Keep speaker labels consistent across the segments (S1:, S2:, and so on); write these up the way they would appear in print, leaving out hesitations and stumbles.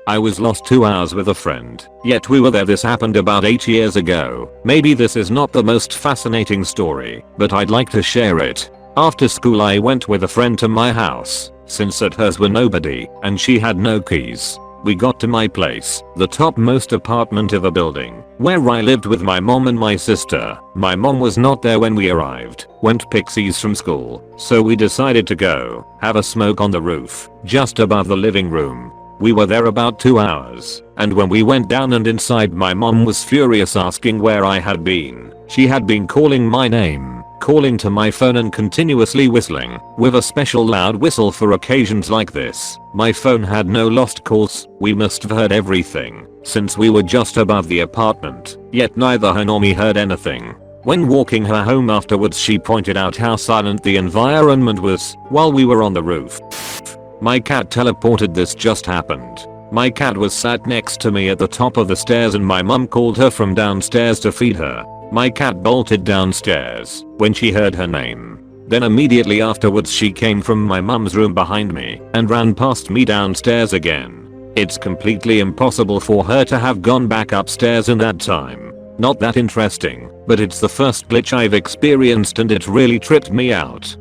S1: I was lost 2 hours with a friend, yet we were there. This happened about 8 years ago. Maybe this is not the most fascinating story, but I'd like to share it. After school I went with a friend to my house, since at hers were nobody, and she had no keys. We got to my place, the topmost apartment of a building, where I lived with my mom and my sister. My mom was not there when we arrived, went pixies from school, so we decided to go have a smoke on the roof, just above the living room. We were there about 2 hours, and when we went down and inside, my mom was furious, asking where I had been. She had been calling my name, calling to my phone, and continuously whistling, with a special loud whistle for occasions like this. My phone had no lost calls. We must have heard everything, since we were just above the apartment, yet neither her nor me heard anything. When walking her home afterwards, she pointed out how silent the environment was while we were on the roof. My cat teleported. This just happened. My cat was sat next to me at the top of the stairs, and my mum called her from downstairs to feed her. My cat bolted downstairs when she heard her name. Then immediately afterwards she came from my mum's room behind me and ran past me downstairs again. It's completely impossible for her to have gone back upstairs in that time. Not that interesting, but it's the first glitch I've experienced and it really tripped me out.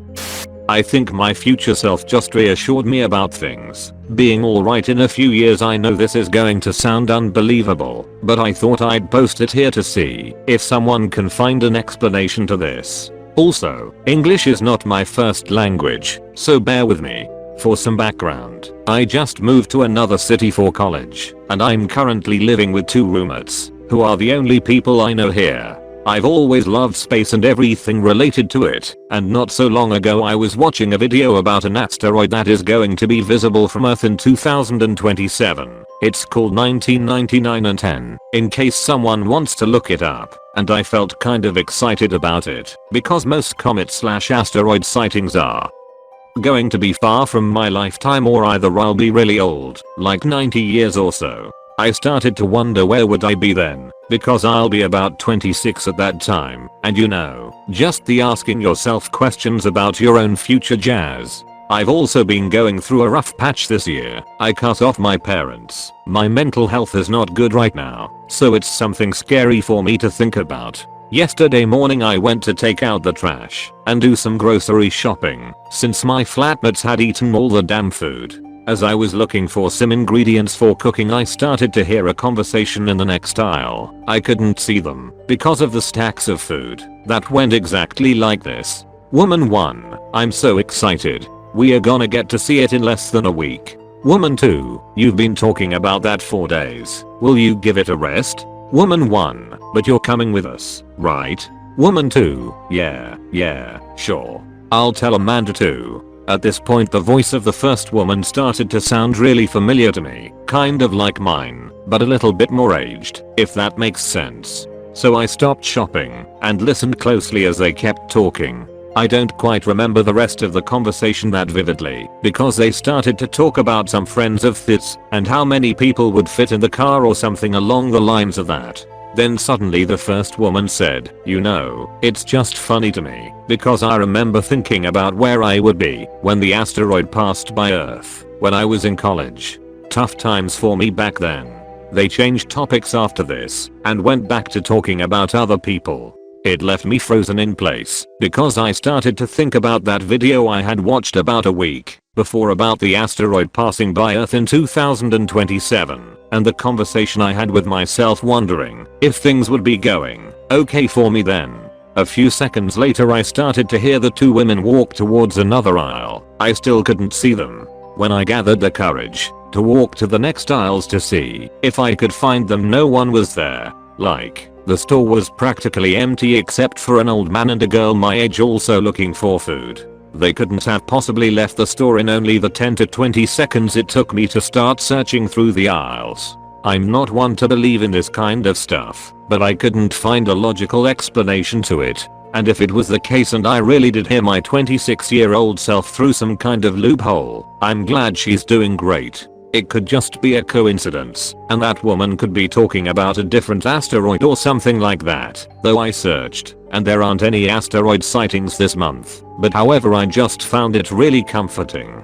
S1: I think my future self just reassured me about things being alright in a few years. I know this is going to sound unbelievable, but I thought I'd post it here to see if someone can find an explanation to this. Also, English is not my first language, so bear with me. For some background, I just moved to another city for college, and I'm currently living with 2 roommates, who are the only people I know here. I've always loved space and everything related to it, and not so long ago I was watching a video about an asteroid that is going to be visible from Earth in 2027. It's called 1999 and 10, in case someone wants to look it up, and I felt kind of excited about it, because most comet/asteroid sightings are going to be far from my lifetime, or either I'll be really old, like 90 years or so. I started to wonder where would I be then, because I'll be about 26 at that time, and you know, just the asking yourself questions about your own future jazz. I've also been going through a rough patch this year. I cut off my parents. My mental health is not good right now, so it's something scary for me to think about. Yesterday morning I went to take out the trash and do some grocery shopping, since my flatmates had eaten all the damn food. As I was looking for some ingredients for cooking, I started to hear a conversation in the next aisle. I couldn't see them because of the stacks of food that went exactly like this. Woman 1, I'm so excited. We are gonna get to see it in less than a week. Woman 2, you've been talking about that for days. Will you give it a rest? Woman 1, but you're coming with us, right? Woman 2, yeah, sure. I'll tell Amanda too. At this point the voice of the first woman started to sound really familiar to me, kind of like mine, but a little bit more aged, if that makes sense. So I stopped shopping and listened closely as they kept talking. I don't quite remember the rest of the conversation that vividly, because they started to talk about some friends of theirs and how many people would fit in the car or something along the lines of that. Then suddenly the first woman said, you know, it's just funny to me, because I remember thinking about where I would be when the asteroid passed by Earth, when I was in college. Tough times for me back then. They changed topics after this, and went back to talking about other people. It left me frozen in place, because I started to think about that video I had watched about a week before about the asteroid passing by Earth in 2027, and the conversation I had with myself wondering if things would be going okay for me then. A few seconds later I started to hear the 2 women walk towards another aisle. I still couldn't see them. When I gathered the courage to walk to the next aisles to see if I could find them, no one was there. Like, the store was practically empty except for an old man and a girl my age also looking for food. They couldn't have possibly left the store in only the 10 to 20 seconds it took me to start searching through the aisles. I'm not one to believe in this kind of stuff, but I couldn't find a logical explanation to it. And if it was the case and I really did hear my 26-year-old self through some kind of loophole, I'm glad she's doing great. It could just be a coincidence, and that woman could be talking about a different asteroid or something like that, though I searched, and there aren't any asteroid sightings this month, but however I just found it really comforting.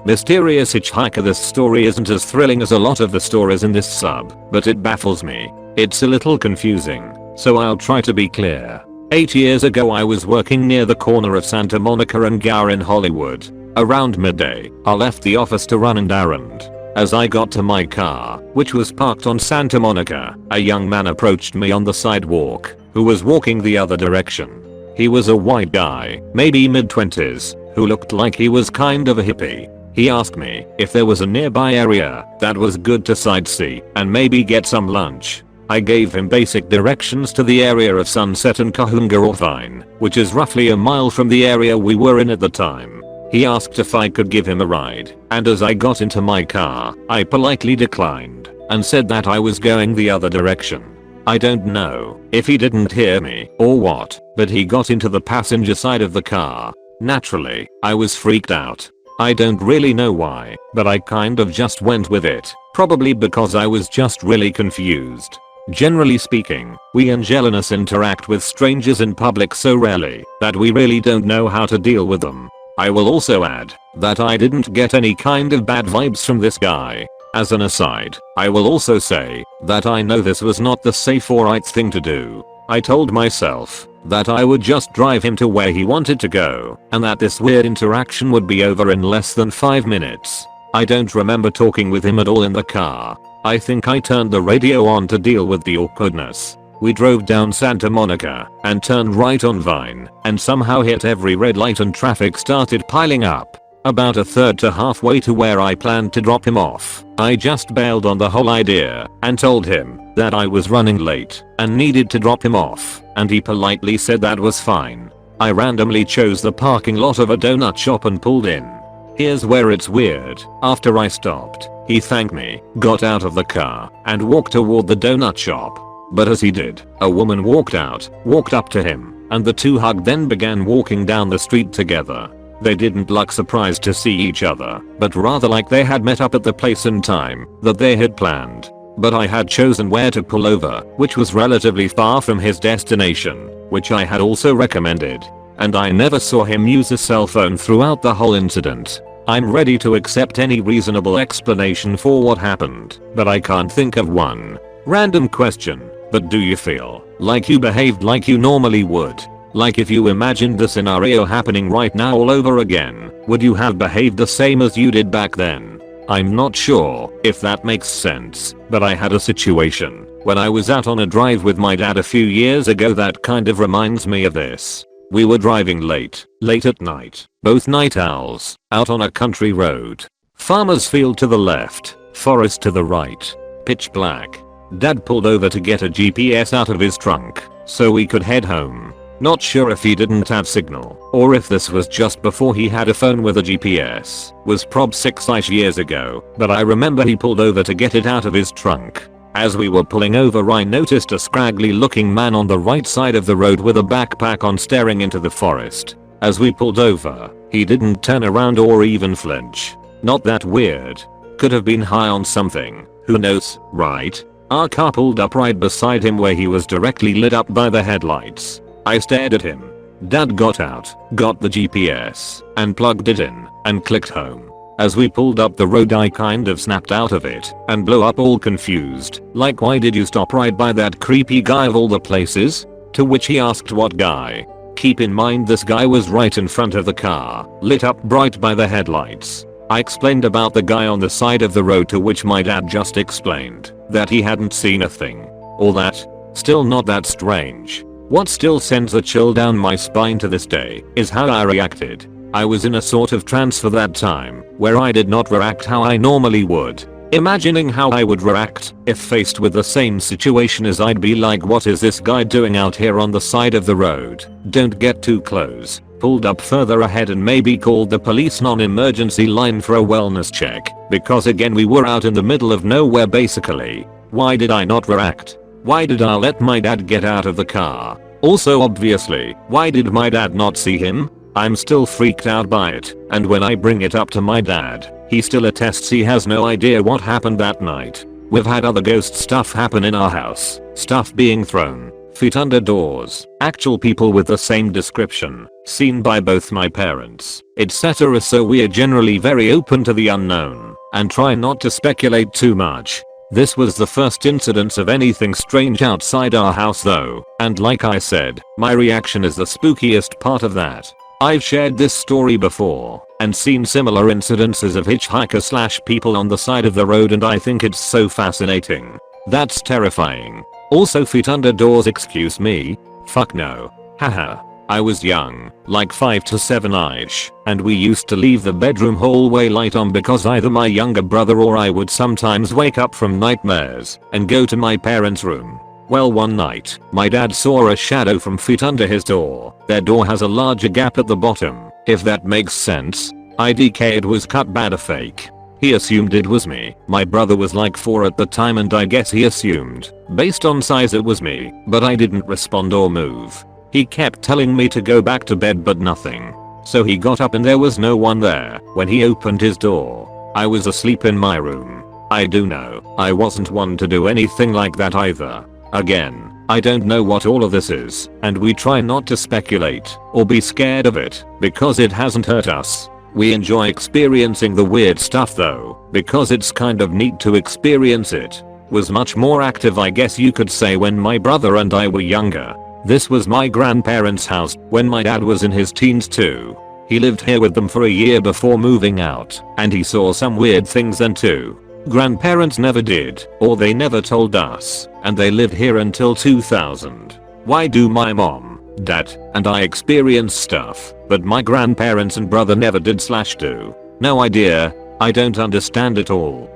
S1: Mysterious hitchhiker. This story isn't as thrilling as a lot of the stories in this sub, but it baffles me. It's a little confusing, so I'll try to be clear. 8 years ago I was working near the corner of Santa Monica and Gower in Hollywood. Around midday, I left the office to run an errand. As I got to my car, which was parked on Santa Monica, a young man approached me on the sidewalk, who was walking the other direction. He was a white guy, maybe mid-20s, who looked like he was kind of a hippie. He asked me if there was a nearby area that was good to sightsee and maybe get some lunch. I gave him basic directions to the area of Sunset and Kahunga or Vine, which is roughly a mile from the area we were in at the time. He asked if I could give him a ride, and as I got into my car, I politely declined and said that I was going the other direction. I don't know if he didn't hear me or what, but he got into the passenger side of the car. Naturally, I was freaked out. I don't really know why, but I kind of just went with it, probably because I was just really confused. Generally speaking, we Angelinos interact with strangers in public so rarely that we really don't know how to deal with them. I will also add that I didn't get any kind of bad vibes from this guy. As an aside, I will also say that I know this was not the safe or right thing to do. I told myself that I would just drive him to where he wanted to go and that this weird interaction would be over in less than 5 minutes. I don't remember talking with him at all in the car. I think I turned the radio on to deal with the awkwardness. We drove down Santa Monica and turned right on Vine and somehow hit every red light and traffic started piling up. About a third to halfway to where I planned to drop him off, I just bailed on the whole idea and told him that I was running late and needed to drop him off, and he politely said that was fine. I randomly chose the parking lot of a donut shop and pulled in. Here's where it's weird. After I stopped, he thanked me, got out of the car, and walked toward the donut shop. But as he did, a woman walked up to him, and the two hugged, then began walking down the street together. They didn't look surprised to see each other, but rather like they had met up at the place and time that they had planned. But I had chosen where to pull over, which was relatively far from his destination, which I had also recommended. And I never saw him use a cell phone throughout the whole incident. I'm ready to accept any reasonable explanation for what happened, but I can't think of one. Random question, but do you feel like you behaved like you normally would? Like if you imagined the scenario happening right now all over again, would you have behaved the same as you did back then? I'm not sure if that makes sense, but I had a situation when I was out on a drive with my dad a few years ago that kind of reminds me of this. We were driving late at night, both night owls, out on a country road. Farmer's field to the left, forest to the right. Pitch black. Dad pulled over to get a GPS out of his trunk so we could head home. Not sure if he didn't have signal or if this was just before he had a phone with a GPS. Was prob 6-ish years ago, but I remember he pulled over to get it out of his trunk. As we were pulling over, I noticed a scraggly looking man on the right side of the road with a backpack on staring into the forest. As we pulled over, he didn't turn around or even flinch. Not that weird. Could have been high on something. Who knows, right? Our car pulled up right beside him where he was directly lit up by the headlights. I stared at him. Dad got out, got the GPS, and plugged it in, and clicked home. As we pulled up the road I kind of snapped out of it, and blew up all confused, like why did you stop right by that creepy guy of all the places? To which he asked what guy. Keep in mind this guy was right in front of the car, lit up bright by the headlights. I explained about the guy on the side of the road, to which my dad just explained that he hadn't seen a thing. All that? Still not that strange. What still sends a chill down my spine to this day is how I reacted. I was in a sort of trance for that time, where I did not react how I normally would. Imagining how I would react if faced with the same situation, as I'd be like, what is this guy doing out here on the side of the road? Don't get too close. Pulled up further ahead and maybe called the police non-emergency line for a wellness check, because again we were out in the middle of nowhere basically. Why did I not react? Why did I let my dad get out of the car? Also obviously, why did my dad not see him? I'm still freaked out by it, and when I bring it up to my dad, he still attests he has no idea what happened that night. We've had other ghost stuff happen in our house, stuff being thrown, Feet under doors. Actual people with the same description. Seen by both my parents, etc. So we are generally very open to the unknown and try not to speculate too much. This was the first incidence of anything strange outside our house though, and like I said, my reaction is the spookiest part of that. I've shared this story before and seen similar incidences of hitchhikers / people on the side of the road, and I think it's so fascinating. That's terrifying. Also, feet under doors, excuse me? Fuck no. Haha. I was young, like 5 to 7ish, and we used to leave the bedroom hallway light on because either my younger brother or I would sometimes wake up from nightmares and go to my parents' room. Well, one night, my dad saw a shadow from feet under his door. Their door has a larger gap at the bottom, if that makes sense. IDK, it was cut bad, a fake. He assumed it was me. My brother was like 4 at the time, and I guess he assumed, based on size, it was me, but I didn't respond or move. He kept telling me to go back to bed but nothing. So he got up and there was no one there when he opened his door. I was asleep in my room. I do know, I wasn't one to do anything like that either. Again, I don't know what all of this is, and we try not to speculate or be scared of it because it hasn't hurt us. We enjoy experiencing the weird stuff though, because it's kind of neat to experience it. Was much more active, I guess you could say, when my brother and I were younger. This was my grandparents' house when my dad was in his teens too. He lived here with them for a year before moving out, and he saw some weird things then too. Grandparents never did, or they never told us, and they lived here until 2000. Why do my mom, dad, and I experience stuff, but my grandparents and brother never did / do? No idea. I don't understand it all.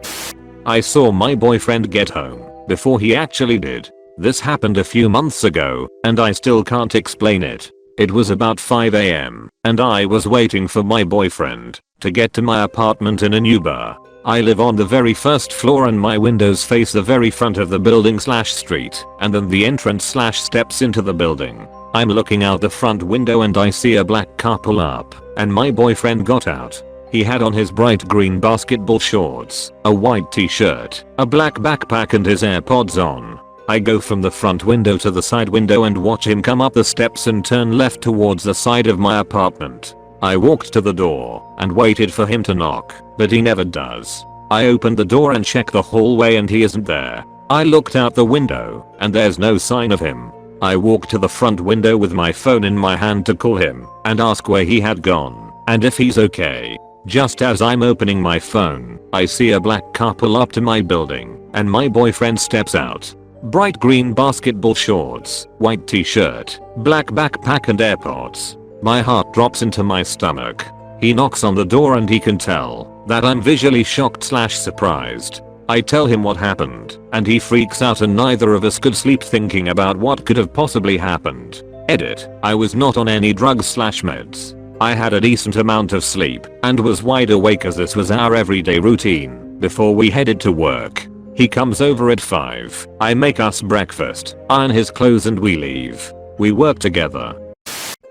S1: I saw my boyfriend get home before he actually did. This happened a few months ago, and I still can't explain it. It was about 5 AM, and I was waiting for my boyfriend to get to my apartment in an Uber. I live on the very first floor and my windows face the very front of the building / street, and then the entrance / steps into the building. I'm looking out the front window and I see a black car pull up, and my boyfriend got out. He had on his bright green basketball shorts, a white t-shirt, a black backpack and his AirPods on. I go from the front window to the side window and watch him come up the steps and turn left towards the side of my apartment. I walked to the door and waited for him to knock, but he never does. I opened the door and checked the hallway and he isn't there. I looked out the window and there's no sign of him. I walked to the front window with my phone in my hand to call him and ask where he had gone and if he's okay. Just as I'm opening my phone, I see a black car pull up to my building and my boyfriend steps out. Bright green basketball shorts, white t-shirt, black backpack and AirPods. My heart drops into my stomach. He knocks on the door and he can tell that I'm visually shocked / surprised. I tell him what happened and he freaks out and neither of us could sleep thinking about what could have possibly happened. Edit. I was not on any drugs / meds. I had a decent amount of sleep and was wide awake as this was our everyday routine before we headed to work. He comes over at 5. I make us breakfast, iron his clothes and we leave. We work together.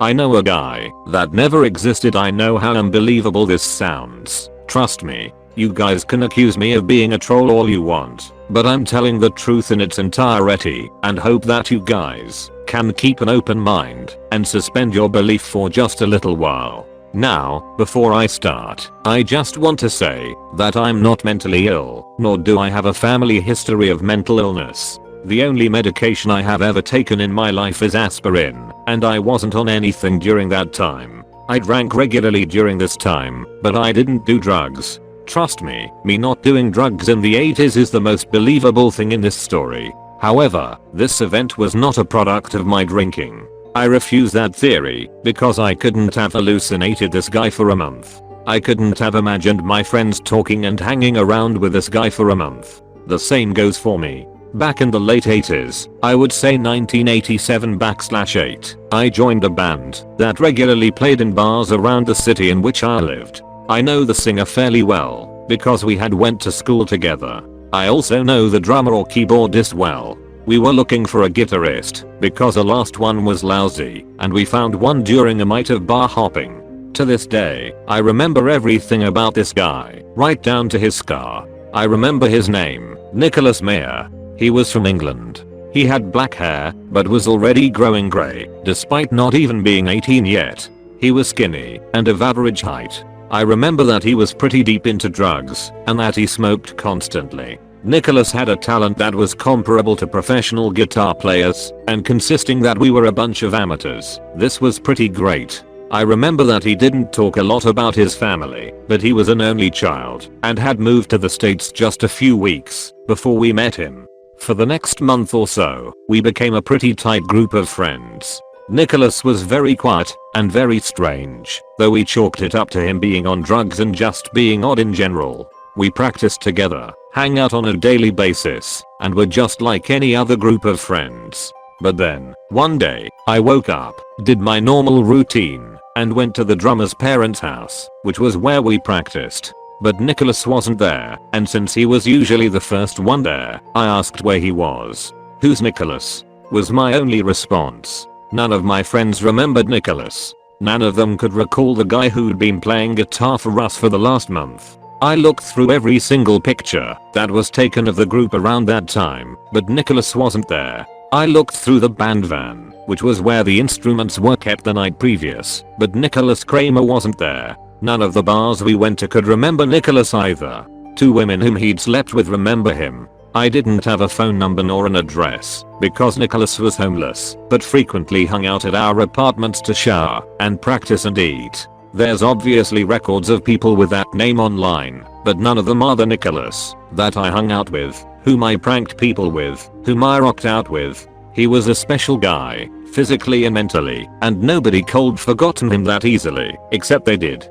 S1: I know a guy that never existed. I know how unbelievable this sounds. Trust me, you guys can accuse me of being a troll all you want, but I'm telling the truth in its entirety and hope that you guys can keep an open mind and suspend your belief for just a little while. Now, before I start, I just want to say that I'm not mentally ill, nor do I have a family history of mental illness. The only medication I have ever taken in my life is aspirin, and I wasn't on anything during that time. I drank regularly during this time, but I didn't do drugs. Trust me not doing drugs in the 80s is the most believable thing in this story. However, this event was not a product of my drinking. I refuse that theory because I couldn't have hallucinated this guy for a month. I couldn't have imagined my friends talking and hanging around with this guy for a month. The same goes for me. Back in the late 80s, I would say 1987/8, I joined a band that regularly played in bars around the city in which I lived. I know the singer fairly well because we had went to school together. I also know the drummer or keyboardist well. We were looking for a guitarist because the last one was lousy and we found one during a night of bar hopping. To this day, I remember everything about this guy, right down to his scar. I remember his name, Nicholas Mayer. He was from England. He had black hair, but was already growing grey, despite not even being 18 yet. He was skinny and of average height. I remember that he was pretty deep into drugs and that he smoked constantly. Nicholas had a talent that was comparable to professional guitar players and consisting that we were a bunch of amateurs. This was pretty great. I remember that he didn't talk a lot about his family, but he was an only child and had moved to the States just a few weeks before we met him. For the next month or so, we became a pretty tight group of friends. Nicholas was very quiet and very strange, though we chalked it up to him being on drugs and just being odd in general. We practiced together, hang out on a daily basis, and were just like any other group of friends. But then, one day, I woke up, did my normal routine, and went to the drummer's parents' house, which was where we practiced. But Nicholas wasn't there, and since he was usually the first one there, I asked where he was. "Who's Nicholas?" was my only response. None of my friends remembered Nicholas. None of them could recall the guy who'd been playing guitar for us for the last month. I looked through every single picture that was taken of the group around that time, but Nicholas wasn't there. I looked through the band van, which was where the instruments were kept the night previous, but Nicholas Kramer wasn't there. None of the bars we went to could remember Nicholas either. 2 women whom he'd slept with remember him. I didn't have a phone number nor an address, because Nicholas was homeless, but frequently hung out at our apartments to shower and practice and eat. There's obviously records of people with that name online, but none of them are the Nicholas that I hung out with, whom I pranked people with, whom I rocked out with. He was a special guy, physically and mentally, and nobody cold forgotten him that easily, except they did.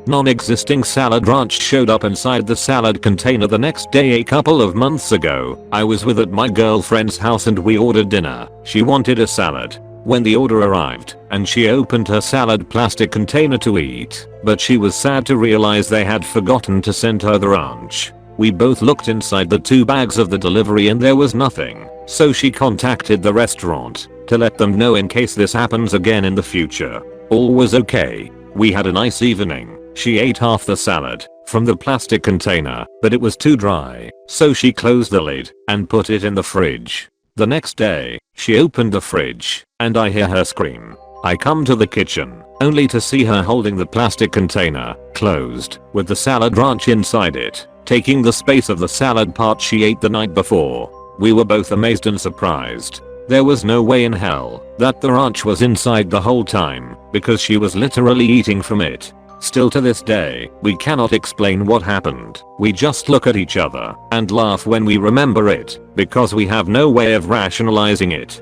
S1: Non-existing salad ranch showed up inside the salad container the next day a couple of months ago. I was with at my girlfriend's house and we ordered dinner. She wanted a salad. When the order arrived, and she opened her salad plastic container to eat, but she was sad to realize they had forgotten to send her the ranch. We both looked inside the 2 bags of the delivery and there was nothing, so she contacted the restaurant to let them know in case this happens again in the future. All was okay. We had a nice evening. She ate half the salad from the plastic container, but it was too dry, so she closed the lid and put it in the fridge. The next day, she opened the fridge, and I hear her scream. I come to the kitchen, only to see her holding the plastic container, closed, with the salad ranch inside it, taking the space of the salad part she ate the night before. We were both amazed and surprised. There was no way in hell that the ranch was inside the whole time, because she was literally eating from it. Still to this day, we cannot explain what happened. We just look at each other and laugh when we remember it, because we have no way of rationalizing it.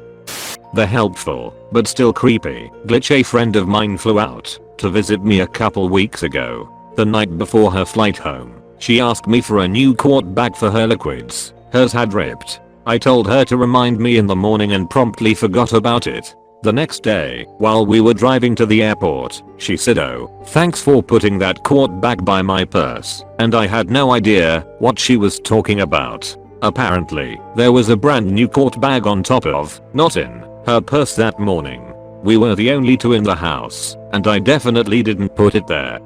S1: The helpful, but still creepy, glitch. A friend of mine flew out to visit me a couple weeks ago. The night before her flight home, she asked me for a new quart bag for her liquids. Hers had ripped. I told her to remind me in the morning and promptly forgot about it. The next day, while we were driving to the airport, she said, "Oh, thanks for putting that quart bag by my purse," and I had no idea what she was talking about. Apparently, there was a brand new quart bag on top of, not in, her purse that morning. We were the only 2 in the house, and I definitely didn't put it there.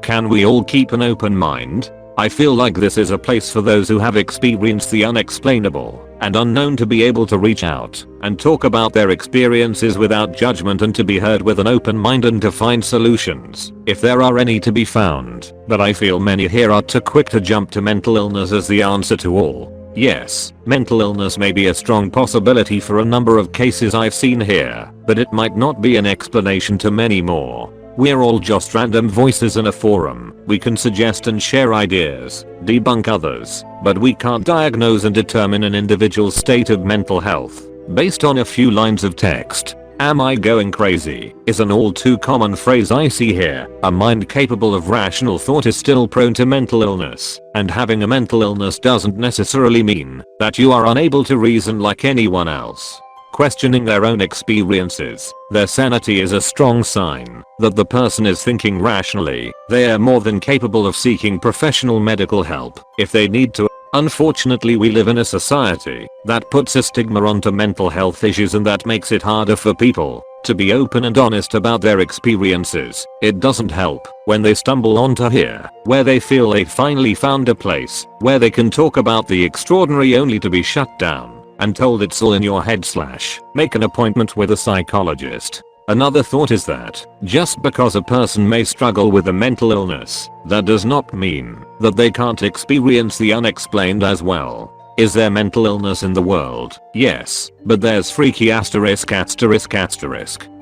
S1: Can we all keep an open mind? I feel like this is a place for those who have experienced the unexplainable and unknown to be able to reach out and talk about their experiences without judgment and to be heard with an open mind and to find solutions, if there are any to be found. But I feel many here are too quick to jump to mental illness as the answer to all. Yes, mental illness may be a strong possibility for a number of cases I've seen here, but it might not be an explanation to many more. We're all just random voices in a forum. We can suggest and share ideas, debunk others, but we can't diagnose and determine an individual's state of mental health based on a few lines of text. "Am I going crazy?" is an all too common phrase I see here. A mind capable of rational thought is still prone to mental illness, and having a mental illness doesn't necessarily mean that you are unable to reason like anyone else. Questioning their own experiences, their sanity is a strong sign that the person is thinking rationally. They are more than capable of seeking professional medical help if they need to. Unfortunately, we live in a society that puts a stigma onto mental health issues, and that makes it harder for people to be open and honest about their experiences. It doesn't help when they stumble onto here, where they feel they finally found a place where they can talk about the extraordinary only to be shut down. and told it's all in your head / make an appointment with a psychologist. Another thought is that just because a person may struggle with a mental illness, that does not mean that they can't experience the unexplained as well. Is there mental illness in the world? Yes, but there's freaky *****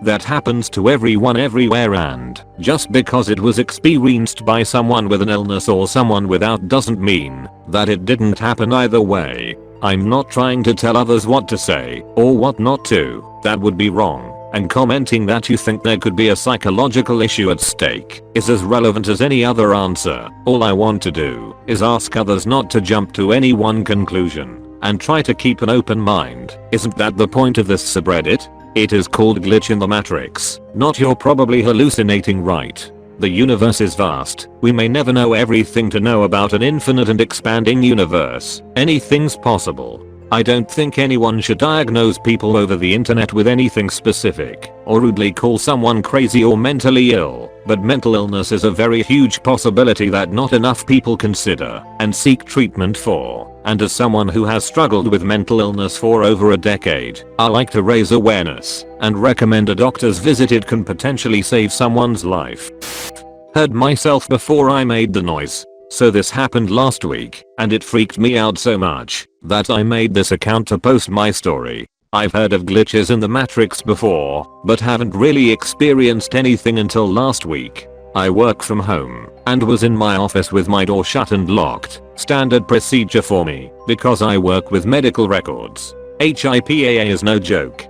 S1: that happens to everyone everywhere, and just because it was experienced by someone with an illness or someone without doesn't mean that it didn't happen either way. I'm not trying to tell others what to say or what not to, that would be wrong. And commenting that you think there could be a psychological issue at stake is as relevant as any other answer. All I want to do is ask others not to jump to any one conclusion and try to keep an open mind. Isn't that the point of this subreddit? It is called Glitch in the Matrix, not you're probably hallucinating, right? The universe is vast. We may never know everything to know about an infinite and expanding universe. Anything's possible. I don't think anyone should diagnose people over the internet with anything specific, or rudely call someone crazy or mentally ill, but mental illness is a very huge possibility that not enough people consider and seek treatment for. And as someone who has struggled with mental illness for over a decade, I like to raise awareness and recommend a doctor's visit. It can potentially save someone's life. Heard myself before I made the noise. So this happened last week, and it freaked me out so much that I made this account to post my story. I've heard of glitches in the Matrix before, but haven't really experienced anything until last week. I work from home and was in my office with my door shut and locked. Standard procedure for me because I work with medical records. HIPAA is no joke.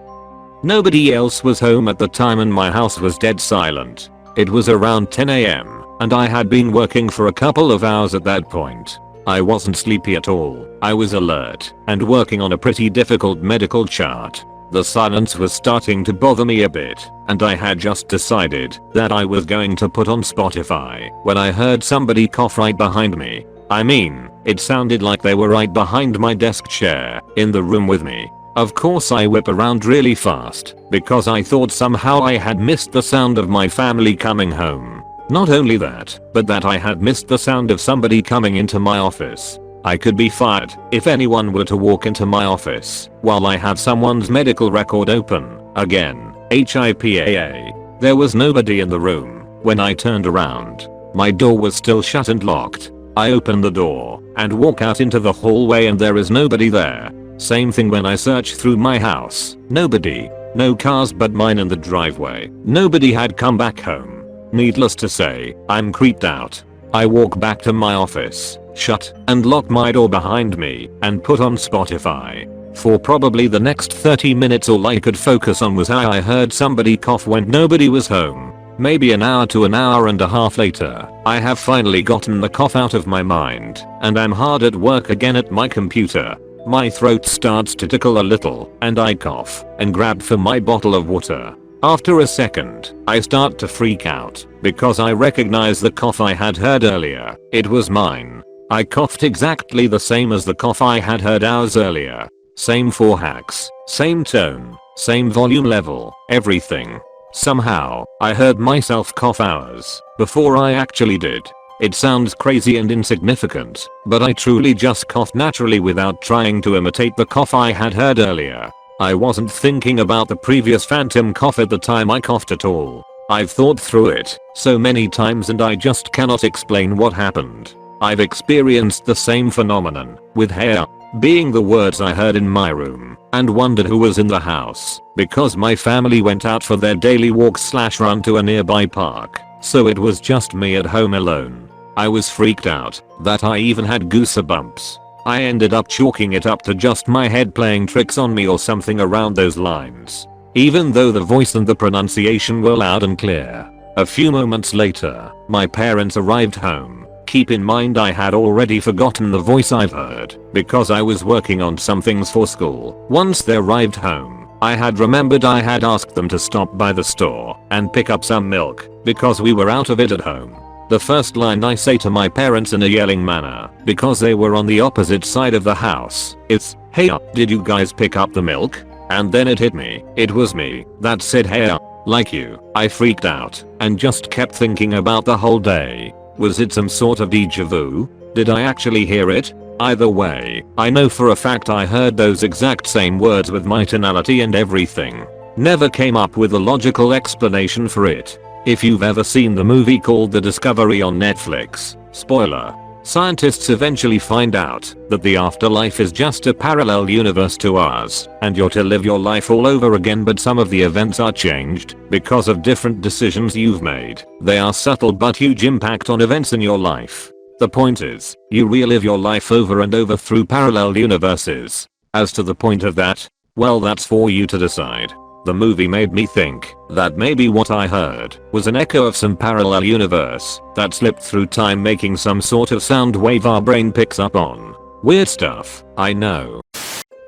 S1: Nobody else was home at the time and my house was dead silent. It was around 10 AM. And I had been working for a couple of hours at that point. I wasn't sleepy at all. I was alert and working on a pretty difficult medical chart. The silence was starting to bother me a bit, and I had just decided that I was going to put on Spotify when I heard somebody cough right behind me. I mean, it sounded like they were right behind my desk chair in the room with me. Of course I whip around really fast because I thought somehow I had missed the sound of my family coming home. Not only that, but that I had missed the sound of somebody coming into my office. I could be fired if anyone were to walk into my office while I have someone's medical record open. Again, HIPAA. There was nobody in the room when I turned around. My door was still shut and locked. I open the door and walk out into the hallway and there is nobody there. Same thing when I search through my house. Nobody. No cars but mine in the driveway. Nobody had come back home. Needless to say, I'm creeped out. I walk back to my office, shut and lock my door behind me, and put on Spotify. For probably the next 30 minutes all I could focus on was how I heard somebody cough when nobody was home. Maybe an hour to an hour and a half later, I have finally gotten the cough out of my mind, and I'm hard at work again at my computer. My throat starts to tickle a little, and I cough and grab for my bottle of water. After a second, I start to freak out because I recognize the cough I had heard earlier. It was mine. I coughed exactly the same as the cough I had heard hours earlier. Same 4 hacks, same tone, same volume level, everything. Somehow, I heard myself cough hours before I actually did. It sounds crazy and insignificant, but I truly just coughed naturally without trying to imitate the cough I had heard earlier. I wasn't thinking about the previous phantom cough at the time I coughed at all. I've thought through it so many times and I just cannot explain what happened. I've experienced the same phenomenon, with hair being the words I heard in my room, and wondered who was in the house, because my family went out for their daily walk/run to a nearby park, so it was just me at home alone. I was freaked out that I even had goosebumps. I ended up chalking it up to just my head playing tricks on me or something around those lines, even though the voice and the pronunciation were loud and clear. A few moments later, my parents arrived home. Keep in mind I had already forgotten the voice I've heard because I was working on some things for school. Once they arrived home, I had remembered I had asked them to stop by the store and pick up some milk because we were out of it at home. The first line I say to my parents in a yelling manner, because they were on the opposite side of the house, is, "Hey, did you guys pick up the milk?" And then it hit me. It was me that said, "Hey, like you." I freaked out and just kept thinking about the whole day. Was it some sort of deja vu? Did I actually hear it? Either way, I know for a fact I heard those exact same words with my tonality and everything. Never came up with a logical explanation for it. If you've ever seen the movie called The Discovery on Netflix, spoiler, scientists eventually find out that the afterlife is just a parallel universe to ours, and you're to live your life all over again, but some of the events are changed because of different decisions you've made. They are subtle but huge impact on events in your life. The point is, you relive your life over and over through parallel universes. As to the point of that, well, that's for you to decide. The movie made me think that maybe what I heard was an echo of some parallel universe that slipped through time, making some sort of sound wave our brain picks up on. Weird stuff, I know.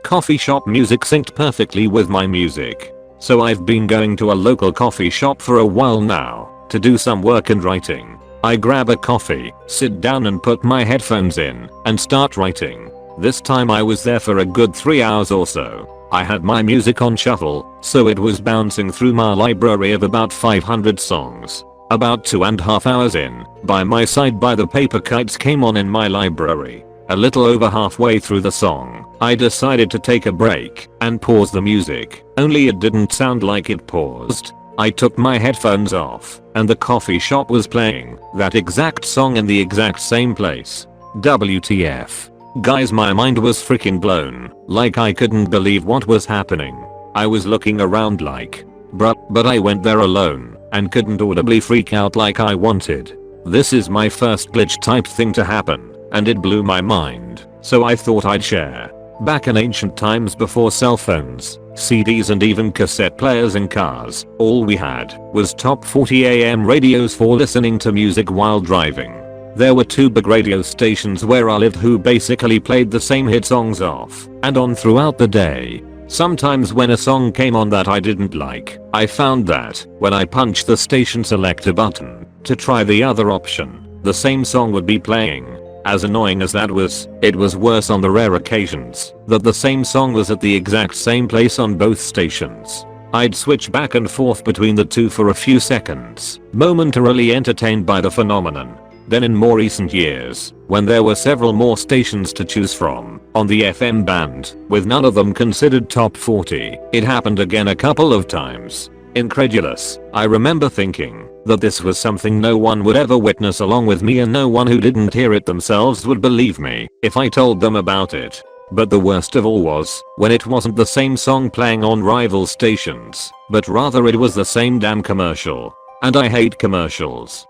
S1: Coffee shop music synced perfectly with my music. So I've been going to a local coffee shop for a while now to do some work and writing. I grab a coffee, sit down and put my headphones in and start writing. This time I was there for a good 3 hours or so. I had my music on shuffle, so it was bouncing through my library of about 500 songs. About 2.5 hours in, By My Side by the Paper Kites came on in my library. A little over halfway through the song, I decided to take a break and pause the music, only it didn't sound like it paused. I took my headphones off, and the coffee shop was playing that exact song in the exact same place. WTF. Guys, my mind was freaking blown, like I couldn't believe what was happening. I was looking around like, bruh, but I went there alone and couldn't audibly freak out like I wanted. This is my first glitch type thing to happen, and it blew my mind, so I thought I'd share. Back in ancient times before cell phones, CDs and even cassette players in cars, all we had was top 40 AM radios for listening to music while driving. There were 2 big radio stations where I lived who basically played the same hit songs off and on throughout the day. Sometimes when a song came on that I didn't like, I found that when I punched the station selector button to try the other option, the same song would be playing. As annoying as that was, it was worse on the rare occasions that the same song was at the exact same place on both stations. I'd switch back and forth between the two for a few seconds, momentarily entertained by the phenomenon. Then in more recent years, when there were several more stations to choose from on the FM band, with none of them considered top 40, it happened again a couple of times. Incredulous, I remember thinking that this was something no one would ever witness along with me, and no one who didn't hear it themselves would believe me if I told them about it. But the worst of all was when it wasn't the same song playing on rival stations, but rather it was the same damn commercial. And I hate commercials.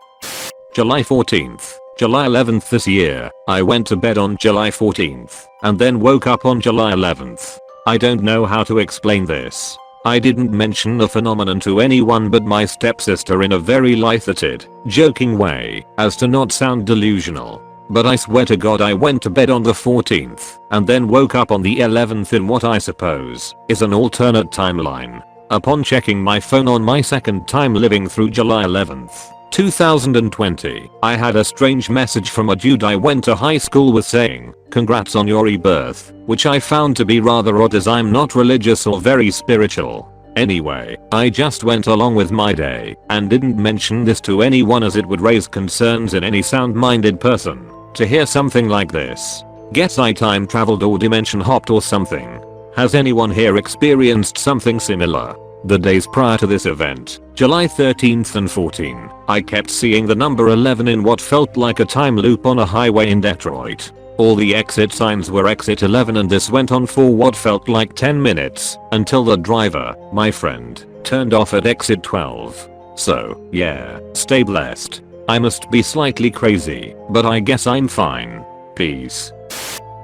S1: July 14th, July 11th this year, I went to bed on July 14th and then woke up on July 11th. I don't know how to explain this. I didn't mention the phenomenon to anyone but my stepsister in a very light-hearted, joking way, as to not sound delusional. But I swear to God I went to bed on the 14th and then woke up on the 11th in what I suppose is an alternate timeline. Upon checking my phone on my second time living through July 11th, 2020, I had a strange message from a dude I went to high school with saying, "Congrats on your rebirth," which I found to be rather odd as I'm not religious or very spiritual. Anyway, I just went along with my day and didn't mention this to anyone as it would raise concerns in any sound-minded person to hear something like this. Guess I time traveled or dimension hopped or something. Has anyone here experienced something similar? The days prior to this event, July 13th and 14, I kept seeing the number 11 in what felt like a time loop on a highway in Detroit. All the exit signs were exit 11 and this went on for what felt like 10 minutes until the driver, my friend, turned off at exit 12. So, yeah, stay blessed. I must be slightly crazy, but I guess I'm fine. Peace.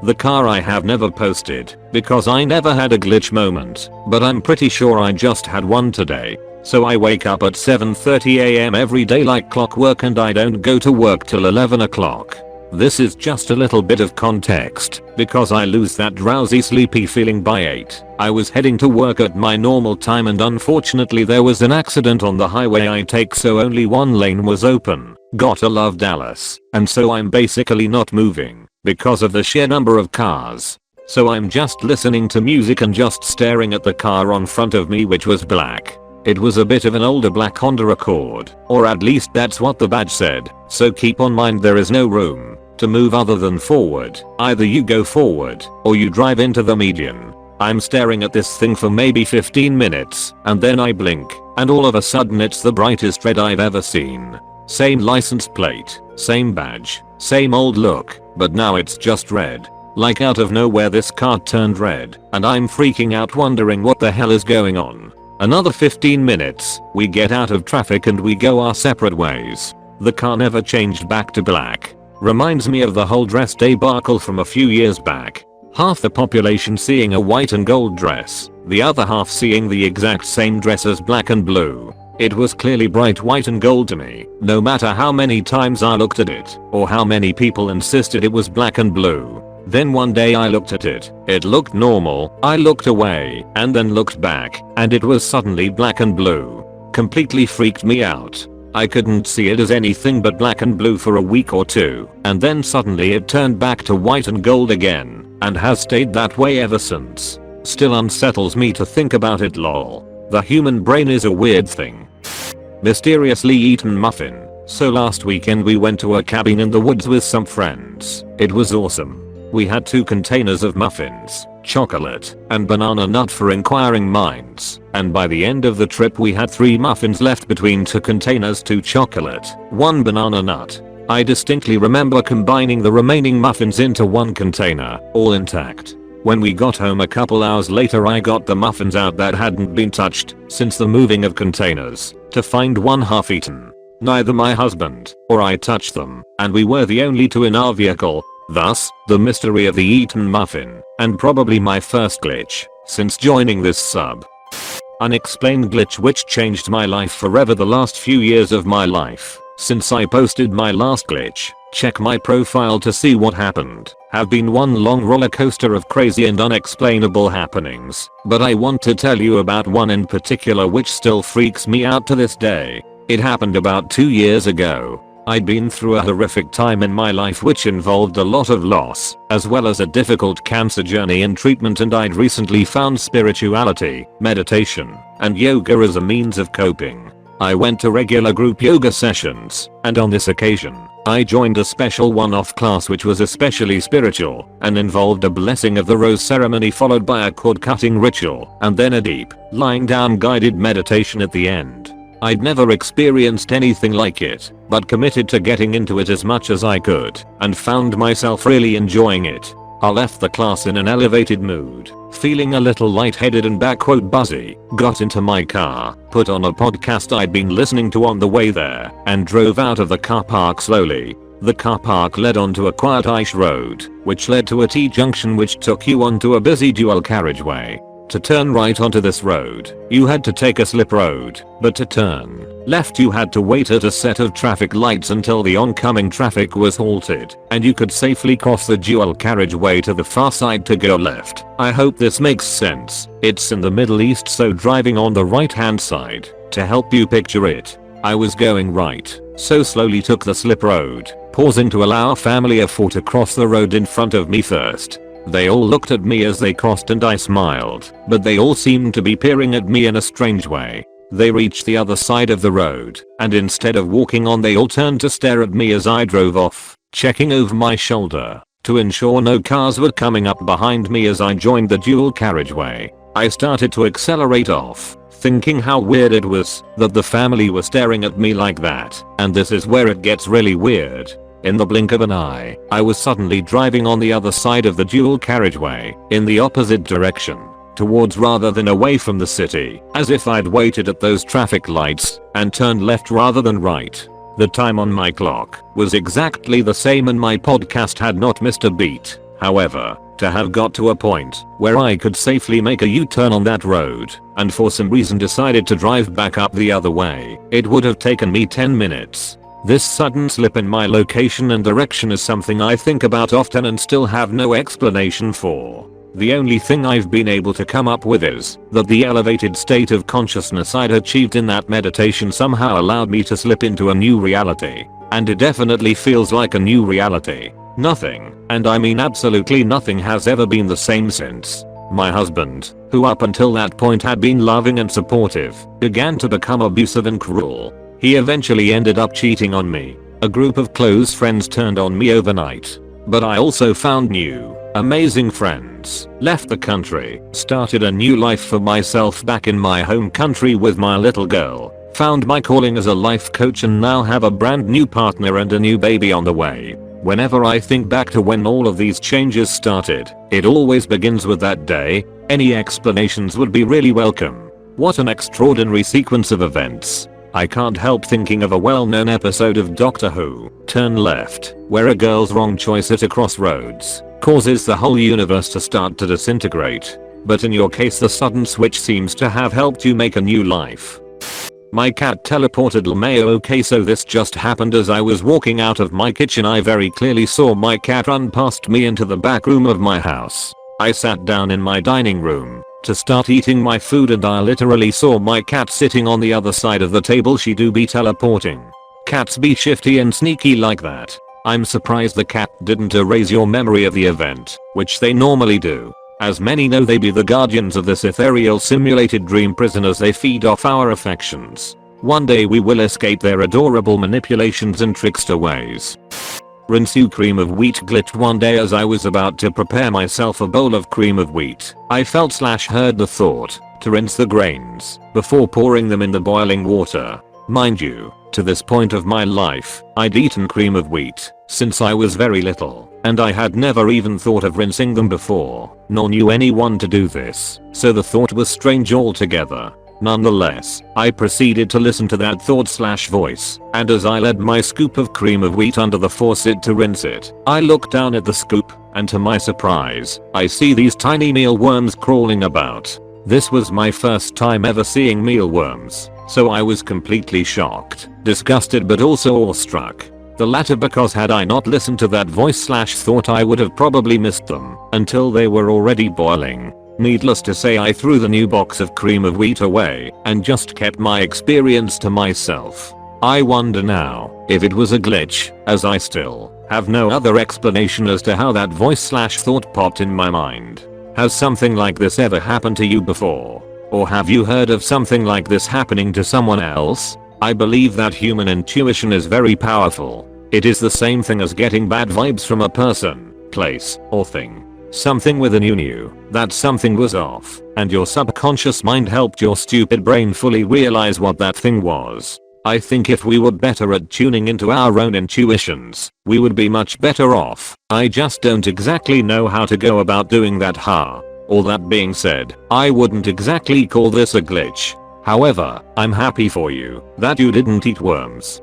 S1: The car I have never posted because I never had a glitch moment, but I'm pretty sure I just had one today. So I wake up at 7:30 AM every day like clockwork and I don't go to work till 11 o'clock. This is just a little bit of context because I lose that drowsy sleepy feeling by 8. I was heading to work at my normal time and unfortunately there was an accident on the highway I take, so only one lane was open. Gotta love Dallas. And so I'm basically not moving because of the sheer number of cars. So I'm just listening to music and just staring at the car on front of me, which was black. It was a bit of an older black Honda Accord, or at least that's what the badge said, so keep on mind there is no room to move other than forward. Either you go forward or you drive into the median. I'm staring at this thing for maybe 15 minutes and then I blink and all of a sudden it's the brightest red I've ever seen. Same license plate, same badge, same old look, but now it's just red. Like out of nowhere this car turned red and I'm freaking out wondering what the hell is going on. Another 15 minutes, we get out of traffic and we go our separate ways. The car never changed back to black. Reminds me of the whole dress debacle from a few years back. Half the population seeing a white and gold dress, the other half seeing the exact same dress as black and blue. It was clearly bright white and gold to me, no matter how many times I looked at it, or how many people insisted it was black and blue. Then one day I looked at it, it looked normal, I looked away, and then looked back, and it was suddenly black and blue. Completely freaked me out. I couldn't see it as anything but black and blue for a week or two, and then suddenly it turned back to white and gold again, and has stayed that way ever since. Still unsettles me to think about it lol. The human brain is a weird thing. Mysteriously eaten muffin. So last weekend we went to a cabin in the woods with some friends. It was awesome. We had 2 containers of muffins, chocolate, and banana nut for inquiring minds, and by the end of the trip we had 3 muffins left between 2 containers, 2 chocolate, 1 banana nut. I distinctly remember combining the remaining muffins into 1 container, all intact. When we got home a couple hours later I got the muffins out that hadn't been touched since the moving of containers, to find 1 half eaten. Neither my husband or I touched them, and we were the only 2 in our vehicle. Thus, the mystery of the eaten muffin, and probably my first glitch since joining this sub. Unexplained glitch which changed my life forever the last few years of my life. Since I posted my last glitch, check my profile to see what happened. Have been one long roller coaster of crazy and unexplainable happenings, but I want to tell you about one in particular which still freaks me out to this day. It happened about 2 years ago. I'd been through a horrific time in my life which involved a lot of loss, as well as a difficult cancer journey and treatment, and I'd recently found spirituality, meditation, and yoga as a means of coping. I went to regular group yoga sessions, and on this occasion, I joined a special one-off class which was especially spiritual, and involved a blessing of the rose ceremony followed by a cord-cutting ritual, and then a deep, lying down guided meditation at the end. I'd never experienced anything like it, but committed to getting into it as much as I could, and found myself really enjoying it. I left the class in an elevated mood, feeling a little lightheaded and buzzy, got into my car, put on a podcast I'd been listening to on the way there, and drove out of the car park slowly. The car park led onto a quiet ice road, which led to a T-junction which took you onto a busy dual carriageway. To turn right onto this road, you had to take a slip road, but to turn left you had to wait at a set of traffic lights until the oncoming traffic was halted, and you could safely cross the dual carriageway to the far side to go left. I hope this makes sense. It's in the Middle East, so driving on the right hand side, to help you picture it. I was going right, so slowly took the slip road, pausing to allow a family of 4 to cross the road in front of me first. They all looked at me as they crossed and I smiled, but they all seemed to be peering at me in a strange way. They reached the other side of the road, and instead of walking on they all turned to stare at me as I drove off, checking over my shoulder to ensure no cars were coming up behind me as I joined the dual carriageway. I started to accelerate off, thinking how weird it was that the family were staring at me like that, and this is where it gets really weird. In the blink of an eye, I was suddenly driving on the other side of the dual carriageway, in the opposite direction, towards rather than away from the city, as if I'd waited at those traffic lights, and turned left rather than right. The time on my clock was exactly the same and my podcast had not missed a beat. However, to have got to a point where I could safely make a U-turn on that road, and for some reason decided to drive back up the other way, it would have taken me 10 minutes. This sudden slip in my location and direction is something I think about often and still have no explanation for. The only thing I've been able to come up with is that the elevated state of consciousness I'd achieved in that meditation somehow allowed me to slip into a new reality. And it definitely feels like a new reality. Nothing, and I mean absolutely nothing, has ever been the same since. My husband, who up until that point had been loving and supportive, began to become abusive and cruel. He eventually ended up cheating on me. A group of close friends turned on me overnight. But I also found new, amazing friends, left the country, started a new life for myself back in my home country with my little girl, found my calling as a life coach and now have a brand new partner and a new baby on the way. Whenever I think back to when all of these changes started, it always begins with that day. Any explanations would be really welcome. What an extraordinary sequence of events. I can't help thinking of a well-known episode of Doctor Who, Turn Left, where a girl's wrong choice at a crossroads causes the whole universe to start to disintegrate. But in your case the sudden switch seems to have helped you make a new life. My cat teleported LMAO. Okay, so this just happened as I was walking out of my kitchen. I very clearly saw my cat run past me into the back room of my house. I sat down in my dining room to start eating my food and I literally saw my cat sitting on the other side of the table. She do be teleporting. Cats be shifty and sneaky like that. I'm surprised the cat didn't erase your memory of the event, which they normally do. As many know, they be the guardians of this ethereal simulated dream prison as they feed off our affections. One day we will escape their adorable manipulations and trickster ways. Rinse cream of wheat glitched one day as I was about to prepare myself a bowl of cream of wheat. I felt/heard the thought to rinse the grains before pouring them in the boiling water. Mind you, to this point of my life, I'd eaten cream of wheat since I was very little, and I had never even thought of rinsing them before, nor knew anyone to do this, so the thought was strange altogether. Nonetheless, I proceeded to listen to that thought/voice, and as I led my scoop of cream of wheat under the faucet to rinse it, I looked down at the scoop, and to my surprise, I see these tiny mealworms crawling about. This was my first time ever seeing mealworms, so I was completely shocked, disgusted but also awestruck. The latter because had I not listened to that voice/thought I would have probably missed them until they were already boiling. Needless to say, I threw the new box of cream of wheat away and just kept my experience to myself. I wonder now if it was a glitch, as I still have no other explanation as to how that voice/thought popped in my mind. Has something like this ever happened to you before? Or have you heard of something like this happening to someone else? I believe that human intuition is very powerful. It is the same thing as getting bad vibes from a person, place, or thing. Something within you knew that something was off, and your subconscious mind helped your stupid brain fully realize what that thing was. I think if we were better at tuning into our own intuitions, we would be much better off. I just don't exactly know how to go about doing that. All that being said, I wouldn't exactly call this a glitch. However, I'm happy for you that you didn't eat worms.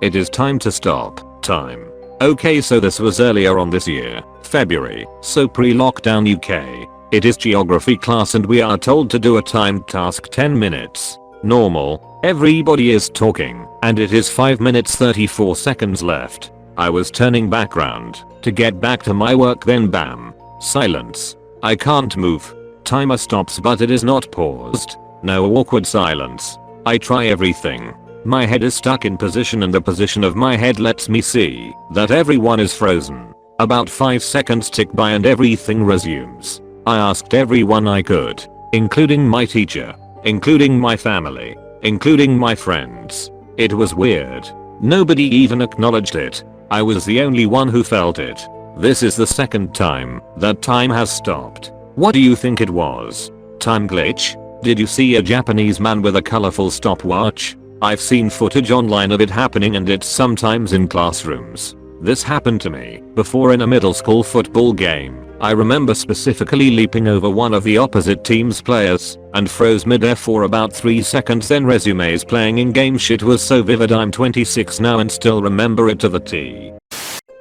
S1: It is time to stop time. Okay, so this was earlier on this year, February, so pre-lockdown UK. It is geography class and we are told to do a timed task 10 minutes. Normal, everybody is talking, and it is 5 minutes 34 seconds left. I was turning back round to get back to my work, then bam. Silence. I can't move. Timer stops but it is not paused. No awkward silence. I try everything. My head is stuck in position and the position of my head lets me see that everyone is frozen. About 5 seconds tick by and everything resumes. I asked everyone I could, including my teacher, including my family, including my friends. It was weird. Nobody even acknowledged it. I was the only one who felt it. This is the second time that time has stopped. What do you think it was? Time glitch? Did you see a Japanese man with a colorful stopwatch? I've seen footage online of it happening and it's sometimes in classrooms. This happened to me before in a middle school football game. I remember specifically leaping over one of the opposite team's players and froze midair for about 3 seconds, then resumes playing in game shit was so vivid. I'm 26 now and still remember it to the T.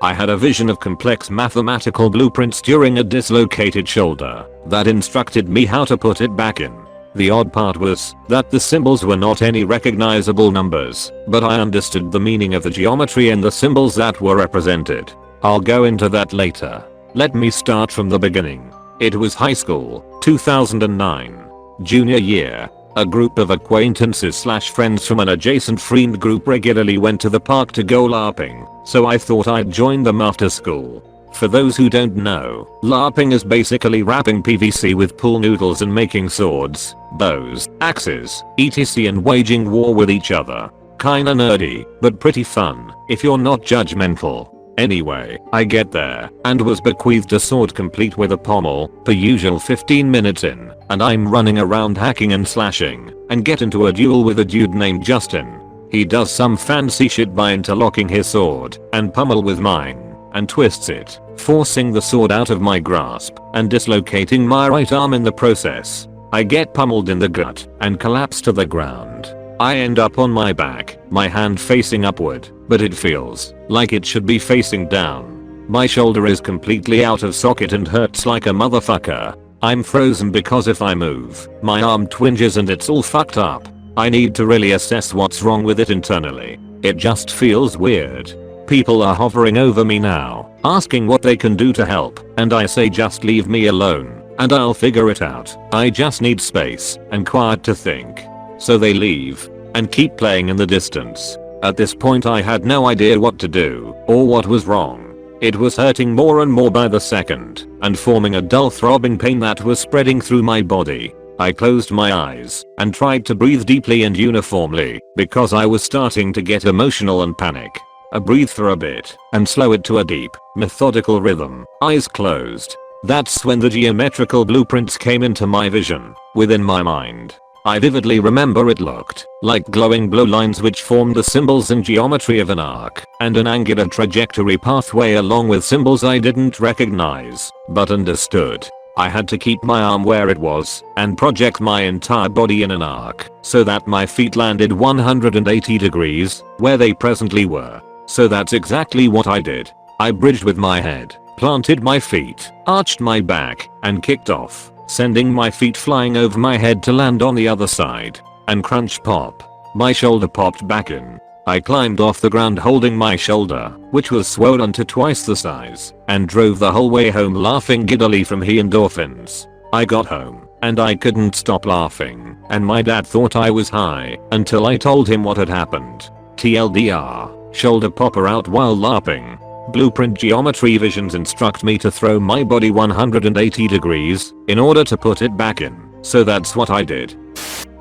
S1: I had a vision of complex mathematical blueprints during a dislocated shoulder that instructed me how to put it back in. The odd part was that the symbols were not any recognizable numbers, but I understood the meaning of the geometry and the symbols that were represented. I'll go into that later. Let me start from the beginning. It was high school, 2009. Junior year. A group of acquaintances/friends from an adjacent friend group regularly went to the park to go LARPing, so I thought I'd join them after school. For those who don't know, LARPing is basically wrapping PVC with pool noodles and making swords, bows, axes, etc. and waging war with each other. Kinda nerdy, but pretty fun, if you're not judgmental. Anyway, I get there, and was bequeathed a sword complete with a pommel, per usual 15 minutes in, and I'm running around hacking and slashing, and get into a duel with a dude named Justin. He does some fancy shit by interlocking his sword, and pummel with mine, and twists it, forcing the sword out of my grasp, and dislocating my right arm in the process. I get pummeled in the gut, and collapse to the ground. I end up on my back, my hand facing upward, but it feels like it should be facing down. My shoulder is completely out of socket and hurts like a motherfucker. I'm frozen because if I move, my arm twinges and it's all fucked up. I need to really assess what's wrong with it internally. It just feels weird. People are hovering over me now, asking what they can do to help, and I say just leave me alone, and I'll figure it out. I just need space and quiet to think. So they leave and keep playing in the distance. At this point I had no idea what to do or what was wrong. It was hurting more and more by the second and forming a dull throbbing pain that was spreading through my body. I closed my eyes and tried to breathe deeply and uniformly because I was starting to get emotional and panic. I breathe for a bit and slow it to a deep, methodical rhythm, eyes closed. That's when the geometrical blueprints came into my vision, within my mind. I vividly remember it looked like glowing blue lines which formed the symbols and geometry of an arc and an angular trajectory pathway along with symbols I didn't recognize, but understood. I had to keep my arm where it was and project my entire body in an arc so that my feet landed 180 degrees where they presently were. So that's exactly what I did. I bridged with my head, planted my feet, arched my back, and kicked off, sending my feet flying over my head to land on the other side. And crunch pop. My shoulder popped back in. I climbed off the ground holding my shoulder, which was swollen to twice the size, and drove the whole way home laughing giddily from the endorphins. I got home, and I couldn't stop laughing, and my dad thought I was high, until I told him what had happened. TLDR, shoulder popper out while laughing. Blueprint geometry visions instruct me to throw my body 180 degrees in order to put it back in, so that's what I did.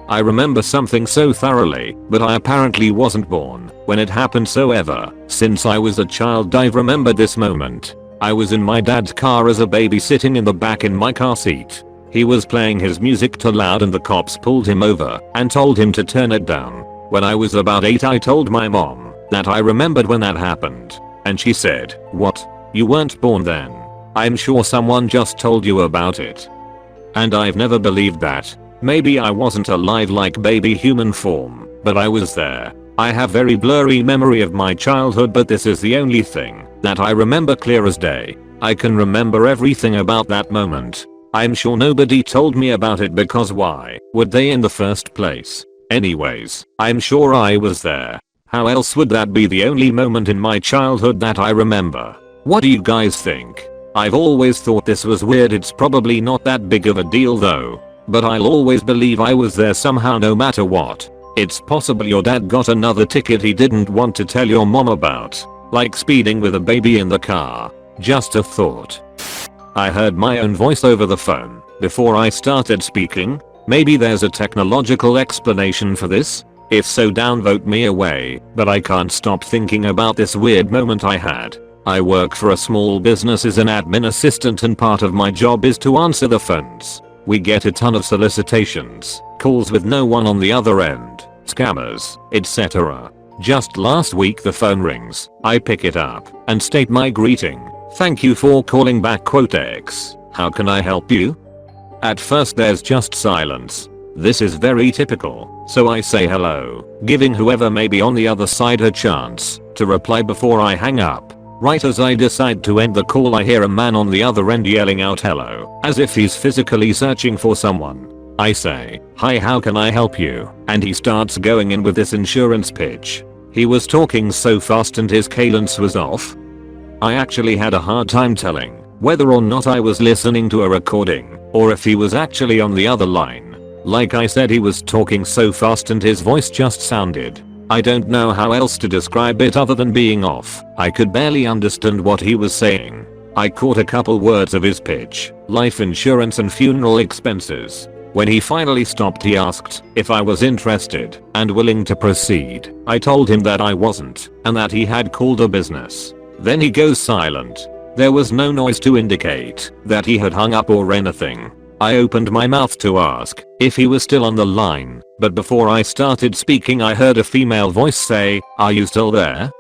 S1: I remember something so thoroughly, but I apparently wasn't born when it happened, so ever since I was a child I've remembered this moment. I was in my dad's car as a baby sitting in the back in my car seat. He was playing his music too loud and the cops pulled him over and told him to turn it down. When I was about 8 I told my mom that I remembered when that happened. And she said, "What? You weren't born then? I'm sure someone just told you about it." And I've never believed that. Maybe I wasn't alive like baby human form, but I was there. I have very blurry memory of my childhood, but this is the only thing that I remember clear as day. I can remember everything about that moment. I'm sure nobody told me about it because why would they in the first place? Anyways, I'm sure I was there. How else would that be the only moment in my childhood that I remember? What do you guys think? I've always thought this was weird. It's probably not that big of a deal though, but I'll always believe I was there somehow no matter what. It's possible your dad got another ticket he didn't want to tell your mom about, like speeding with a baby in the car. Just a thought. I heard my own voice over the phone before I started speaking. Maybe there's a technological explanation for this? If so, downvote me away, but I can't stop thinking about this weird moment I had. I work for a small business as an admin assistant and part of my job is to answer the phones. We get a ton of solicitations, calls with no one on the other end, scammers, etc. Just last week the phone rings, I pick it up and state my greeting. "Thank you for calling back Quotex. How can I help you?" At first there's just silence. This is very typical, so I say hello, giving whoever may be on the other side a chance to reply before I hang up. Right as I decide to end the call I hear a man on the other end yelling out hello, as if he's physically searching for someone. I say, "Hi, how can I help you?" And he starts going in with this insurance pitch. He was talking so fast and his cadence was off. I actually had a hard time telling whether or not I was listening to a recording or if he was actually on the other line. Like I said, he was talking so fast and his voice just sounded, I don't know how else to describe it other than being off. I could barely understand what he was saying. I caught a couple words of his pitch, life insurance and funeral expenses. When he finally stopped, he asked if I was interested and willing to proceed. I told him that I wasn't and that he had called a business. Then he goes silent. There was no noise to indicate that he had hung up or anything. I opened my mouth to ask if he was still on the line, but before I started speaking I heard a female voice say, "Are you still there?"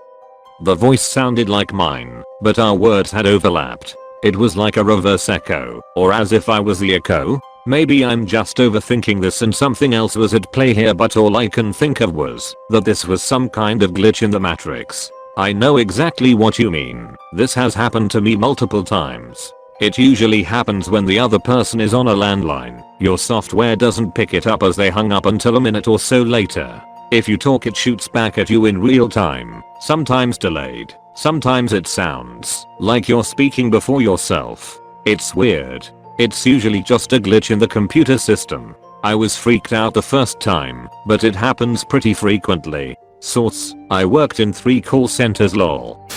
S1: The voice sounded like mine, but our words had overlapped. It was like a reverse echo, or as if I was the echo. Maybe I'm just overthinking this and something else was at play here, but all I can think of was that this was some kind of glitch in the Matrix. I know exactly what you mean. This has happened to me multiple times. It usually happens when the other person is on a landline. Your software doesn't pick it up as they hung up until a minute or so later. If you talk, it shoots back at you in real time, sometimes delayed. Sometimes it sounds like you're speaking before yourself. It's weird. It's usually just a glitch in the computer system. I was freaked out the first time, but it happens pretty frequently. Source: I worked in 3 call centers lol.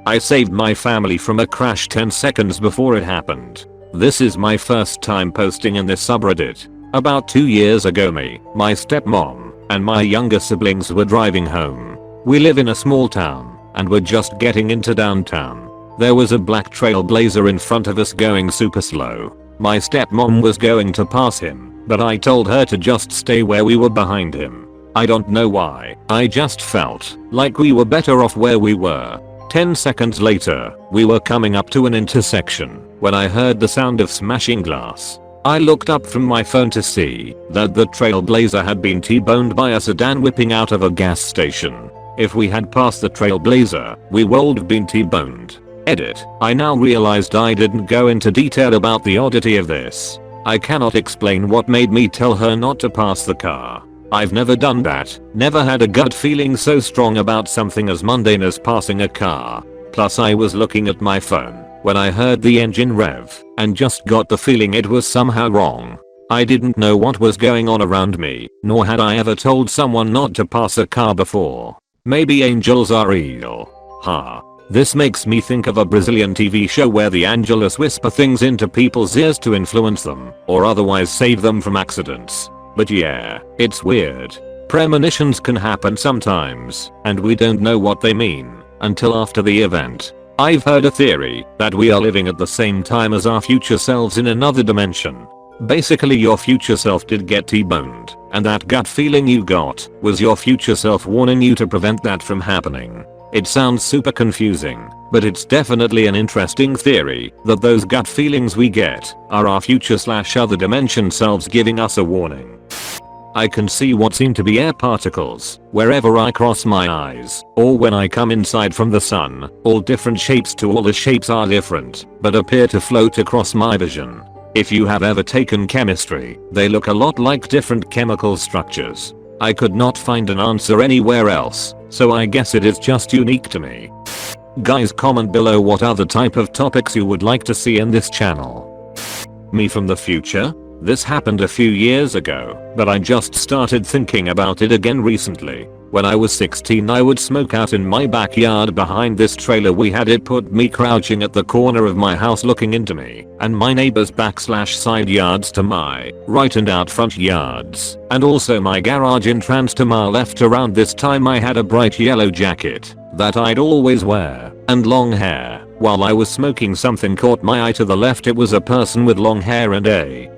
S1: I saved my family from a crash 10 seconds before it happened. This is my first time posting in this subreddit. About 2 years ago, me, my stepmom, and my younger siblings were driving home. We live in a small town and were just getting into downtown. There was a black trailblazer in front of us going super slow. My stepmom was going to pass him, but I told her to just stay where we were behind him. I don't know why, I just felt like we were better off where we were. 10 seconds later, we were coming up to an intersection when I heard the sound of smashing glass. I looked up from my phone to see that the trailblazer had been T-boned by a sedan whipping out of a gas station. If we had passed the trailblazer, we would have been T-boned. Edit. I now realized I didn't go into detail about the oddity of this. I cannot explain what made me tell her not to pass the car. I've never done that, never had a gut feeling so strong about something as mundane as passing a car. Plus I was looking at my phone when I heard the engine rev and just got the feeling it was somehow wrong. I didn't know what was going on around me, nor had I ever told someone not to pass a car before. Maybe angels are real. Ha. This makes me think of a Brazilian TV show where the angels whisper things into people's ears to influence them or otherwise save them from accidents. But yeah, it's weird. Premonitions can happen sometimes, and we don't know what they mean until after the event. I've heard a theory that we are living at the same time as our future selves in another dimension. Basically your future self did get T-boned, and that gut feeling you got was your future self warning you to prevent that from happening. It sounds super confusing, but it's definitely an interesting theory that those gut feelings we get are our future/other dimension selves giving us a warning. I can see what seem to be air particles wherever I cross my eyes or when I come inside from the sun. All different shapes too. All the shapes are different but appear to float across my vision. If you have ever taken chemistry, they look a lot like different chemical structures. I could not find an answer anywhere else, so I guess it is just unique to me. Guys, comment below what other type of topics you would like to see in this channel. Me from the future? This happened a few years ago, but I just started thinking about it again recently. When I was 16 I would smoke out in my backyard behind this trailer we had. It put me crouching at the corner of my house looking into me and my neighbor's back/side yards to my right and out front yards, and also my garage entrance to my left. Around this time I had a bright yellow jacket that I'd always wear and long hair. While I was smoking, something caught my eye to the left. It was a person with long hair and a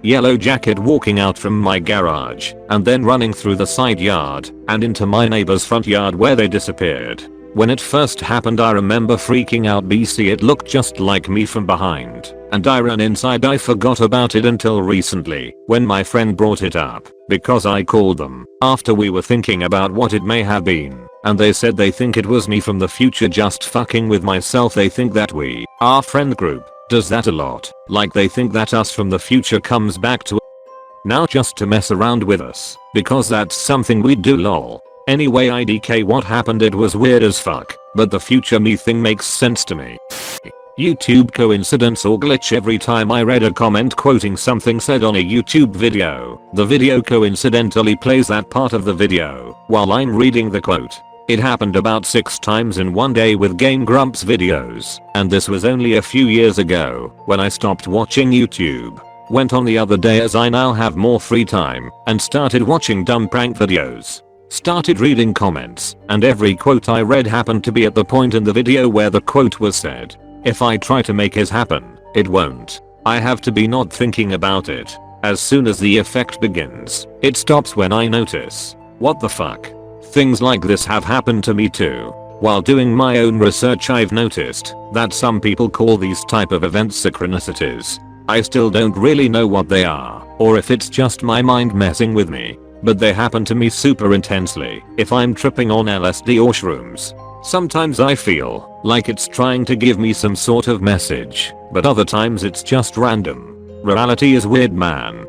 S1: yellow jacket walking out from my garage and then running through the side yard and into my neighbor's front yard where they disappeared. When it first happened I remember freaking out. It looked just like me from behind and I ran inside. I forgot about it until recently when my friend brought it up because I called them after we were thinking about what it may have been, and they said they think it was me from the future just fucking with myself. They think that we, our friend group, does that a lot. Like they think that us from the future comes back to now just to mess around with us because that's something we do lol. Anyway, IDK, what happened? It was weird as fuck, but the future me thing makes sense to me. YouTube coincidence or glitch? Every time I read a comment quoting something said on a YouTube video, the video coincidentally plays that part of the video while I'm reading the quote. It happened about 6 times in one day with Game Grumps videos, and this was only a few years ago when I stopped watching YouTube. went on the other day as I now have more free time and started watching dumb prank videos. Started reading comments, and every quote I read happened to be at the point in the video where the quote was said. If I try to make his happen, it won't. I have to be not thinking about it. As soon as the effect begins, it stops when I notice. What the fuck? Things like this have happened to me too. While doing my own research, I've noticed that some people call these type of events synchronicities. I still don't really know what they are, or if it's just my mind messing with me, but they happen to me super intensely if I'm tripping on LSD or shrooms. Sometimes I feel like it's trying to give me some sort of message, but other times it's just random. Reality is weird, man.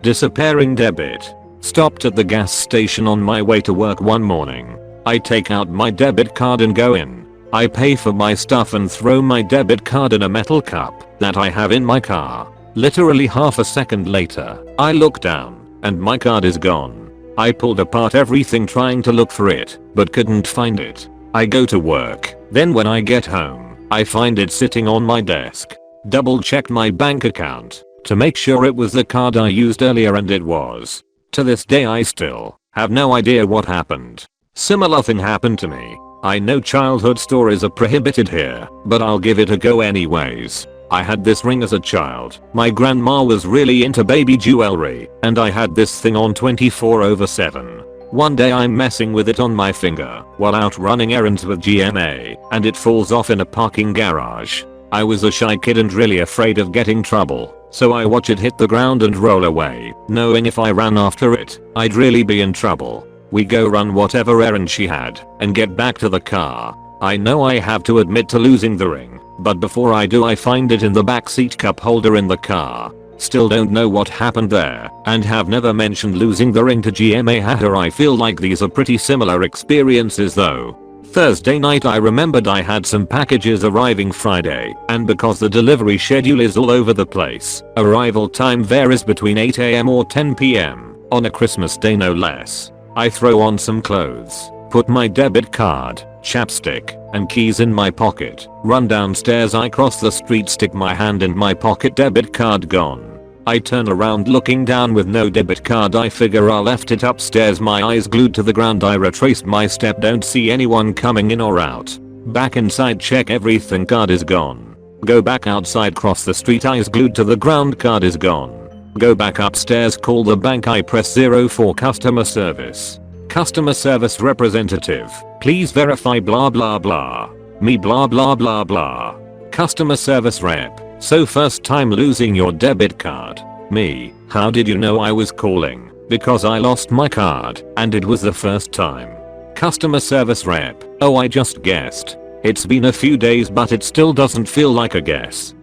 S1: Disappearing debit. Stopped at the gas station on my way to work one morning. I take out my debit card and go in. I pay for my stuff and throw my debit card in a metal cup that I have in my car. Literally half a second later, I look down and my card is gone. I pulled apart everything trying to look for it, but couldn't find it. I go to work. Then when I get home, I find it sitting on my desk. Double checked my bank account to make sure it was the card I used earlier, and it was. To this day I still have no idea what happened. Similar thing happened to me. I know childhood stories are prohibited here, but I'll give it a go anyways. I had this ring as a child. My grandma was really into baby jewelry, and I had this thing on 24/7. One day I'm messing with it on my finger while out running errands with GMA, and it falls off in a parking garage. I was a shy kid and really afraid of getting trouble, so I watch it hit the ground and roll away, knowing if I ran after it, I'd really be in trouble. We go run whatever errand she had and get back to the car. I know I have to admit to losing the ring, but before I do I find it in the backseat cup holder in the car. Still don't know what happened there and have never mentioned losing the ring to GMA Hatter. I feel like these are pretty similar experiences though. Thursday night I remembered I had some packages arriving Friday, and because the delivery schedule is all over the place, arrival time varies between 8 AM or 10 PM on a Christmas day no less. I throw on some clothes, put my debit card, chapstick, and keys in my pocket, run downstairs. I cross the street, stick my hand in my pocket, debit card gone. I turn around looking down with no debit card. I figure I left it upstairs. My eyes glued to the ground. I retrace my step, don't see anyone coming in or out. Back inside, check everything, card is gone. Go back outside, cross the street, eyes glued to the ground, card is gone. Go back upstairs, call the bank. I press 04 customer service. Customer service representative, please verify blah blah blah. Me blah blah blah blah. Customer service rep, so first time losing your debit card. Me, how did you know I was calling? Because I lost my card and it was the first time. Customer service rep, oh I just guessed. It's been a few days but it still doesn't feel like a guess.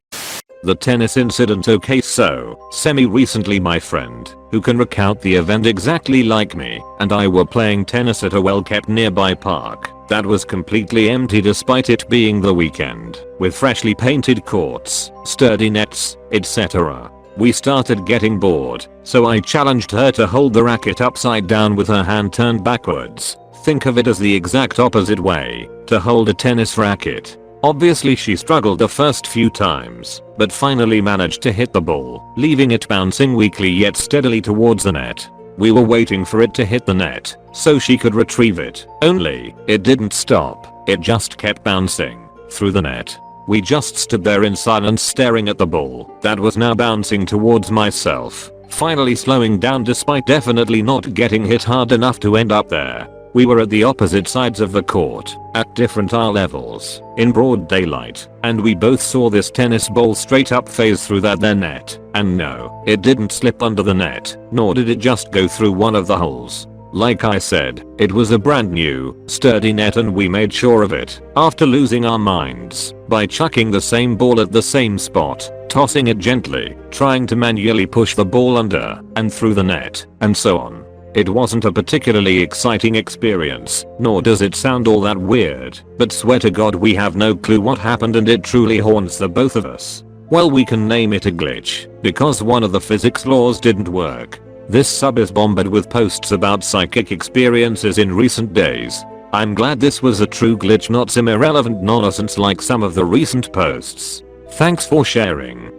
S1: The tennis incident. Okay, so semi-recently my friend, who can recount the event exactly like me, and I were playing tennis at a well-kept nearby park that was completely empty despite it being the weekend, with freshly painted courts, sturdy nets, etc. We started getting bored, so I challenged her to hold the racket upside down with her hand turned backwards. Think of it as the exact opposite way to hold a tennis racket. Obviously she struggled the first few times, but finally managed to hit the ball, leaving it bouncing weakly yet steadily towards the net. We were waiting for it to hit the net so she could retrieve it, only it didn't stop, it just kept bouncing through the net. We just stood there in silence staring at the ball that was now bouncing towards myself, finally slowing down despite definitely not getting hit hard enough to end up there. We were at the opposite sides of the court, at different eye levels, in broad daylight, and we both saw this tennis ball straight up phase through that there net, and no, it didn't slip under the net, nor did it just go through one of the holes. Like I said, it was a brand new, sturdy net and we made sure of it, after losing our minds, by chucking the same ball at the same spot, tossing it gently, trying to manually push the ball under, and through the net, and so on. It wasn't a particularly exciting experience, nor does it sound all that weird, but swear to God we have no clue what happened and it truly haunts the both of us. Well, we can name it a glitch, because one of the physics laws didn't work. This sub is bombarded with posts about psychic experiences in recent days. I'm glad this was a true glitch, not some irrelevant nonsense like some of the recent posts. Thanks for sharing.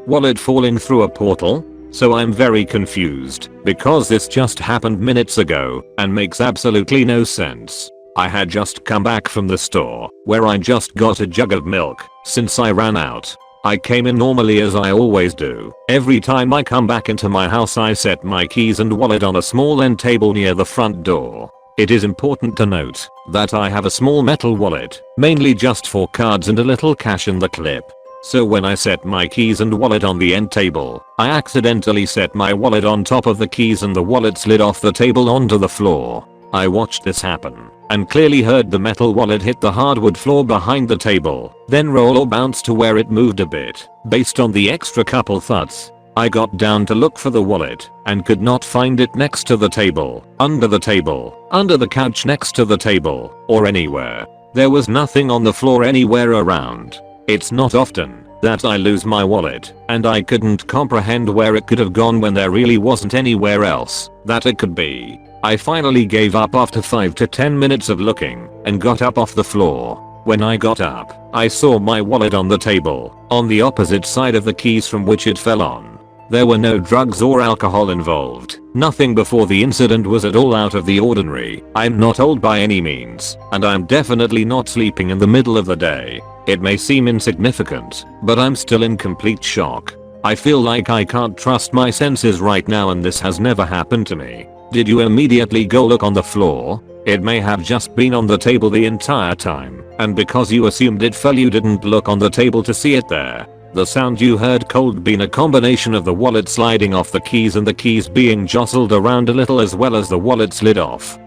S1: Wallet falling through a portal? So I'm very confused because this just happened minutes ago and makes absolutely no sense. I had just come back from the store where I just got a jug of milk since I ran out. I came in normally as I always do. Every time I come back into my house I set my keys and wallet on a small end table near the front door. It is important to note that I have a small metal wallet, mainly just for cards and a little cash in the clip. So when I set my keys and wallet on the end table, I accidentally set my wallet on top of the keys and the wallet slid off the table onto the floor. I watched this happen and clearly heard the metal wallet hit the hardwood floor behind the table, then roll or bounce to where it moved a bit. Based on the extra couple thuds, I got down to look for the wallet and could not find it next to the table, under the couch next to the table, or anywhere. There was nothing on the floor anywhere around. It's not often that I lose my wallet, and I couldn't comprehend where it could have gone when there really wasn't anywhere else that it could be. I finally gave up after 5 to 10 minutes of looking and got up off the floor. When I got up, I saw my wallet on the table, on the opposite side of the keys from which it fell on. There were no drugs or alcohol involved. Nothing before the incident was at all out of the ordinary. I'm not old by any means, and I'm definitely not sleeping in the middle of the day. It may seem insignificant, but I'm still in complete shock. I feel like I can't trust my senses right now, and this has never happened to me. Did you immediately go look on the floor? It may have just been on the table the entire time, and because you assumed it fell you didn't look on the table to see it there. The sound you heard could be a combination of the wallet sliding off the keys and the keys being jostled around a little, as well as the wallet slid off.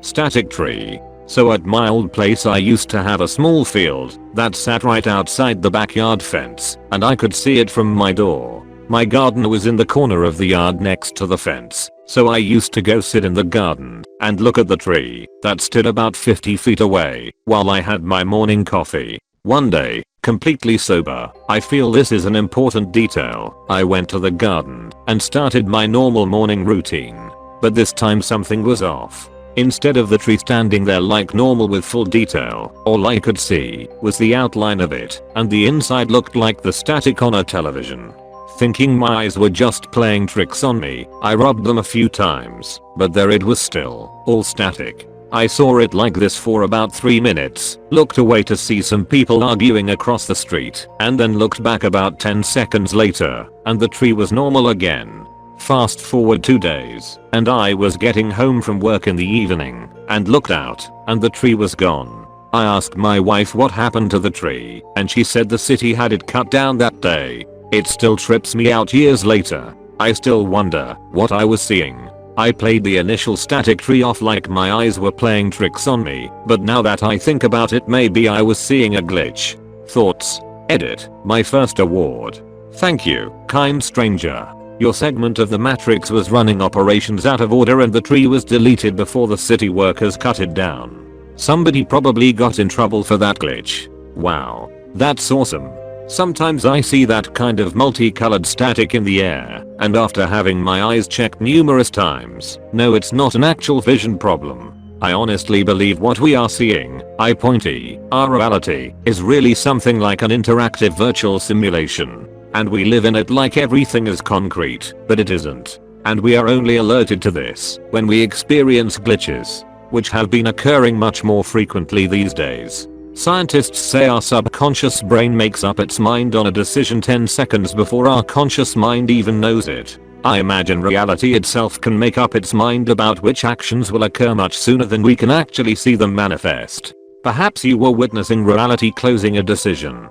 S1: Static tree. So at my old place I used to have a small field that sat right outside the backyard fence, and I could see it from my door. My garden was in the corner of the yard next to the fence, so I used to go sit in the garden and look at the tree that stood about 50 feet away while I had my morning coffee. One day, completely sober, I feel this is an important detail, I went to the garden and started my normal morning routine. But this time something was off. Instead of the tree standing there like normal with full detail, all I could see was the outline of it, and the inside looked like the static on a television. Thinking my eyes were just playing tricks on me, I rubbed them a few times, but there it was still, all static. I saw it like this for about 3 minutes, looked away to see some people arguing across the street, and then looked back about 10 seconds later, and the tree was normal again. Fast forward 2 days, and I was getting home from work in the evening, and looked out, and the tree was gone. I asked my wife what happened to the tree, and she said the city had it cut down that day. It still trips me out years later. I still wonder what I was seeing. I played the initial static tree off like my eyes were playing tricks on me, but now that I think about it, maybe I was seeing a glitch. Thoughts? Edit. My first award. Thank you, kind stranger. Your segment of the Matrix was running operations out of order and the tree was deleted before the city workers cut it down. Somebody probably got in trouble for that glitch. Wow. That's awesome. Sometimes I see that kind of multicolored static in the air, and after having my eyes checked numerous times, no, it's not an actual vision problem. I honestly believe what we are seeing, our reality, is really something like an interactive virtual simulation. And we live in it like everything is concrete, but it isn't. And we are only alerted to this when we experience glitches, which have been occurring much more frequently these days. Scientists say our subconscious brain makes up its mind on a decision 10 seconds before our conscious mind even knows it. I imagine reality itself can make up its mind about which actions will occur much sooner than we can actually see them manifest. Perhaps you were witnessing reality closing a decision.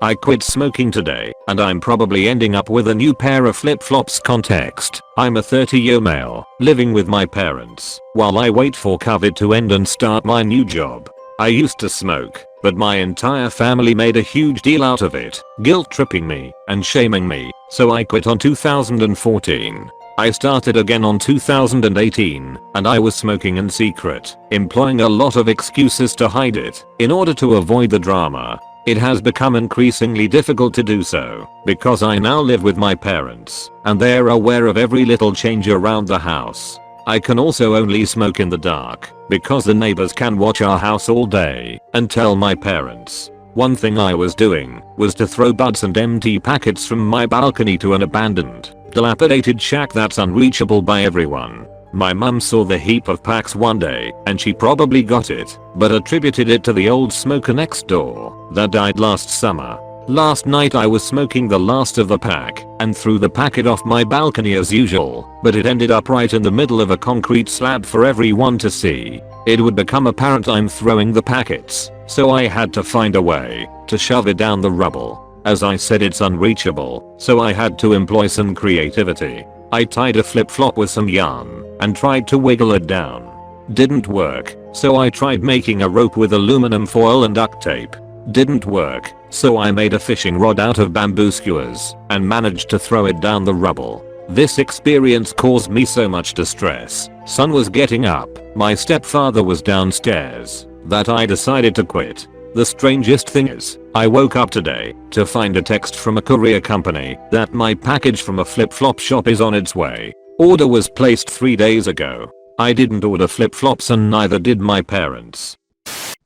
S1: I quit smoking today, and I'm probably ending up with a new pair of flip-flops. Context: I'm a 30-year male, living with my parents, while I wait for COVID to end and start my new job. I used to smoke, but my entire family made a huge deal out of it, guilt-tripping me and shaming me, so I quit on 2014. I started again on 2018, and I was smoking in secret, employing a lot of excuses to hide it, in order to avoid the drama. It has become increasingly difficult to do so, because I now live with my parents, and they're aware of every little change around the house. I can also only smoke in the dark, because the neighbors can watch our house all day and tell my parents. One thing I was doing was to throw buds and empty packets from my balcony to an abandoned, dilapidated shack that's unreachable by everyone. My mum saw the heap of packs one day and she probably got it, but attributed it to the old smoker next door that died last summer. Last night I was smoking the last of the pack and threw the packet off my balcony as usual, but it ended up right in the middle of a concrete slab for everyone to see. It would become apparent I'm throwing the packets, so I had to find a way to shove it down the rubble. As I said, it's unreachable, so I had to employ some creativity. I tied a flip-flop with some yarn and tried to wiggle it down. Didn't work, so I tried making a rope with aluminum foil and duct tape. Didn't work, so I made a fishing rod out of bamboo skewers and managed to throw it down the rubble. This experience caused me so much distress. Sun was getting up, my stepfather was downstairs, that I decided to quit. The strangest thing is, I woke up today to find a text from a courier company that my package from a flip-flop shop is on its way. Order was placed 3 days ago. I didn't order flip-flops and neither did my parents.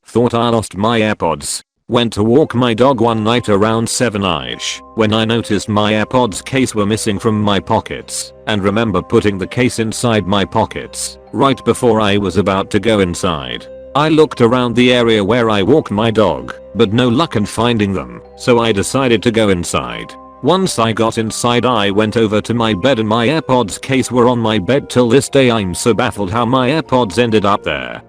S1: Thought I lost my AirPods. Went to walk my dog one night around 7ish when I noticed my AirPods case were missing from my pockets and remember putting the case inside my pockets right before I was about to go inside. I looked around the area where I walk my dog, but no luck in finding them, so I decided to go inside. Once I got inside I went over to my bed and my AirPods case were on my bed. Till this day I'm so baffled how my AirPods ended up there.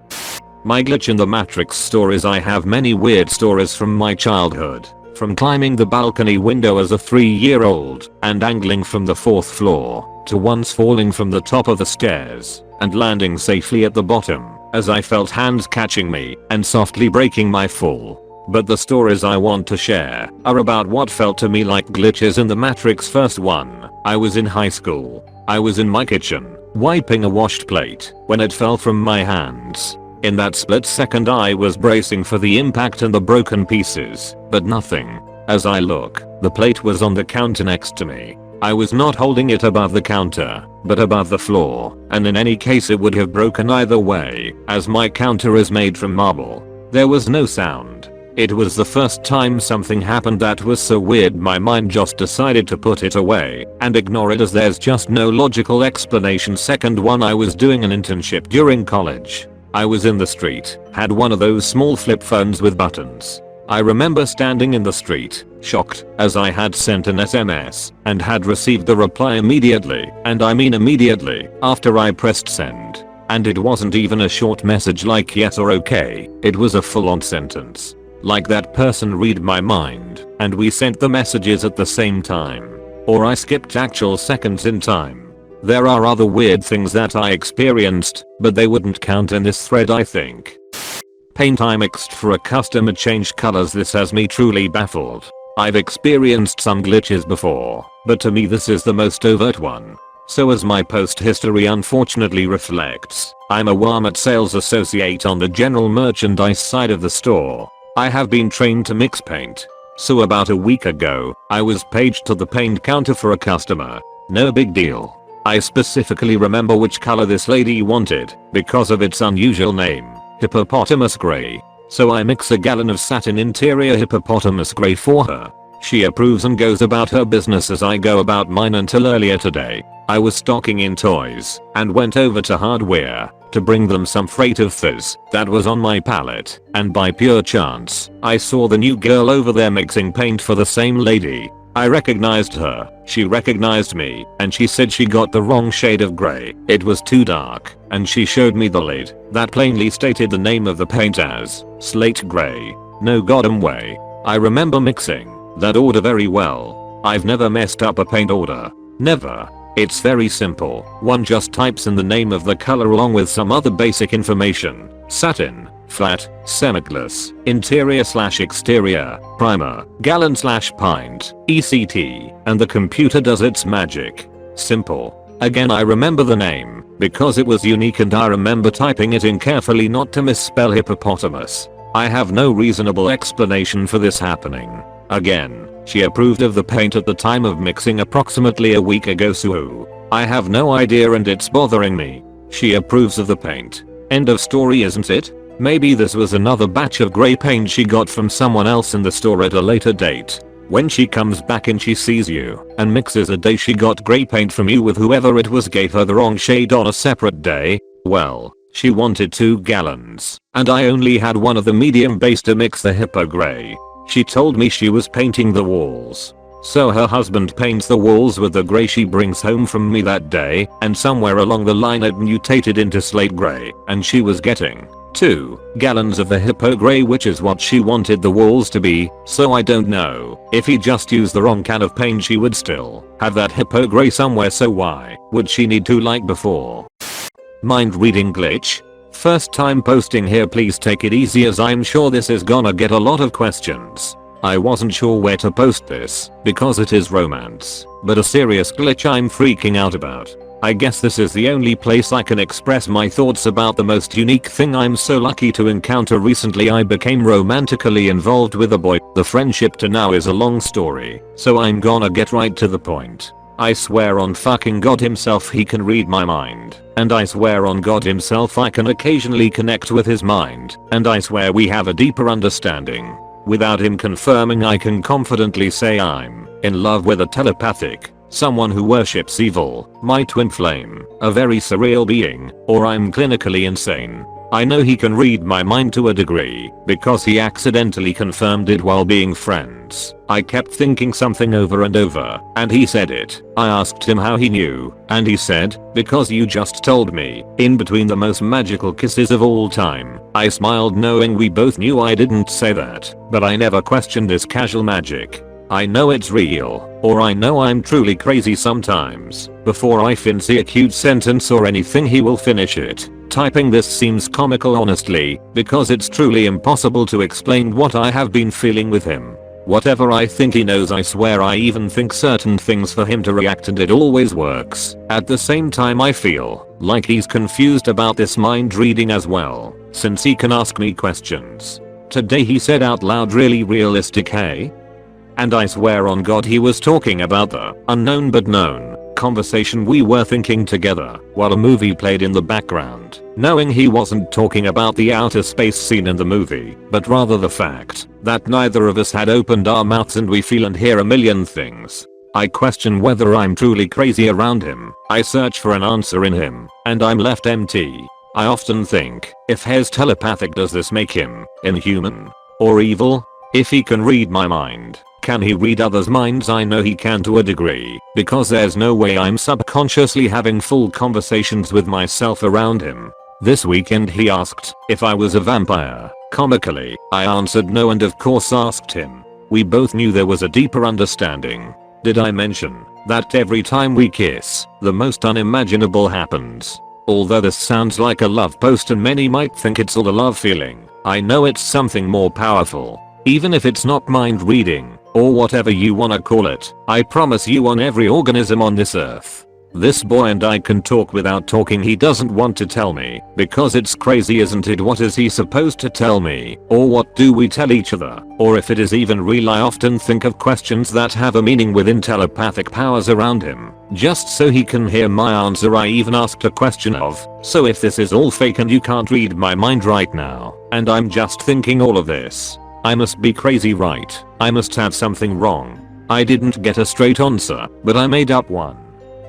S1: My glitch in the Matrix stories. I have many weird stories from my childhood. From climbing the balcony window as a 3-year-old and angling from the 4th floor, to once falling from the top of the stairs and landing safely at the bottom as I felt hands catching me and softly breaking my fall. But the stories I want to share are about what felt to me like glitches in the Matrix. First one, I was in high school. I was in my kitchen, wiping a washed plate, when it fell from my hands. In that split second I was bracing for the impact and the broken pieces, but nothing. As I look, the plate was on the counter next to me. I was not holding it above the counter, but above the floor, and in any case it would have broken either way, as my counter is made from marble. There was no sound. It was the first time something happened that was so weird my mind just decided to put it away and ignore it as there's just no logical explanation. Second one, I was doing an internship during college. I was in the street, had one of those small flip phones with buttons. I remember standing in the street, shocked, as I had sent an SMS and had received the reply immediately, and I mean immediately, after I pressed send. And it wasn't even a short message like yes or okay, it was a full-on sentence. Like that person read my mind, and we sent the messages at the same time. Or I skipped actual seconds in time. There are other weird things that I experienced, but they wouldn't count in this thread I think. Paint I mixed for a customer changed colors. This has me truly baffled. I've experienced some glitches before, but to me this is the most overt one. So as my post history unfortunately reflects, I'm a Walmart sales associate on the general merchandise side of the store. I have been trained to mix paint. So about a week ago, I was paged to the paint counter for a customer. No big deal. I specifically remember which color this lady wanted because of its unusual name, hippopotamus gray. So I mix a gallon of satin interior hippopotamus gray for her. She approves and goes about her business as I go about mine until earlier today. I was stocking in toys and went over to hardware to bring them some freight of fizz that was on my pallet, and by pure chance, I saw the new girl over there mixing paint for the same lady. I recognized her, she recognized me, and she said she got the wrong shade of gray. It was too dark, and she showed me the lid that plainly stated the name of the paint as slate gray. No goddamn way. I remember mixing that order very well. I've never messed up a paint order. Never. It's very simple. One just types in the name of the color along with some other basic information. Satin, flat, semiglass, interior/exterior, primer, gallon/pint, ECT, and the computer does its magic. Simple. Again, I remember the name because it was unique and I remember typing it in carefully not to misspell hippopotamus. I have no reasonable explanation for this happening. Again, she approved of the paint at the time of mixing approximately a week ago, so I have no idea and it's bothering me. She approves of the paint. End of story, isn't it? Maybe this was another batch of grey paint she got from someone else in the store at a later date. When she comes back and she sees you and mixes a day she got grey paint from you with whoever it was gave her the wrong shade on a separate day, well, she wanted 2 gallons and I only had one of the medium base to mix the hippo grey. She told me she was painting the walls. So her husband paints the walls with the grey she brings home from me that day, and somewhere along the line it mutated into slate grey and she was getting 2 gallons of the hippo grey, which is what she wanted the walls to be. So I don't know if he just used the wrong can of paint. She would still have that hippo grey somewhere, so why would she need to like before? Mind reading glitch? First time posting here, please take it easy as I'm sure this is gonna get a lot of questions. I wasn't sure where to post this because it is romance, but a serious glitch I'm freaking out about. I guess this is the only place I can express my thoughts about the most unique thing I'm so lucky to encounter recently. I became romantically involved with a boy. The friendship to now is a long story, so I'm gonna get right to the point. I swear on fucking God himself he can read my mind, and I swear on God himself I can occasionally connect with his mind, and I swear we have a deeper understanding. Without him confirming, I can confidently say I'm in love with a telepathic, someone who worships evil, my twin flame, a very surreal being, or I'm clinically insane. I know he can read my mind to a degree because he accidentally confirmed it while being friends. I kept thinking something over and over, and he said it. I asked him how he knew, and he said, because you just told me, in between the most magical kisses of all time. I smiled knowing we both knew I didn't say that, but I never questioned this casual magic. I know it's real, or I know I'm truly crazy sometimes. Before I finish a cute sentence or anything he will finish it. Typing this seems comical honestly, because it's truly impossible to explain what I have been feeling with him. Whatever I think he knows, I swear I even think certain things for him to react, and it always works. At the same time I feel like he's confused about this mind reading as well, since he can ask me questions. Today he said out loud, really realistic, hey? And I swear on God he was talking about the unknown but known conversation we were thinking together while a movie played in the background, knowing he wasn't talking about the outer space scene in the movie, but rather the fact that neither of us had opened our mouths and we feel and hear a million things. I question whether I'm truly crazy around him. I search for an answer in him, and I'm left empty. I often think, if he's telepathic, does this make him inhuman or evil? If he can read my mind, can he read others' minds? I know he can to a degree, because there's no way I'm subconsciously having full conversations with myself around him. This weekend he asked if I was a vampire. Comically, I answered no and of course asked him. We both knew there was a deeper understanding. Did I mention that every time we kiss, the most unimaginable happens? Although this sounds like a love post and many might think it's all a love feeling, I know it's something more powerful. Even if it's not mind reading, or whatever you wanna call it, I promise you on every organism on this earth. This boy and I can talk without talking. He doesn't want to tell me, because it's crazy, isn't it? What is he supposed to tell me? Or what do we tell each other? Or if it is even real, I often think of questions that have a meaning within telepathic powers around him, just so he can hear my answer. I even asked a question of, so if this is all fake and you can't read my mind right now, and I'm just thinking all of this, I must be crazy, right? I must have something wrong. I didn't get a straight answer, but I made up one.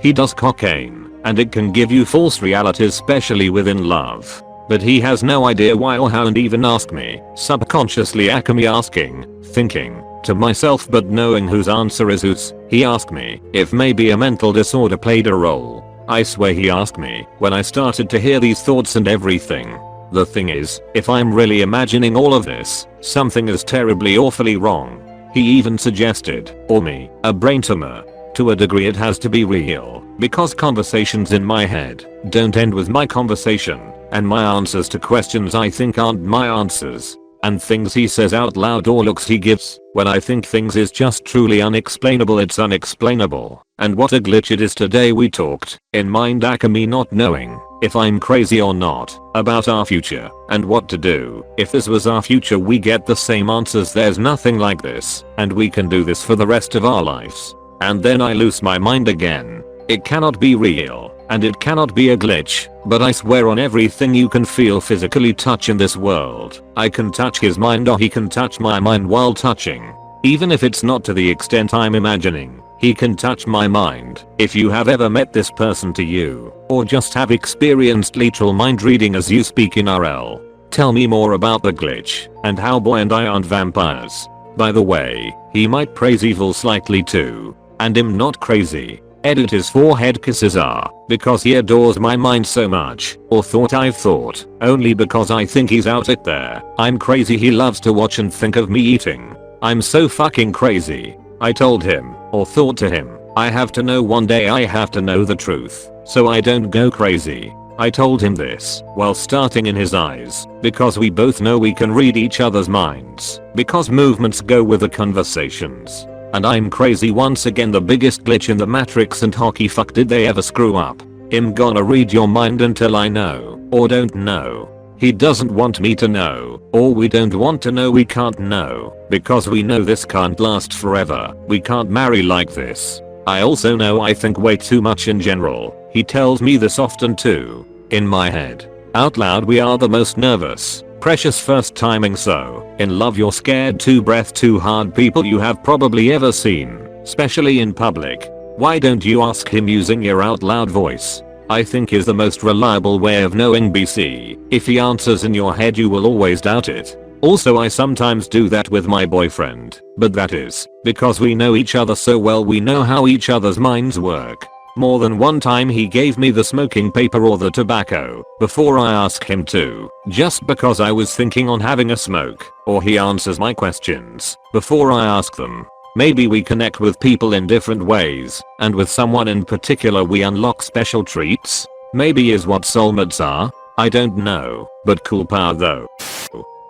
S1: He does cocaine, and it can give you false realities, especially within love. But he has no idea why or how, and even ask me, subconsciously me asking, thinking to myself but knowing whose answer is whose. He asked me if maybe a mental disorder played a role. I swear he asked me when I started to hear these thoughts and everything. The thing is, if I'm really imagining all of this, something is terribly awfully wrong. He even suggested, or me, a brain tumor. To a degree it has to be real, because conversations in my head don't end with my conversation, and my answers to questions I think aren't my answers. And things he says out loud or looks he gives when I think things is just truly unexplainable. It's unexplainable. And what a glitch it is. Today we talked in mind me not knowing if I'm crazy or not about our future and what to do if this was our future. We get the same answers. There's nothing like this, and we can do this for the rest of our lives. And then I lose my mind again. It cannot be real. and it cannot be a glitch, but I swear on everything you can feel physically touch in this world. I can touch his mind or he can touch my mind while touching. Even if it's not to the extent I'm imagining, he can touch my mind. If you have ever met this person to you, or just have experienced literal mind reading as you speak in RL, tell me more about the glitch, and how boy and I aren't vampires. By the way, he might praise evil slightly too, and I'm not crazy. Edit his forehead kisses are, because he adores my mind so much, or thought I've thought, only because I think he's out it there. I'm crazy he loves to watch and think of me eating. I'm so fucking crazy. I told him, or thought to him, I have to know one day I have to know the truth, so I don't go crazy. I told him this while starting in his eyes, because we both know we can read each other's minds, because movements go with the conversations. And I'm crazy once again, the biggest glitch in the matrix, and hockey fuck did they ever screw up. I'm gonna read your mind until I know, or don't know. He doesn't want me to know, or we don't want to know, we can't know, because we know this can't last forever. We can't marry like this. I also know I think way too much in general. He tells me this often too. In my head. Out loud we are the most nervous, precious first timing so in love you're scared to breath too hard people you have probably ever seen, especially in public. Why don't you ask him using your out loud voice? I think is the most reliable way of knowing BC. If he answers in your head you will always doubt it. Also I sometimes do that with my boyfriend, but that is because we know each other so well, we know how each other's minds work. More than one time he gave me the smoking paper or the tobacco before I ask him to, just because I was thinking on having a smoke, or he answers my questions before I ask them. Maybe we connect with people in different ways, and with someone in particular we unlock special treats. Maybe is what soulmates are. I don't know, but cool power though.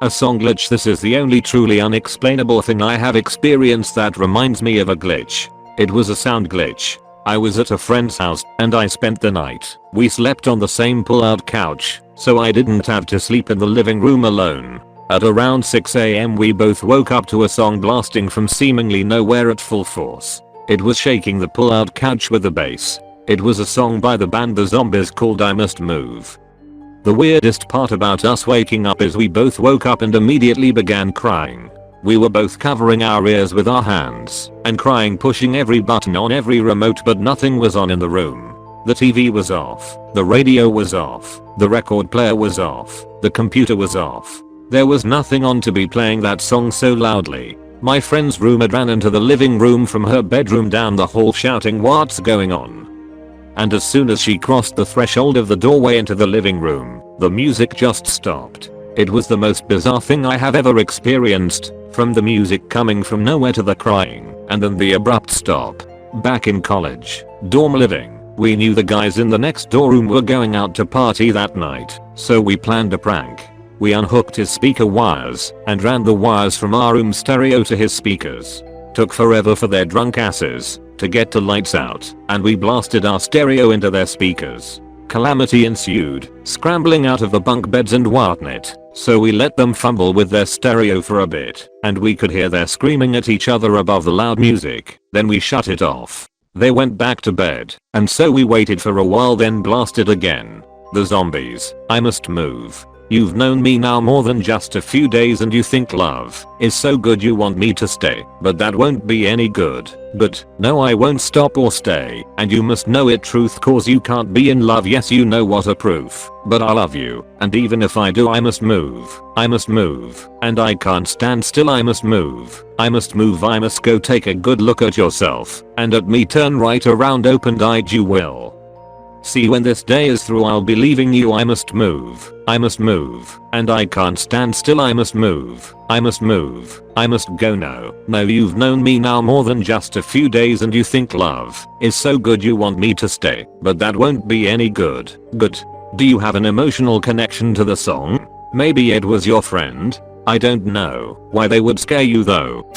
S1: A song glitch. This is the only truly unexplainable thing I have experienced that reminds me of a glitch. It was a sound glitch. I was at a friend's house and I spent the night. We slept on the same pull-out couch, so I didn't have to sleep in the living room alone. At around 6 AM we both woke up to a song blasting from seemingly nowhere at full force. It was shaking the pull-out couch with the bass. It was a song by the band The Zombies called I Must Move. The weirdest part about us waking up is we both woke up and immediately began crying. We were both covering our ears with our hands and crying, pushing every button on every remote, but nothing was on in the room. The TV was off, the radio was off, the record player was off, the computer was off. There was nothing on to be playing that song so loudly. My friend's roommate ran into the living room from her bedroom down the hall shouting, "What's going on?" And as soon as she crossed the threshold of the doorway into the living room, the music just stopped. It was the most bizarre thing I have ever experienced, from the music coming from nowhere to the crying, and then the abrupt stop. Back in college, dorm living, we knew the guys in the next door room were going out to party that night, so we planned a prank. We unhooked his speaker wires and ran the wires from our room stereo to his speakers. Took forever for their drunk asses to get the lights out, and we blasted our stereo into their speakers. Calamity ensued, scrambling out of the bunk beds and whatnot, so we let them fumble with their stereo for a bit, and we could hear their screaming at each other above the loud music. Then we shut it off. They went back to bed, and so we waited for a while, then blasted again. The Zombies, I Must Move. You've known me now more than just a few days and you think love is so good you want me to stay, but that won't be any good. But no, I won't stop or stay, and you must know it truth, cause you can't be in love. Yes, you know what a proof, but I love you, and even if I do I must move. I must move, and I can't stand still. I must move. I must move. I must go. Take a good look at yourself and at me. Turn right around, open-eyed you will. See, when this day is through I'll be leaving you. I must move. I must move. And I can't stand still. I must move. I must move. I must go. No, you've known me now more than just a few days and you think love is so good you want me to stay, but that won't be any good. But do you have an emotional connection to the song? Maybe it was your friend? I don't know why they would scare you though.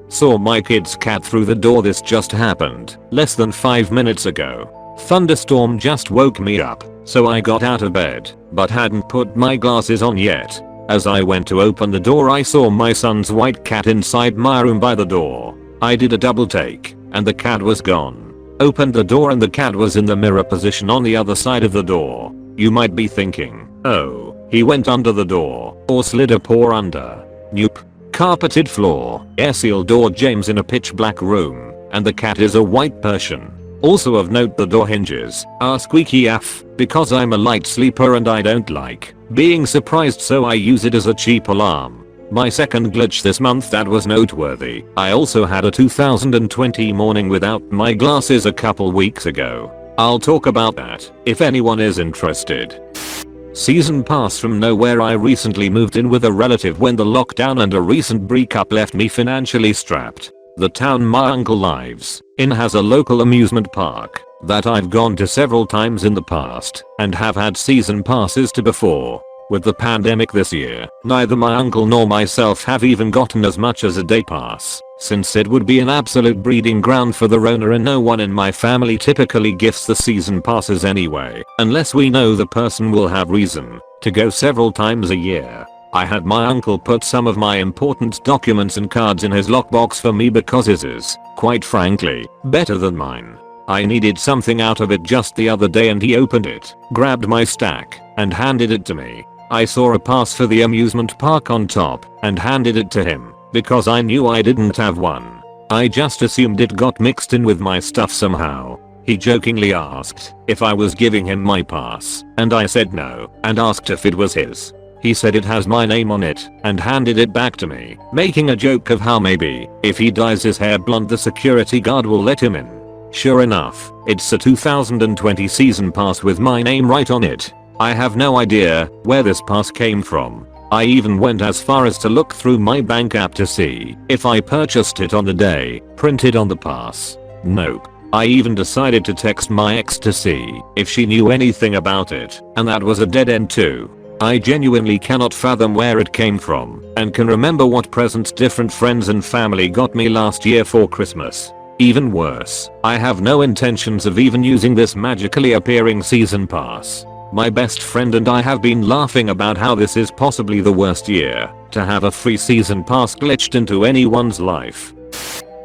S1: Saw my kid's cat through the door. This just happened less than 5 minutes ago. Thunderstorm just woke me up, so I got out of bed, but hadn't put my glasses on yet. As I went to open the door I saw my son's white cat inside my room by the door. I did a double take, and the cat was gone. Opened the door and the cat was in the mirror position on the other side of the door. You might be thinking, oh, he went under the door or slid a paw under. Nope. Carpeted floor, air sealed door, James in a pitch black room, and the cat is a white Persian. Also of note, the door hinges are squeaky AF because I'm a light sleeper and I don't like being surprised, so I use it as a cheap alarm. My second glitch this month that was noteworthy. I also had a 2020 morning without my glasses a couple weeks ago. I'll talk about that if anyone is interested. Season pass from nowhere. I recently moved in with a relative when the lockdown and a recent breakup left me financially strapped. The town my uncle lives in has a local amusement park that I've gone to several times in the past and have had season passes to before. With the pandemic this year, neither my uncle nor myself have even gotten as much as a day pass, since it would be an absolute breeding ground for the Rona, and no one in my family typically gifts the season passes anyway, unless we know the person will have reason to go several times a year. I had my uncle put some of my important documents and cards in his lockbox for me because his is, quite frankly, better than mine. I needed something out of it just the other day and he opened it, grabbed my stack, and handed it to me. I saw a pass for the amusement park on top and handed it to him because I knew I didn't have one. I just assumed it got mixed in with my stuff somehow. He jokingly asked if I was giving him my pass, and I said no, and asked if it was his. He said it has my name on it and handed it back to me, making a joke of how maybe if he dyes his hair blonde the security guard will let him in. Sure enough, it's a 2020 season pass with my name right on it. I have no idea where this pass came from. I even went as far as to look through my bank app to see if I purchased it on the day printed on the pass. Nope. I even decided to text my ex to see if she knew anything about it, and that was a dead end too. I genuinely cannot fathom where it came from and can remember what presents different friends and family got me last year for Christmas. Even worse, I have no intentions of even using this magically appearing season pass. My best friend and I have been laughing about how this is possibly the worst year to have a free season pass glitched into anyone's life.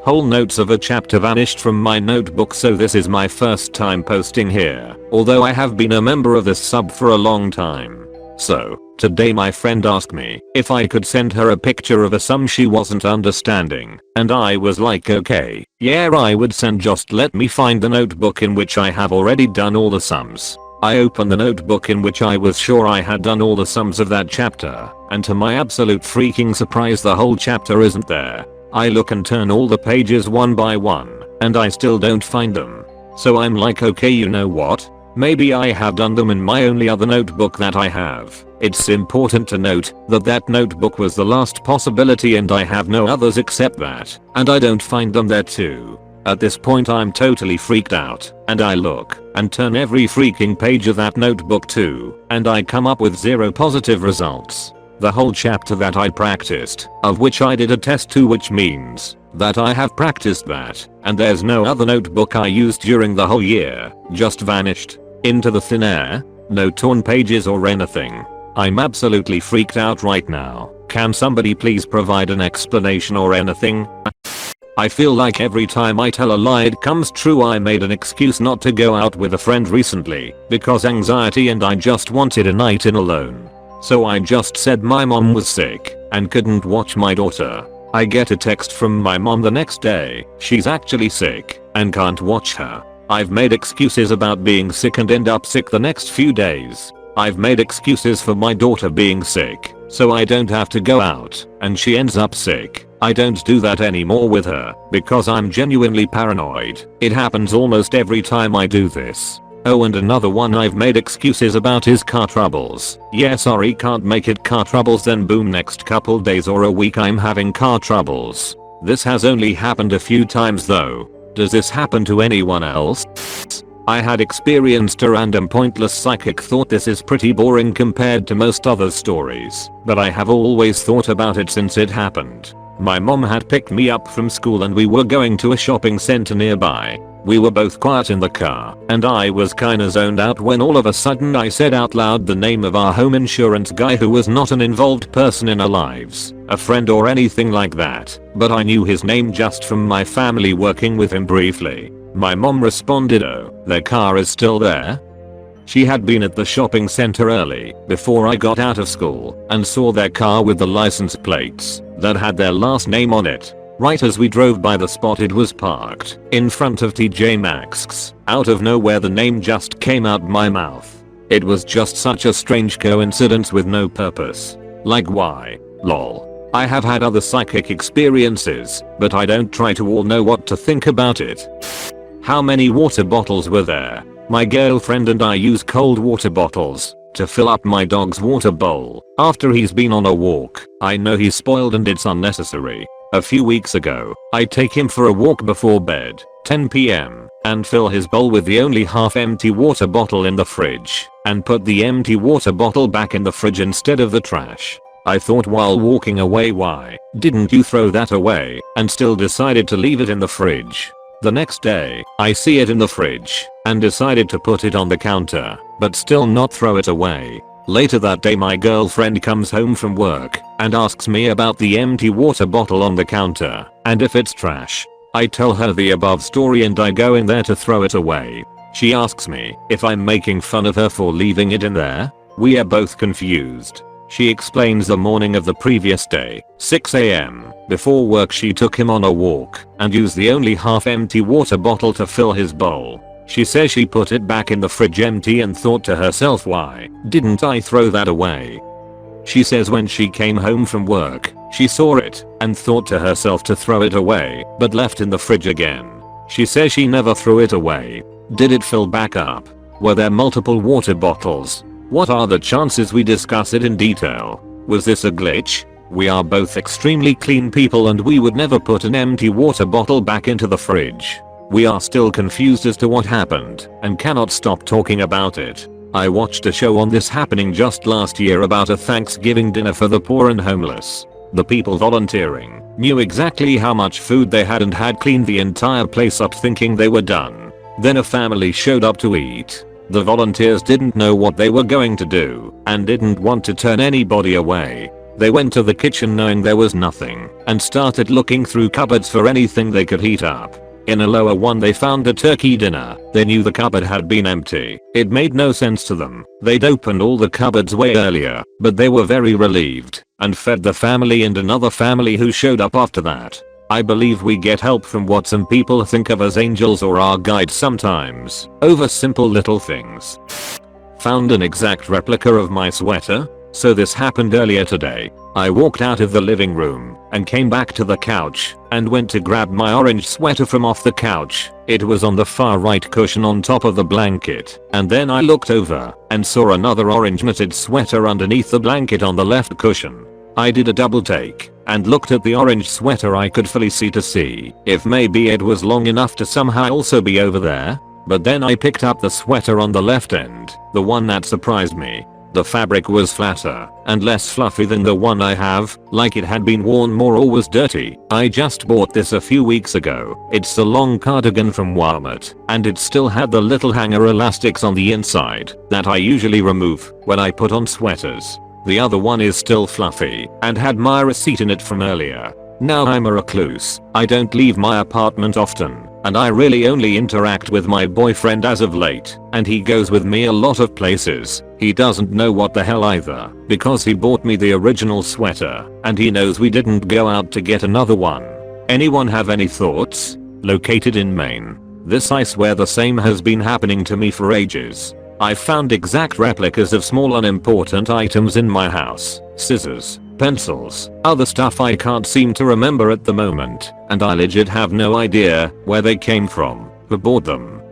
S1: Whole notes of a chapter vanished from my notebook, so this is my first time posting here, although I have been a member of this sub for a long time. So, today my friend asked me if I could send her a picture of a sum she wasn't understanding, and I was like, okay, yeah, I would send, just let me find the notebook in which I have already done all the sums. I opened the notebook in which I was sure I had done all the sums of that chapter, and to my absolute freaking surprise the whole chapter isn't there. I look and turn all the pages one by one, and I still don't find them. So I'm like, okay, you know what? Maybe I have done them in my only other notebook that I have. It's important to note that that notebook was the last possibility and I have no others except that, and I don't find them there too. At this point I'm totally freaked out, and I look and turn every freaking page of that notebook too, and I come up with 0 positive results. The whole chapter that I practiced, of which I did a test too, which means that I have practiced that, and there's no other notebook I used during the whole year, just vanished into the thin air. No torn pages or anything. I'm absolutely freaked out right now. Can somebody please provide an explanation or anything? I feel like every time I tell a lie it comes true. I made an excuse not to go out with a friend recently because anxiety and I just wanted a night in alone. So I just said my mom was sick and couldn't watch my daughter. I get a text from my mom the next day. She's actually sick and can't watch her. I've made excuses about being sick and end up sick the next few days. I've made excuses for my daughter being sick so I don't have to go out and she ends up sick. I don't do that anymore with her because I'm genuinely paranoid. It happens almost every time I do this. Oh, and another one I've made excuses about is car troubles. Yeah, sorry, can't make it, car troubles, then boom, next couple days or a week I'm having car troubles. This has only happened a few times though. Does this happen to anyone else? I had experienced a random pointless psychic thought. This is pretty boring compared to most other stories, but I have always thought about it since it happened. My mom had picked me up from school and we were going to a shopping center nearby. We were both quiet in the car and I was kinda zoned out when all of a sudden I said out loud the name of our home insurance guy, who was not an involved person in our lives, a friend or anything like that, but I knew his name just from my family working with him briefly. My mom responded, "Oh, their car is still there?" She had been at the shopping center early before I got out of school and saw their car with the license plates that had their last name on it. Right as we drove by the spot it was parked in front of TJ Maxx. Out of nowhere the name just came out my mouth. It was just such a strange coincidence with no purpose. Like why? Lol. I have had other psychic experiences, but I don't try to all know what to think about it. How many water bottles were there? My girlfriend and I use cold water bottles to fill up my dog's water bowl after he's been on a walk. I know he's spoiled and it's unnecessary. A few weeks ago, I take him for a walk before bed, 10 p.m, and fill his bowl with the only half empty water bottle in the fridge, and put the empty water bottle back in the fridge instead of the trash. I thought while walking away, why didn't you throw that away, and still decided to leave it in the fridge. The next day, I see it in the fridge, and decided to put it on the counter, but still not throw it away. Later that day my girlfriend comes home from work and asks me about the empty water bottle on the counter and if it's trash. I tell her the above story and I go in there to throw it away. She asks me if I'm making fun of her for leaving it in there. We are both confused. She explains the morning of the previous day, 6 a.m, before work she took him on a walk and used the only half empty water bottle to fill his bowl. She says she put it back in the fridge empty and thought to herself, why didn't I throw that away? She says when she came home from work, she saw it and thought to herself to throw it away, but left in the fridge again. She says she never threw it away. Did it fill back up? Were there multiple water bottles? What are the chances? We discuss it in detail. Was this a glitch? We are both extremely clean people and we would never put an empty water bottle back into the fridge. We are still confused as to what happened and cannot stop talking about it. I watched a show on this happening just last year about a Thanksgiving dinner for the poor and homeless. The people volunteering knew exactly how much food they had and had cleaned the entire place up thinking they were done. Then a family showed up to eat. The volunteers didn't know what they were going to do and didn't want to turn anybody away. They went to the kitchen knowing there was nothing and started looking through cupboards for anything they could heat up. In a lower one they found a turkey dinner. They knew the cupboard had been empty. It made no sense to them. They'd opened all the cupboards way earlier, but they were very relieved and fed the family and another family who showed up after that. I believe we get help from what some people think of as angels or our guides sometimes, over simple little things. Found an exact replica of my sweater? So this happened earlier today. I walked out of the living room and came back to the couch and went to grab my orange sweater from off the couch. It was on the far right cushion on top of the blanket, and then I looked over and saw another orange knitted sweater underneath the blanket on the left cushion. I did a double take and looked at the orange sweater. I could fully see if maybe it was long enough to somehow also be over there. But then I picked up the sweater on the left end, the one that surprised me. The fabric was flatter and less fluffy than the one I have, like it had been worn more or was dirty. I just bought this a few weeks ago. It's a long cardigan from Walmart, and it still had the little hanger elastics on the inside that I usually remove when I put on sweaters. The other one is still fluffy and had my receipt in it from earlier. Now I'm a recluse. I don't leave my apartment often, and I really only interact with my boyfriend as of late, and he goes with me a lot of places. He doesn't know what the hell either, because he bought me the original sweater, and he knows we didn't go out to get another one. Anyone have any thoughts? Located in Maine. This I swear the same has been happening to me for ages. I've found exact replicas of small unimportant items in my house. Scissors, pencils, other stuff I can't seem to remember at the moment, and I legit have no idea where they came from, who bought them.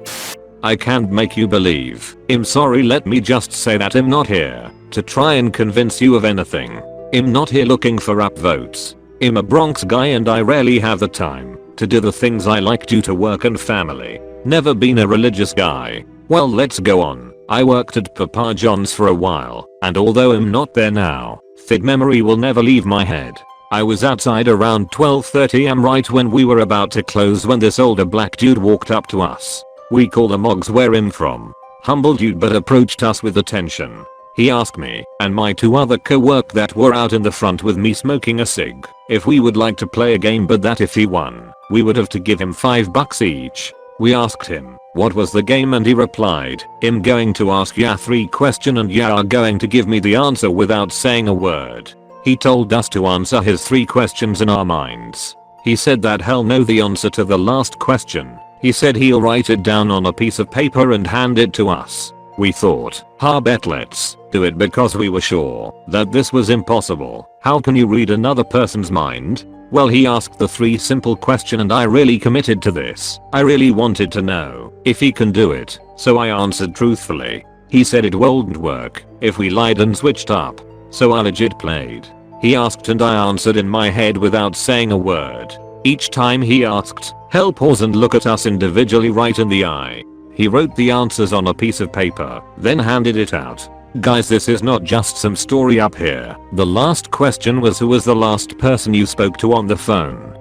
S1: I can't make you believe. I'm sorry, let me just say that I'm not here to try and convince you of anything. I'm not here looking for upvotes. I'm a Bronx guy and I rarely have the time to do the things I like due to work and family. Never been a religious guy. Well, let's go on. I worked at Papa John's for a while, and although I'm not there now, that memory will never leave my head. I was outside around 12:30 am right when we were about to close when this older black dude walked up to us. We call the Mogs where I'm from. Humble dude but approached us with attention. He asked me and my two other co-work that were out in the front with me smoking a cig if we would like to play a game, but that if he won, we would have to give him $5 each. We asked him, what was the game, and he replied, I'm going to ask ya 3 questions and ya are going to give me the answer without saying a word. He told us to answer his 3 questions in our minds. He said that hell no the answer to the last question. He said he'll write it down on a piece of paper and hand it to us. We thought, bet let's do it, because we were sure that this was impossible. How can you read another person's mind? Well, he asked the 3 simple question and I really committed to this. I really wanted to know if he can do it, so I answered truthfully. He said it wouldn't work if we lied and switched up, so I legit played. He asked and I answered in my head without saying a word. Each time he asked, he'll pause and look at us individually right in the eye. He wrote the answers on a piece of paper, then handed it out. Guys, this is not just some story up here. The last question was, who was the last person you spoke to on the phone?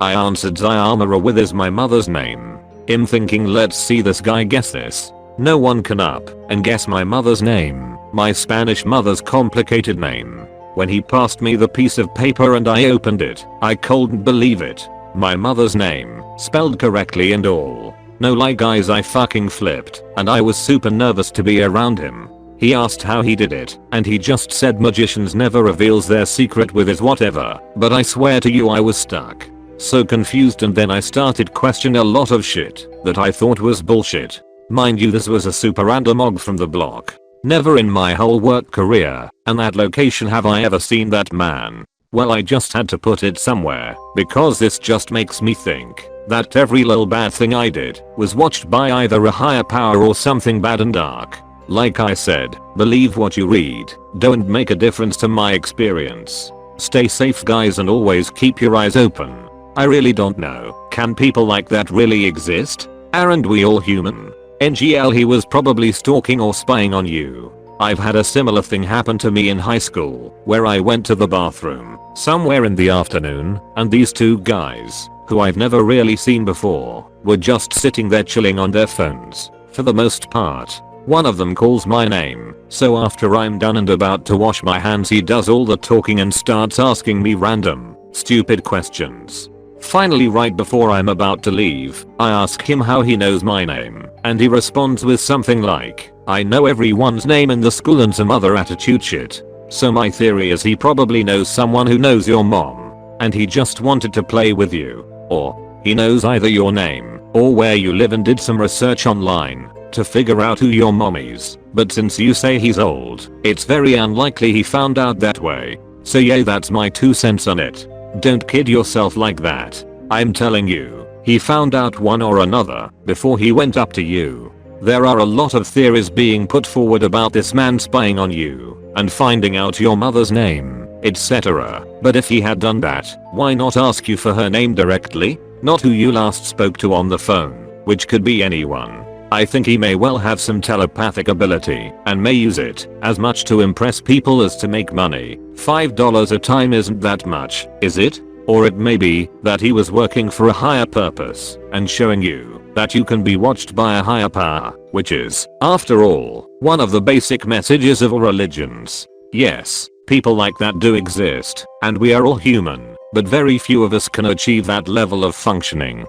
S1: I answered Zyamara, with is my mother's name. I'm thinking, let's see this guy guess this. No one can up and guess my mother's name, my Spanish mother's complicated name. When he passed me the piece of paper and I opened it, I couldn't believe it. My mother's name, spelled correctly and all. No lie guys, I fucking flipped, and I was super nervous to be around him. He asked how he did it, and he just said magicians never reveals their secret with his whatever, but I swear to you I was stuck. So confused, and then I started questioning a lot of shit that I thought was bullshit. Mind you, this was a super random og from the block. Never in my whole work career and that location have I ever seen that man. Well, I just had to put it somewhere, because this just makes me think that every little bad thing I did was watched by either a higher power or something bad and dark. Like I said, believe what you read, don't make a difference to my experience. Stay safe guys, and always keep your eyes open. I really don't know, can people like that really exist? Aren't we all human? NGL, he was probably stalking or spying on you. I've had a similar thing happen to me in high school, where I went to the bathroom somewhere in the afternoon, and these 2 guys, who I've never really seen before, were just sitting there chilling on their phones, for the most part. One of them calls my name, so after I'm done and about to wash my hands, he does all the talking and starts asking me random, stupid questions. Finally, right before I'm about to leave, I ask him how he knows my name, and he responds with something like, I know everyone's name in the school and some other attitude shit. So my theory is he probably knows someone who knows your mom, and he just wanted to play with you. Or he knows either your name or where you live and did some research online to figure out who your mom is. But since you say he's old, it's very unlikely he found out that way. So yeah, that's my 2 cents on it. Don't kid yourself like that. I'm telling you, he found out one or another before he went up to you. There are a lot of theories being put forward about this man spying on you and finding out your mother's name, etc. But if he had done that, why not ask you for her name directly? Not who you last spoke to on the phone, which could be anyone. I think he may well have some telepathic ability and may use it as much to impress people as to make money. $5 a time isn't that much, is it? Or it may be that he was working for a higher purpose and showing you that you can be watched by a higher power, which is, after all, one of the basic messages of all religions. Yes, people like that do exist, and we are all human, but very few of us can achieve that level of functioning.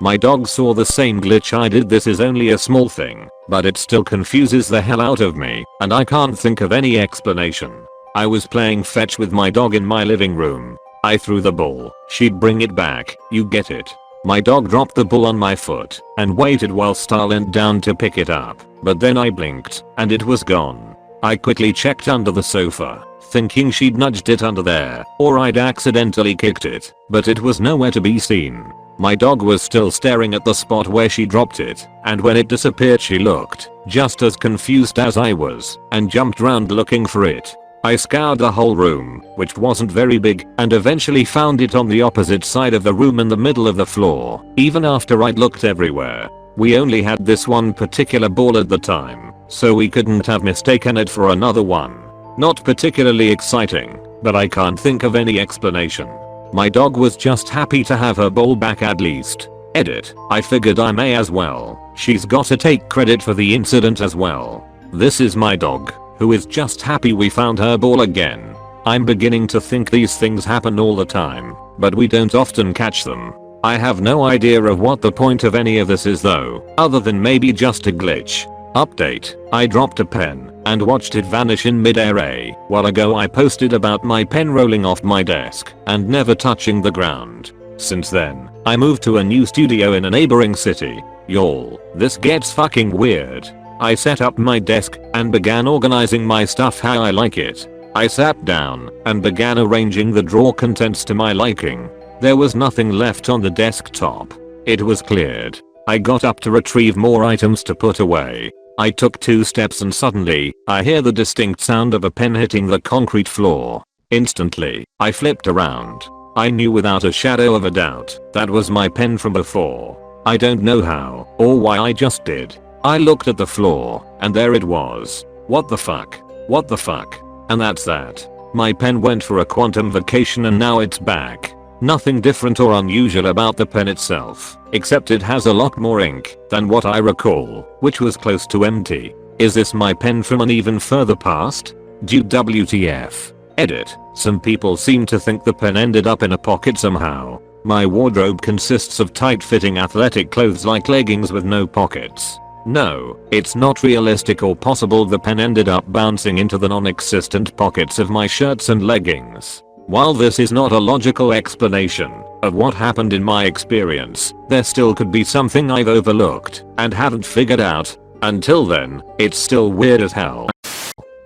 S1: My dog saw the same glitch I did. This is only a small thing, but it still confuses the hell out of me, and I can't think of any explanation. I was playing fetch with my dog in my living room. I threw the ball, she'd bring it back, you get it. My dog dropped the ball on my foot and waited whilst I leant down to pick it up, but then I blinked and it was gone. I quickly checked under the sofa, thinking she'd nudged it under there or I'd accidentally kicked it, but it was nowhere to be seen. My dog was still staring at the spot where she dropped it, and when it disappeared she looked just as confused as I was and jumped round looking for it. I scoured the whole room, which wasn't very big, and eventually found it on the opposite side of the room in the middle of the floor, even after I'd looked everywhere. We only had this one particular ball at the time, so we couldn't have mistaken it for another one. Not particularly exciting, but I can't think of any explanation. My dog was just happy to have her ball back at least. Edit, I figured I may as well. She's gotta take credit for the incident as well. This is my dog, who is just happy we found her ball again. I'm beginning to think these things happen all the time, but we don't often catch them. I have no idea of what the point of any of this is though, other than maybe just a glitch. Update, I dropped a pen and watched it vanish in mid-air. A while ago I posted about my pen rolling off my desk and never touching the ground. Since then, I moved to a new studio in a neighboring city. Y'all, this gets fucking weird. I set up my desk and began organizing my stuff how I like it. I sat down and began arranging the drawer contents to my liking. There was nothing left on the desktop. It was cleared. I got up to retrieve more items to put away. I took 2 steps and suddenly, I hear the distinct sound of a pen hitting the concrete floor. Instantly, I flipped around. I knew without a shadow of a doubt that was my pen from before. I don't know how or why, I just did. I looked at the floor and there it was. What the fuck? What the fuck? And that's that. My pen went for a quantum vacation and now it's back. Nothing different or unusual about the pen itself, except it has a lot more ink than what I recall, which was close to empty. Is this my pen from an even further past? Dude, WTF. Edit. Some people seem to think the pen ended up in a pocket somehow. My wardrobe consists of tight-fitting athletic clothes like leggings with no pockets. No, it's not realistic or possible the pen ended up bouncing into the non-existent pockets of my shirts and leggings. While this is not a logical explanation of what happened in my experience, there still could be something I've overlooked and haven't figured out. Until then, it's still weird as hell.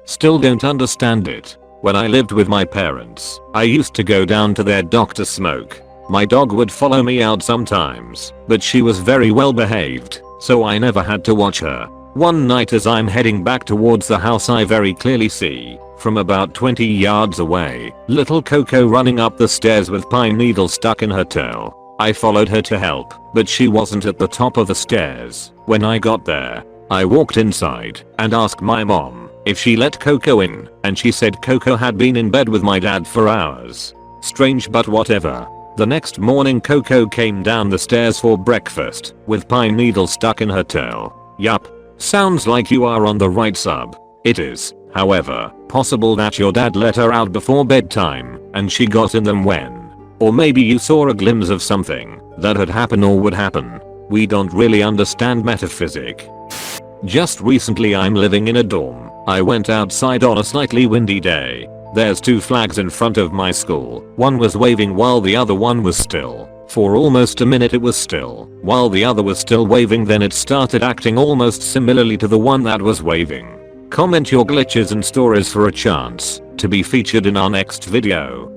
S1: Still don't understand it. When I lived with my parents, I used to go down to their dock to smoke. My dog would follow me out sometimes, but she was very well behaved, so I never had to watch her. One night as I'm heading back towards the house, I very clearly see, from about 20 yards away, little Coco running up the stairs with pine needle stuck in her tail. I followed her to help, but she wasn't at the top of the stairs. When I got there, I walked inside and asked my mom if she let Coco in, and she said Coco had been in bed with my dad for hours. Strange, but whatever. The next morning Coco came down the stairs for breakfast with pine needle stuck in her tail. Yup. Sounds like you are on the right sub. It is, however, possible that your dad let her out before bedtime and she got in them when. Or maybe you saw a glimpse of something that had happened or would happen. We don't really understand metaphysics. Just recently I'm living in a dorm. I went outside on a slightly windy day. There's 2 flags in front of my school. One was waving while the other one was still. For almost a minute it was still, while the other was still waving, then it started acting almost similarly to the one that was waving. Comment your glitches and stories for a chance to be featured in our next video.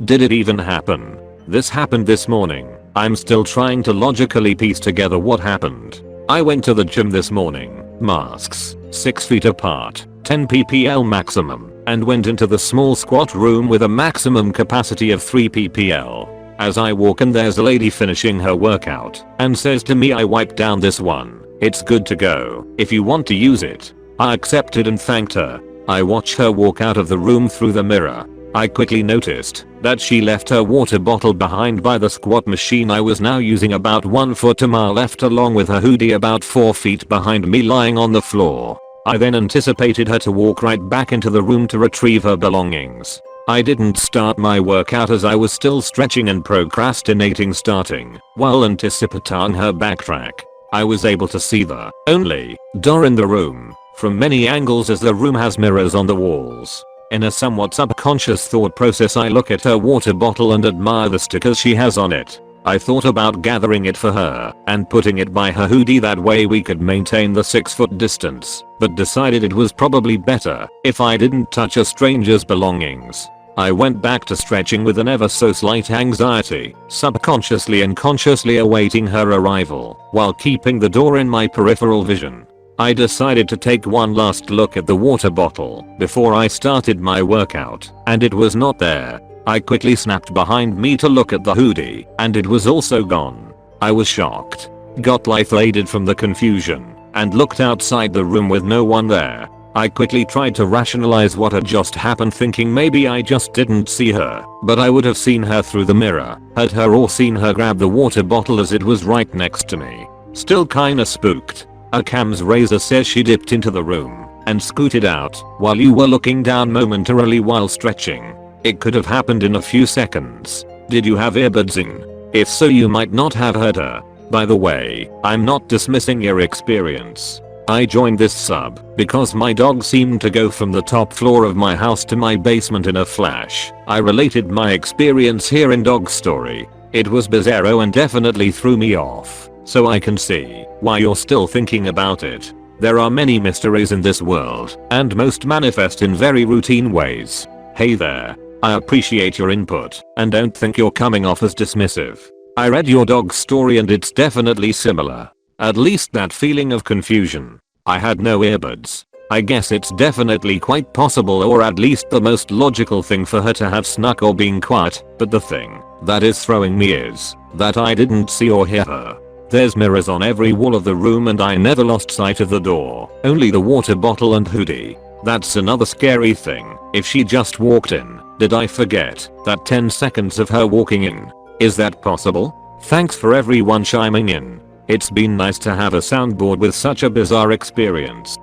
S1: Did it even happen? This happened this morning. I'm still trying to logically piece together what happened. I went to the gym this morning, masks, 6 feet apart, 10 ppl maximum, and went into the small squat room with a maximum capacity of 3 ppl. As I walk in, there's a lady finishing her workout and says to me, I wiped down this one. It's good to go if you want to use it. I accepted and thanked her. I watch her walk out of the room through the mirror. I quickly noticed that she left her water bottle behind by the squat machine I was now using about 1 foot to my left, along with her hoodie about 4 feet behind me lying on the floor. I then anticipated her to walk right back into the room to retrieve her belongings. I didn't start my workout as I was still stretching and procrastinating starting while anticipating her backtrack. I was able to see the only door in the room from many angles as the room has mirrors on the walls. In a somewhat subconscious thought process, I look at her water bottle and admire the stickers she has on it. I thought about gathering it for her and putting it by her hoodie, that way we could maintain the 6-foot distance, but decided it was probably better if I didn't touch a stranger's belongings. I went back to stretching with an ever so slight anxiety, subconsciously and consciously awaiting her arrival while keeping the door in my peripheral vision. I decided to take one last look at the water bottle before I started my workout, and it was not there. I quickly snapped behind me to look at the hoodie, and it was also gone. I was shocked, got lightheaded from the confusion, and looked outside the room with no one there. I quickly tried to rationalize what had just happened, thinking maybe I just didn't see her, but I would have seen her through the mirror, heard her, or seen her grab the water bottle as it was right next to me. Still kinda spooked. A cam's razor says she dipped into the room and scooted out while you were looking down momentarily while stretching. It could have happened in a few seconds. Did you have earbuds in? If so, you might not have heard her. By the way, I'm not dismissing your experience. I joined this sub because my dog seemed to go from the top floor of my house to my basement in a flash. I related my experience here in Dog Story. It was bizarro and definitely threw me off, so I can see why you're still thinking about it. There are many mysteries in this world, and most manifest in very routine ways. Hey there. I appreciate your input, and don't think you're coming off as dismissive. I read your dog story and it's definitely similar. At least that feeling of confusion. I had no earbuds. I guess it's definitely quite possible, or at least the most logical thing, for her to have snuck or been quiet, but the thing that is throwing me is that I didn't see or hear her. There's mirrors on every wall of the room and I never lost sight of the door, only the water bottle and hoodie. That's another scary thing. If she just walked in, did I forget that 10 seconds of her walking in? Is that possible? Thanks for everyone chiming in. It's been nice to have a soundboard with such a bizarre experience.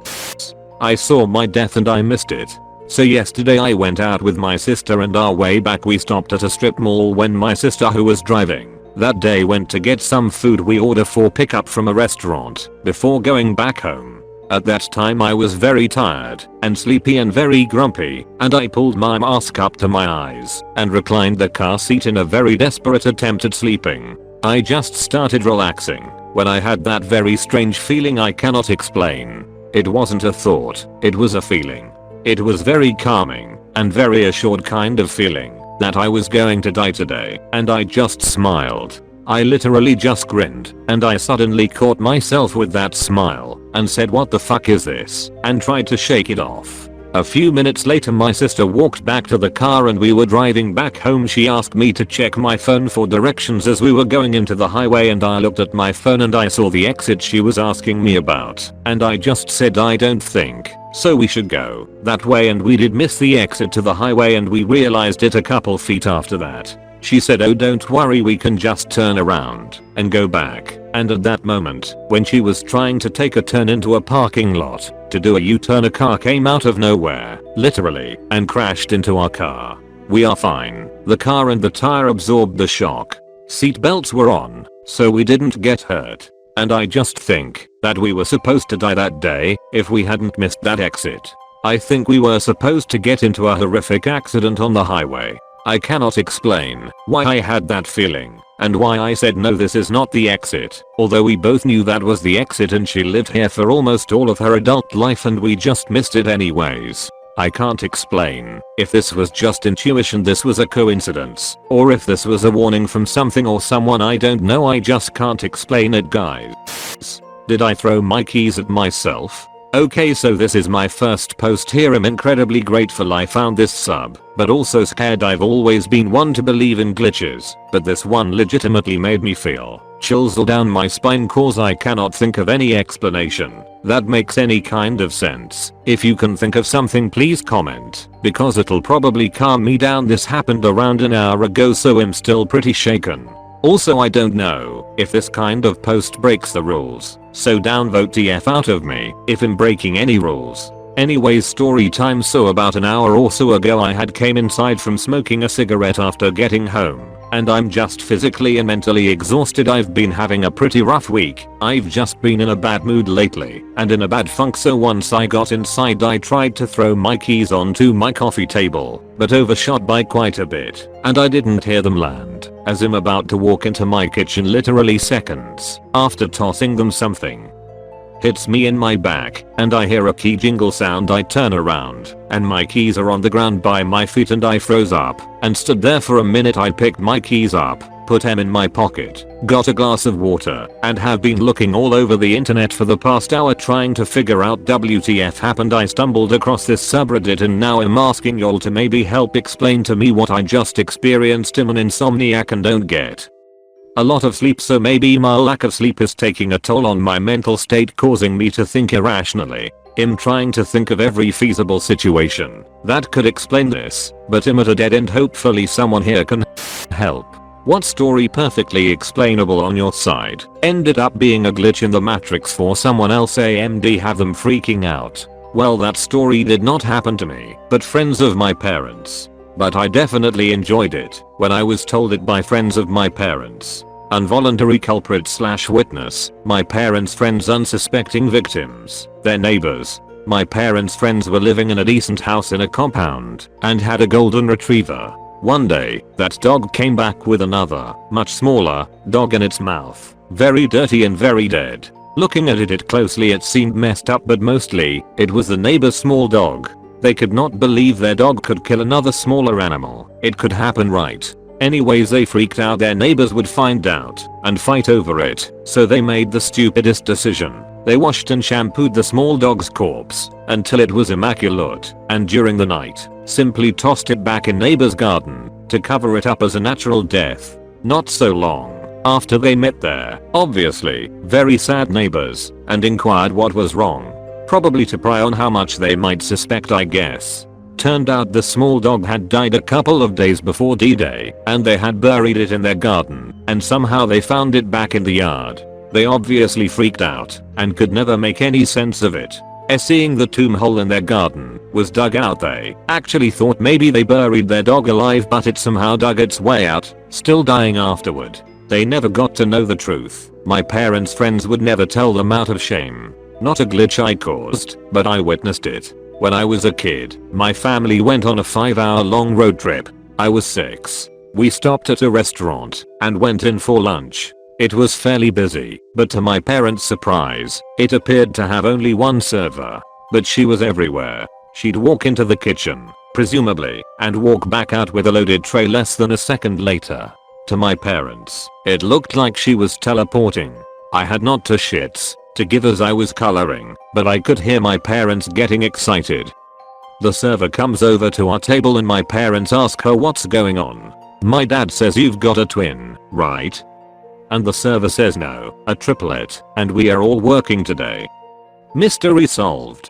S1: I saw my death and I missed it. So yesterday I went out with my sister and our way back we stopped at a strip mall when my sister, who was driving that day, went to get some food we ordered for pickup from a restaurant before going back home. At that time I was very tired and sleepy and very grumpy, and I pulled my mask up to my eyes and reclined the car seat in a very desperate attempt at sleeping. I just started relaxing when I had that very strange feeling I cannot explain. It wasn't a thought, it was a feeling. It was very calming and very assured kind of feeling that I was going to die today, and I just smiled. I literally just grinned, and I suddenly caught myself with that smile and said, "What the fuck is this?" and tried to shake it off. A few minutes later my sister walked back to the car and we were driving back home. She asked me to check my phone for directions as we were going into the highway, and I looked at my phone and I saw the exit she was asking me about, and I just said I don't think so we should go that way, and we did miss the exit to the highway and we realized it a couple feet after that. She said, "Oh, don't worry, we can just turn around and go back." And at that moment, when she was trying to take a turn into a parking lot to do a U-turn, a car came out of nowhere, literally, and crashed into our car. We are fine. The car and the tire absorbed the shock. Seat belts were on, so we didn't get hurt. And I just think that we were supposed to die that day if we hadn't missed that exit. I think we were supposed to get into a horrific accident on the highway. I cannot explain why I had that feeling and why I said no, this is not the exit, although we both knew that was the exit and she lived here for almost all of her adult life and we just missed it anyways. I can't explain if this was just intuition, this was a coincidence, or if this was a warning from something or someone. I don't know, I just can't explain it, guys. Did I throw my keys at myself? Okay, so this is my first post here. I'm incredibly grateful I found this sub, but also scared. I've always been one to believe in glitches, but this one legitimately made me feel chills all down my spine cause I cannot think of any explanation that makes any kind of sense. If you can think of something, please comment, because it'll probably calm me down. This happened around an hour ago, so I'm still pretty shaken. Also, I don't know if this kind of post breaks the rules, so downvote the F out of me if I'm breaking any rules. Anyways, story time. So about an hour or so ago I had came inside from smoking a cigarette after getting home, and I'm just physically and mentally exhausted. I've been having a pretty rough week. I've just been in a bad mood lately and in a bad funk, so once I got inside I tried to throw my keys onto my coffee table, but overshot by quite a bit, and I didn't hear them land as I'm about to walk into my kitchen. Literally seconds after tossing them, something hits me in my back and I hear a key jingle sound. I turn around and my keys are on the ground by my feet, and I froze up and stood there for a minute. I picked my keys up, put them in my pocket, got a glass of water, and have been looking all over the internet for the past hour trying to figure out WTF happened. I stumbled across this subreddit and now I'm asking y'all to maybe help explain to me what I just experienced. I'm an insomniac and don't get a lot of sleep, so maybe my lack of sleep is taking a toll on my mental state, causing me to think irrationally. I'm trying to think of every feasible situation that could explain this, but I'm at a dead end. Hopefully someone here can help. What story perfectly explainable on your side ended up being a glitch in the Matrix for someone else? AMD have them freaking out. Well, that story did not happen to me, but friends of my parents but I definitely enjoyed it when I was told it by friends of my parents. Involuntary culprit / witness, my parents' friends unsuspecting victims, their neighbors. My parents' friends were living in a decent house in a compound and had a golden retriever. One day, that dog came back with another, much smaller, dog in its mouth, very dirty and very dead. Looking at it closely it seemed messed up, but mostly, it was the neighbor's small dog. They could not believe their dog could kill another smaller animal. It could happen, right? Anyways, they freaked out their neighbors would find out and fight over it, so they made the stupidest decision. They washed and shampooed the small dog's corpse until it was immaculate, and during the night, simply tossed it back in neighbor's garden to cover it up as a natural death. Not so long after they met their, obviously, very sad neighbors and inquired what was wrong. Probably to pry on how much they might suspect, I guess. Turned out the small dog had died a couple of days before D-Day and they had buried it in their garden, and somehow they found it back in the yard. They obviously freaked out and could never make any sense of it. Seeing the tomb hole in their garden was dug out, they actually thought maybe they buried their dog alive, but it somehow dug its way out, still dying afterward. They never got to know the truth. My parents' friends would never tell them out of shame. Not a glitch I caused, but I witnessed it. When I was a kid, my family went on a 5-hour-long road trip. I was 6. We stopped at a restaurant and went in for lunch. It was fairly busy, but to my parents' surprise, it appeared to have only one server. But she was everywhere. She'd walk into the kitchen, presumably, and walk back out with a loaded tray less than a second later. To my parents, it looked like she was teleporting. I had not to shits to give as I was coloring, but I could hear my parents getting excited. The server comes over to our table and my parents ask her what's going on. My dad says, "You've got a twin, right?" And the server says, "No, a triplet, and we are all working today." Mystery solved.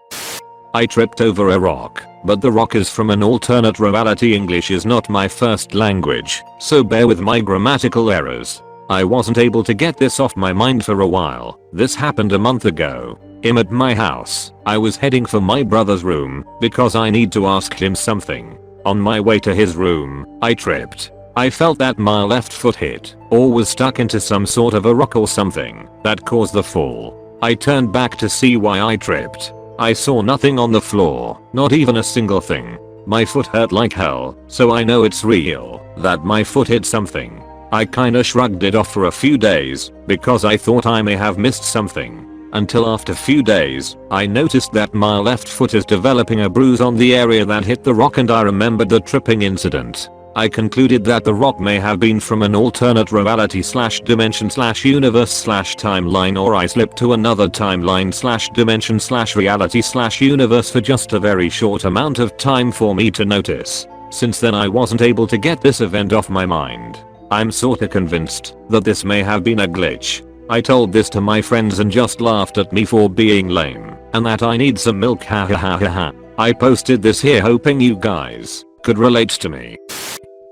S1: I tripped over a rock, but the rock is from an alternate reality. English is not my first language, so bear with my grammatical errors. I wasn't able to get this off my mind for a while. This happened a month ago. I'm at my house. I was heading for my brother's room because I need to ask him something. On my way to his room, I tripped. I felt that my left foot hit or was stuck into some sort of a rock or something that caused the fall. I turned back to see why I tripped. I saw nothing on the floor, not even a single thing. My foot hurt like hell, so I know it's real that my foot hit something. I kinda shrugged it off for a few days because I thought I may have missed something. Until after few days, I noticed that my left foot is developing a bruise on the area that hit the rock, and I remembered the tripping incident. I concluded that the rock may have been from an alternate reality / dimension / universe / timeline, or I slipped to another timeline / dimension / reality / universe for just a very short amount of time for me to notice. Since then I wasn't able to get this event off my mind. I'm sorta convinced that this may have been a glitch. I told this to my friends and just laughed at me for being lame and that I need some milk, ha ha ha ha ha. I posted this here hoping you guys could relate to me.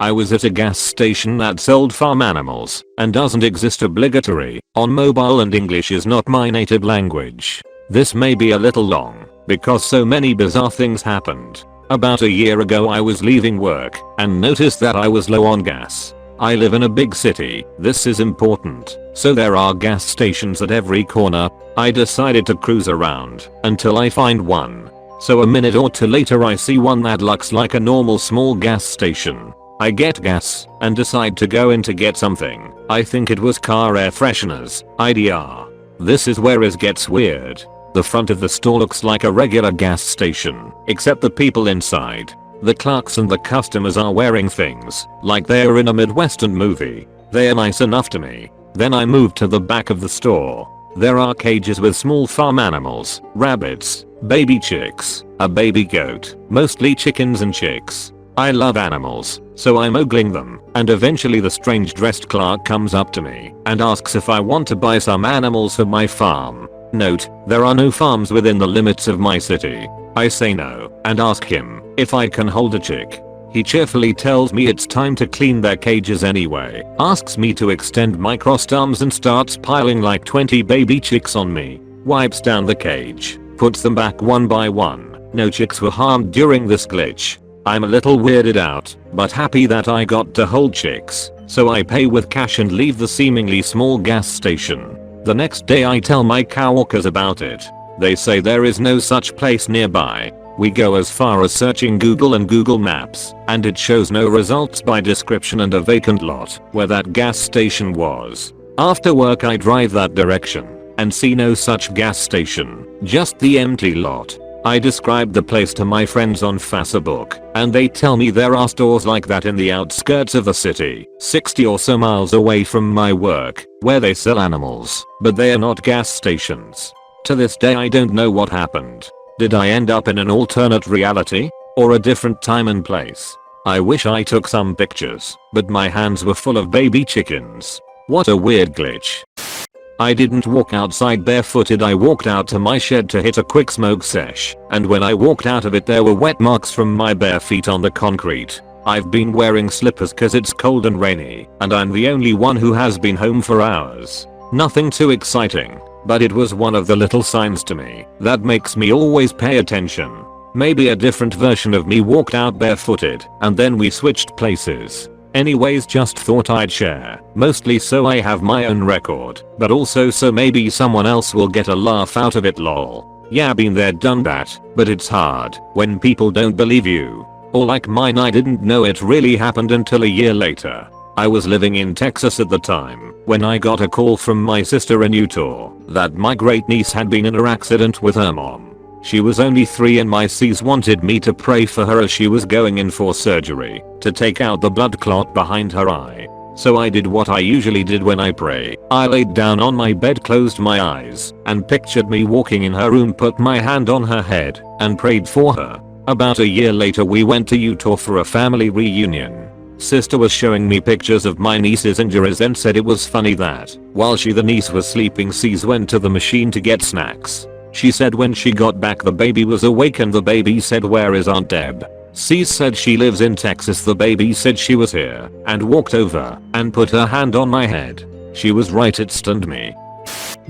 S1: I was at a gas station that sold farm animals and doesn't exist obligatory on mobile, and English is not my native language. This may be a little long because so many bizarre things happened. About a year ago I was leaving work and noticed that I was low on gas. I live in a big city, this is important, so there are gas stations at every corner. I decided to cruise around until I find one. So a minute or two later I see one that looks like a normal small gas station. I get gas and decide to go in to get something. I think it was car air fresheners, IDR. This is where it gets weird. The front of the store looks like a regular gas station, except the people inside, the clerks and the customers, are wearing things like they're in a Midwestern movie. They're nice enough to me. Then I move to the back of the store. There are cages with small farm animals, rabbits, baby chicks, a baby goat, mostly chickens and chicks. I love animals, so I'm ogling them, and eventually the strange dressed clerk comes up to me and asks if I want to buy some animals for my farm. Note, there are no farms within the limits of my city. I say no and ask him if I can hold a chick. He cheerfully tells me it's time to clean their cages anyway, asks me to extend my crossed arms and starts piling like 20 baby chicks on me, wipes down the cage, puts them back one by one. No chicks were harmed during this glitch. I'm a little weirded out, but happy that I got to hold chicks, so I pay with cash and leave the seemingly small gas station. The next day I tell my coworkers about it. They say there is no such place nearby. We go as far as searching Google and Google Maps, and it shows no results by description and a vacant lot where that gas station was. After work I drive that direction and see no such gas station, just the empty lot. I describe the place to my friends on Facebook, and they tell me there are stores like that in the outskirts of the city, 60 or so miles away from my work, where they sell animals, but they are not gas stations. To this day I don't know what happened. Did I end up in an alternate reality? Or a different time and place? I wish I took some pictures, but my hands were full of baby chickens. What a weird glitch. I didn't walk outside barefooted. I walked out to my shed to hit a quick smoke sesh, and when I walked out of it there were wet marks from my bare feet on the concrete. I've been wearing slippers cause it's cold and rainy, and I'm the only one who has been home for hours. Nothing too exciting, but it was one of the little signs to me that makes me always pay attention. Maybe a different version of me walked out barefooted and then we switched places. Anyways, just thought I'd share, mostly so I have my own record, but also so maybe someone else will get a laugh out of it. Lol. Yeah, been there done that, but it's hard when people don't believe you. Or like mine, I didn't know it really happened until a year later. I was living in Texas at the time when I got a call from my sister in Utah that my great niece had been in an accident with her mom. She was only 3 and my sis wanted me to pray for her as she was going in for surgery to take out the blood clot behind her eye. So I did what I usually did when I pray. I laid down on my bed, closed my eyes, and pictured me walking in her room, put my hand on her head, and prayed for her. About a year later we went to Utah for a family reunion. Sister was showing me pictures of my niece's injuries and said it was funny that while the niece was sleeping, sis went to the machine to get snacks. She said when she got back the baby was awake and the baby said, "Where is Aunt Deb?" Sis said she lives in Texas. The baby said she was here and walked over and put her hand on my head. She was right, it stunned me.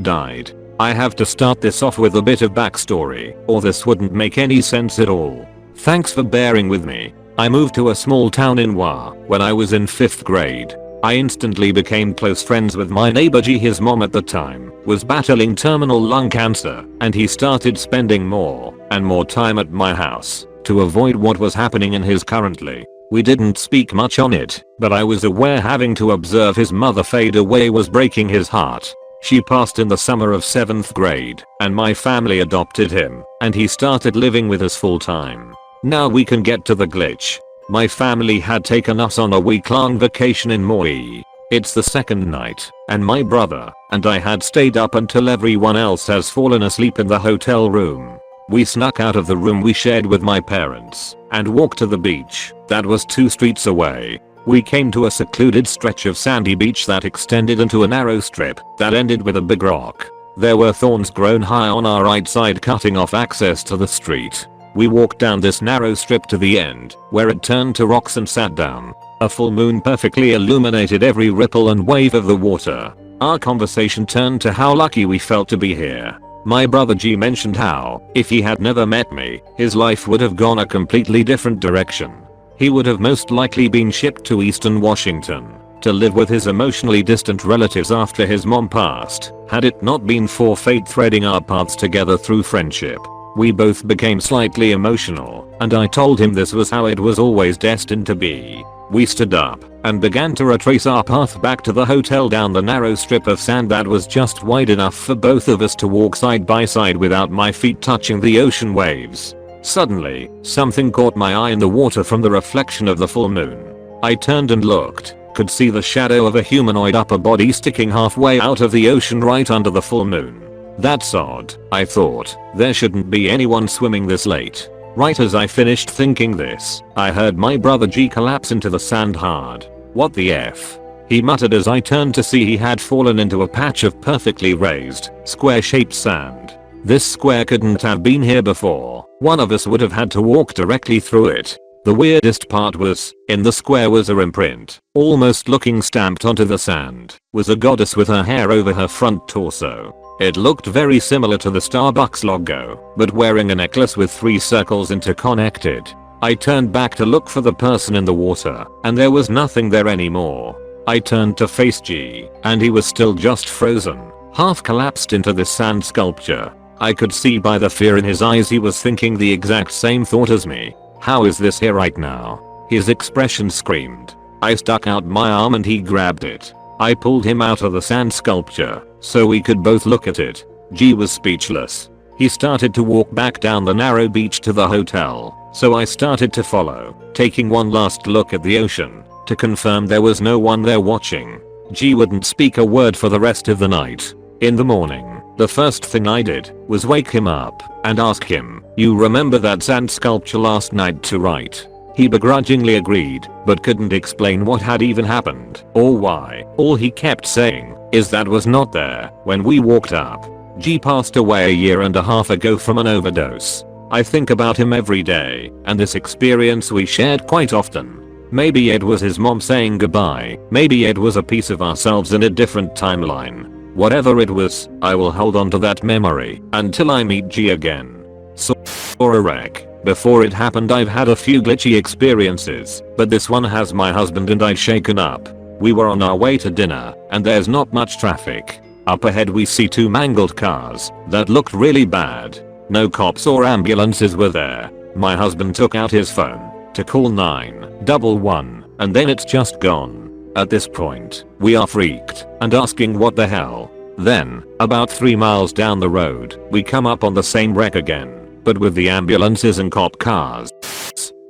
S1: Died. I have to start this off with a bit of backstory or this wouldn't make any sense at all. Thanks for bearing with me. I moved to a small town in Wa when I was in 5th grade. I instantly became close friends with my neighbor G. His mom at the time was battling terminal lung cancer, and he started spending more and more time at my house to avoid what was happening in his currently. We didn't speak much on it, but I was aware having to observe his mother fade away was breaking his heart. She passed in the summer of 7th grade, and my family adopted him, and he started living with us full time. Now we can get to the glitch. My family had taken us on a week-long vacation in Maui. It's the second night, and my brother and I had stayed up until everyone else has fallen asleep in the hotel room. We snuck out of the room we shared with my parents and walked to the beach that was 2 streets away. We came to a secluded stretch of sandy beach that extended into a narrow strip that ended with a big rock. There were thorns grown high on our right side cutting off access to the street. We walked down this narrow strip to the end, where it turned to rocks, and sat down. A full moon perfectly illuminated every ripple and wave of the water. Our conversation turned to how lucky we felt to be here. My brother G mentioned how, if he had never met me, his life would have gone a completely different direction. He would have most likely been shipped to Eastern Washington to live with his emotionally distant relatives after his mom passed, had it not been for fate threading our paths together through friendship. We both became slightly emotional, and I told him this was how it was always destined to be. We stood up and began to retrace our path back to the hotel down the narrow strip of sand that was just wide enough for both of us to walk side by side without my feet touching the ocean waves. Suddenly, something caught my eye in the water from the reflection of the full moon. I turned and looked, could see the shadow of a humanoid upper body sticking halfway out of the ocean right under the full moon. That's odd, I thought. There shouldn't be anyone swimming this late. Right as I finished thinking this, I heard my brother G collapse into the sand hard. What the F? He muttered as I turned to see he had fallen into a patch of perfectly raised, square-shaped sand. This square couldn't have been here before. One of us would have had to walk directly through it. The weirdest part was, in the square was a imprint, almost looking stamped onto the sand, was a goddess with her hair over her front torso. It looked very similar to the Starbucks logo, but wearing a necklace with 3 circles interconnected. I turned back to look for the person in the water, and there was nothing there anymore. I turned to face G, and he was still just frozen, half collapsed into this sand sculpture. I could see by the fear in his eyes he was thinking the exact same thought as me. How is this here right now? His expression screamed. I stuck out my arm and he grabbed it. I pulled him out of the sand sculpture so we could both look at it. G was speechless. He started to walk back down the narrow beach to the hotel, so I started to follow, taking one last look at the ocean to confirm there was no one there watching. G wouldn't speak a word for the rest of the night. In the morning, the first thing I did was wake him up and ask him, "You remember that sand sculpture last night too, right?" He begrudgingly agreed, but couldn't explain what had even happened or why. All he kept saying is that was not there when we walked up. G passed away a year and a half ago from an overdose. I think about him every day, and this experience we shared quite often. Maybe it was his mom saying goodbye, maybe it was a piece of ourselves in a different timeline. Whatever it was, I will hold on to that memory until I meet G again. So, for a wreck. Before it happened I've had a few glitchy experiences, but this one has my husband and I shaken up. We were on our way to dinner, and there's not much traffic. Up ahead we see two mangled cars that looked really bad. No cops or ambulances were there. My husband took out his phone to call 911, and then it's just gone. At this point, we are freaked and asking what the hell. Then, about 3 miles down the road, we come up on the same wreck again, but with the ambulances and cop cars.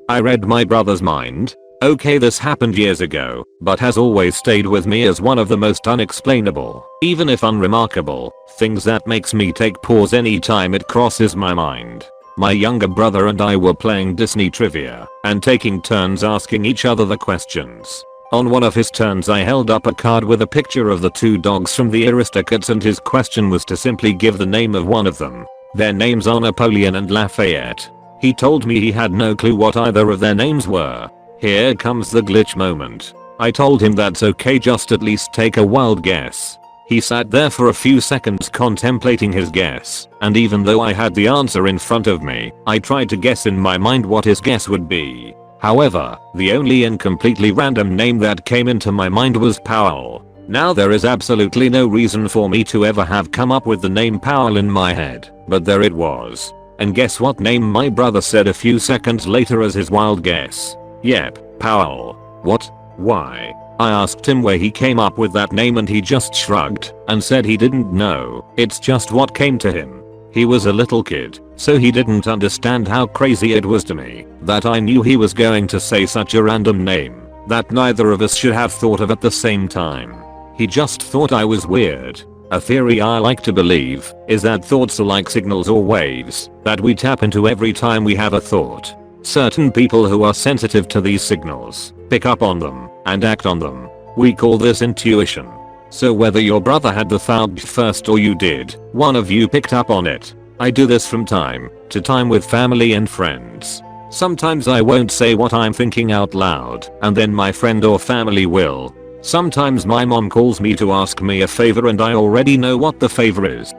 S1: I read my brother's mind. Okay, this happened years ago, but has always stayed with me as one of the most unexplainable, even if unremarkable, things that makes me take pause anytime it crosses my mind. My younger brother and I were playing Disney trivia and taking turns asking each other the questions. On one of his turns I held up a card with a picture of the two dogs from the Aristocates, and his question was to simply give the name of one of them. Their names are Napoleon and Lafayette. He told me he had no clue what either of their names were. Here comes the glitch moment. I told him that's okay, just at least take a wild guess. He sat there for a few seconds contemplating his guess, and even though I had the answer in front of me, I tried to guess in my mind what his guess would be. However, the only and completely random name that came into my mind was Powell. Now there is absolutely no reason for me to ever have come up with the name Powell in my head, but there it was. And guess what name my brother said a few seconds later as his wild guess? Yep, Powell. What? Why? I asked him where he came up with that name and he just shrugged and said he didn't know, it's just what came to him. He was a little kid, so he didn't understand how crazy it was to me that I knew he was going to say such a random name that neither of us should have thought of at the same time. He just thought I was weird. A theory I like to believe is that thoughts are like signals or waves that we tap into every time we have a thought. Certain people who are sensitive to these signals pick up on them and act on them. We call this intuition. So whether your brother had the thought first or you did, one of you picked up on it. I do this from time to time with family and friends. Sometimes I won't say what I'm thinking out loud, and then my friend or family will. Sometimes my mom calls me to ask me a favor and I already know what the favor is.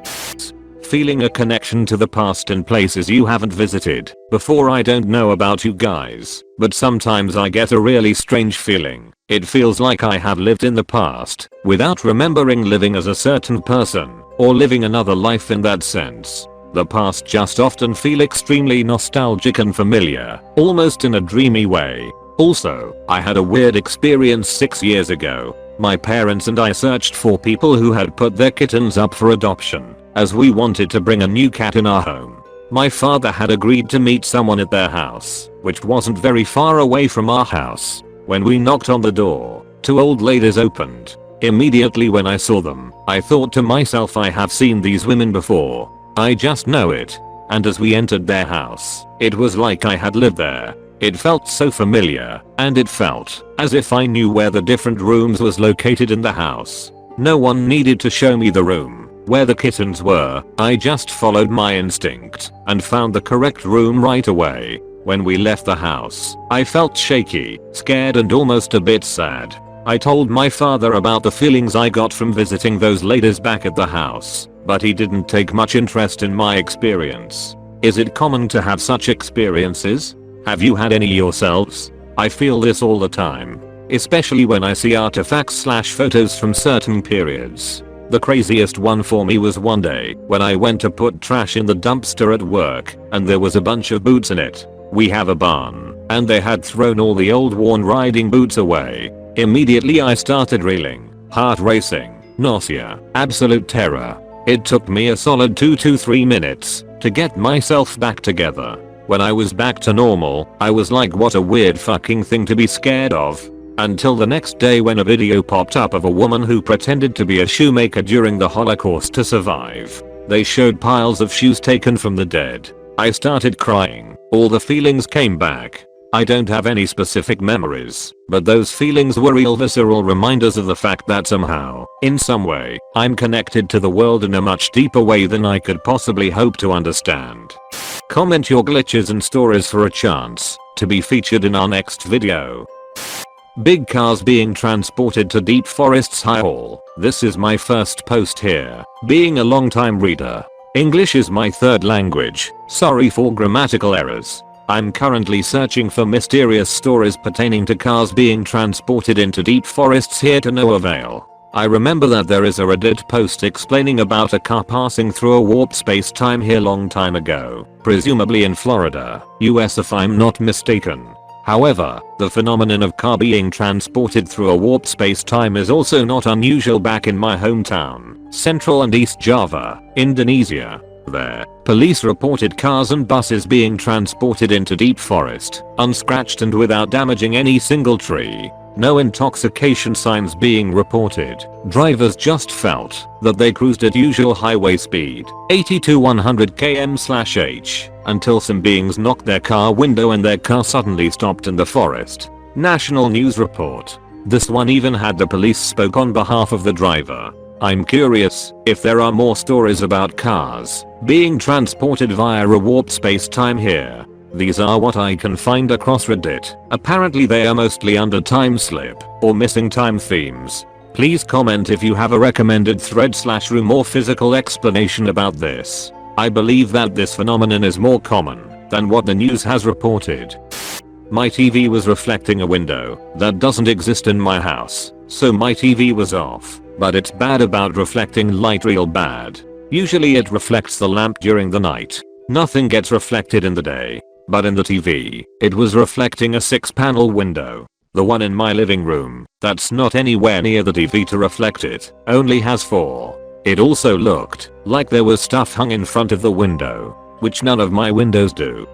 S1: Feeling a connection to the past and places you haven't visited before. I don't know about you guys, but sometimes I get a really strange feeling. It feels like I have lived in the past without remembering living as a certain person or living another life in that sense. The past just often feel extremely nostalgic and familiar, almost in a dreamy way. Also, I had a weird experience 6 years ago. My parents and I searched for people who had put their kittens up for adoption, as we wanted to bring a new cat in our home. My father had agreed to meet someone at their house, which wasn't very far away from our house. When we knocked on the door, 2 old ladies opened. Immediately when I saw them, I thought to myself, I have seen these women before. I just know it. And as we entered their house, it was like I had lived there. It felt so familiar, and it felt as if I knew where the different rooms was located in the house. No one needed to show me the room where the kittens were. I just followed my instinct and found the correct room right away. When we left the house, I felt shaky, scared and almost a bit sad. I told my father about the feelings I got from visiting those ladies back at the house, but he didn't take much interest in my experience. Is it common to have such experiences? Have you had any yourselves? I feel this all the time. Especially when I see artifacts/photos from certain periods. The craziest one for me was one day when I went to put trash in the dumpster at work and there was a bunch of boots in it. We have a barn and they had thrown all the old worn riding boots away. Immediately I started reeling, heart racing, nausea, absolute terror. It took me a solid 2 to 3 minutes to get myself back together. When I was back to normal, I was like, what a weird fucking thing to be scared of. Until the next day when a video popped up of a woman who pretended to be a shoemaker during the Holocaust to survive. They showed piles of shoes taken from the dead. I started crying. All the feelings came back. I don't have any specific memories, but those feelings were real visceral reminders of the fact that somehow, in some way, I'm connected to the world in a much deeper way than I could possibly hope to understand. Comment your glitches and stories for a chance to be featured in our next video. Big cars being transported to deep forests high hall. This is my first post here. Being a long-time reader, English is my third language. Sorry for grammatical errors. I'm currently searching for mysterious stories pertaining to cars being transported into deep forests here to no avail. I remember that there is a Reddit post explaining about a car passing through a warp space-time here long time ago, presumably in Florida, US if I'm not mistaken. However, the phenomenon of car being transported through a warp space-time is also not unusual back in my hometown, Central and East Java, Indonesia. There, police reported cars and buses being transported into deep forest, unscratched and without damaging any single tree. No intoxication signs being reported. Drivers just felt that they cruised at usual highway speed, 80 to 100 km/h, until some beings knocked their car window and their car suddenly stopped in the forest. National news report. This one even had the police spoke on behalf of the driver. I'm curious if there are more stories about cars being transported via a warp space-time here. These are what I can find across Reddit. Apparently they are mostly under time slip or missing time themes. Please comment if you have a recommended thread/room or physical explanation about this. I believe that this phenomenon is more common than what the news has reported. My TV was reflecting a window that doesn't exist in my house, so my TV was off, but it's bad about reflecting light real bad. Usually it reflects the lamp during the night. Nothing gets reflected in the day. But in the TV, it was reflecting a 6-panel window. The one in my living room, that's not anywhere near the TV to reflect it, only has 4. It also looked like there was stuff hung in front of the window, which none of my windows do.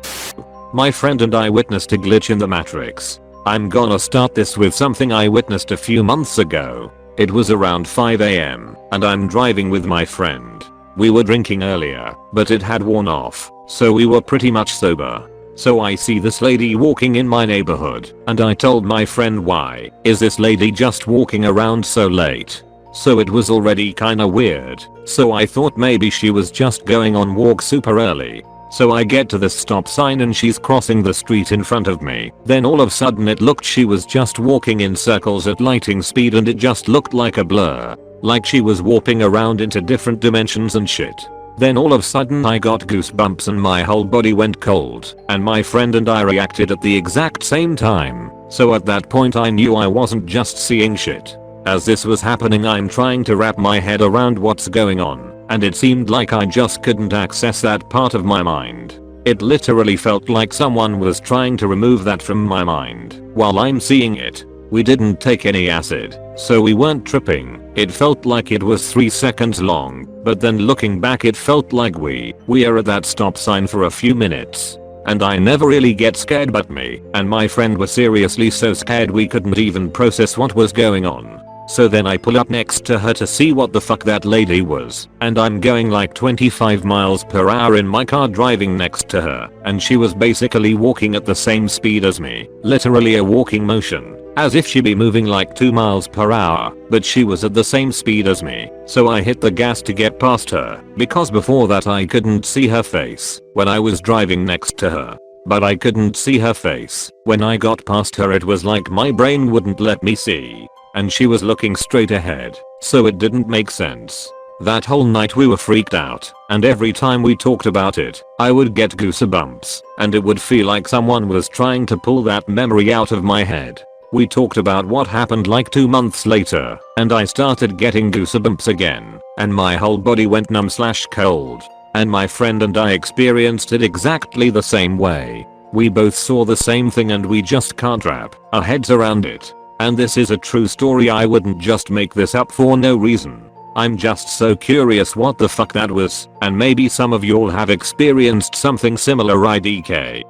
S1: My friend and I witnessed a glitch in the Matrix. I'm gonna start this with something I witnessed a few months ago. It was around 5 AM, and I'm driving with my friend. We were drinking earlier, but it had worn off, so we were pretty much sober. So I see this lady walking in my neighborhood, and I told my friend, why is this lady just walking around so late? So it was already kinda weird, so I thought maybe she was just going on walk super early. So I get to the stop sign and she's crossing the street in front of me. Then all of a sudden it looked she was just walking in circles at lightning speed and it just looked like a blur. Like she was warping around into different dimensions and shit. Then all of a sudden I got goosebumps and my whole body went cold, and my friend and I reacted at the exact same time. So at that point I knew I wasn't just seeing shit. As this was happening I'm trying to wrap my head around what's going on, and it seemed like I just couldn't access that part of my mind. It literally felt like someone was trying to remove that from my mind while I'm seeing it. We didn't take any acid, so we weren't tripping. It felt like it was 3 seconds long, but then looking back it felt like we are at that stop sign for a few minutes. And I never really get scared, but me and my friend were seriously so scared we couldn't even process what was going on. So then I pull up next to her to see what the fuck that lady was, and I'm going like 25 miles per hour in my car driving next to her, and she was basically walking at the same speed as me, literally a walking motion. As if she'd be moving like 2 miles per hour, but she was at the same speed as me, so I hit the gas to get past her, because before that I couldn't see her face when I was driving next to her. But I couldn't see her face. When I got past her it was like my brain wouldn't let me see. And she was looking straight ahead, so it didn't make sense. That whole night we were freaked out, and every time we talked about it, I would get goosebumps, and it would feel like someone was trying to pull that memory out of my head. We talked about what happened like 2 months later, and I started getting goosebumps again, and my whole body went numb/cold. And my friend and I experienced it exactly the same way. We both saw the same thing and we just can't wrap our heads around it. And this is a true story, I wouldn't just make this up for no reason. I'm just so curious what the fuck that was, and maybe some of y'all have experienced something similar. IDK.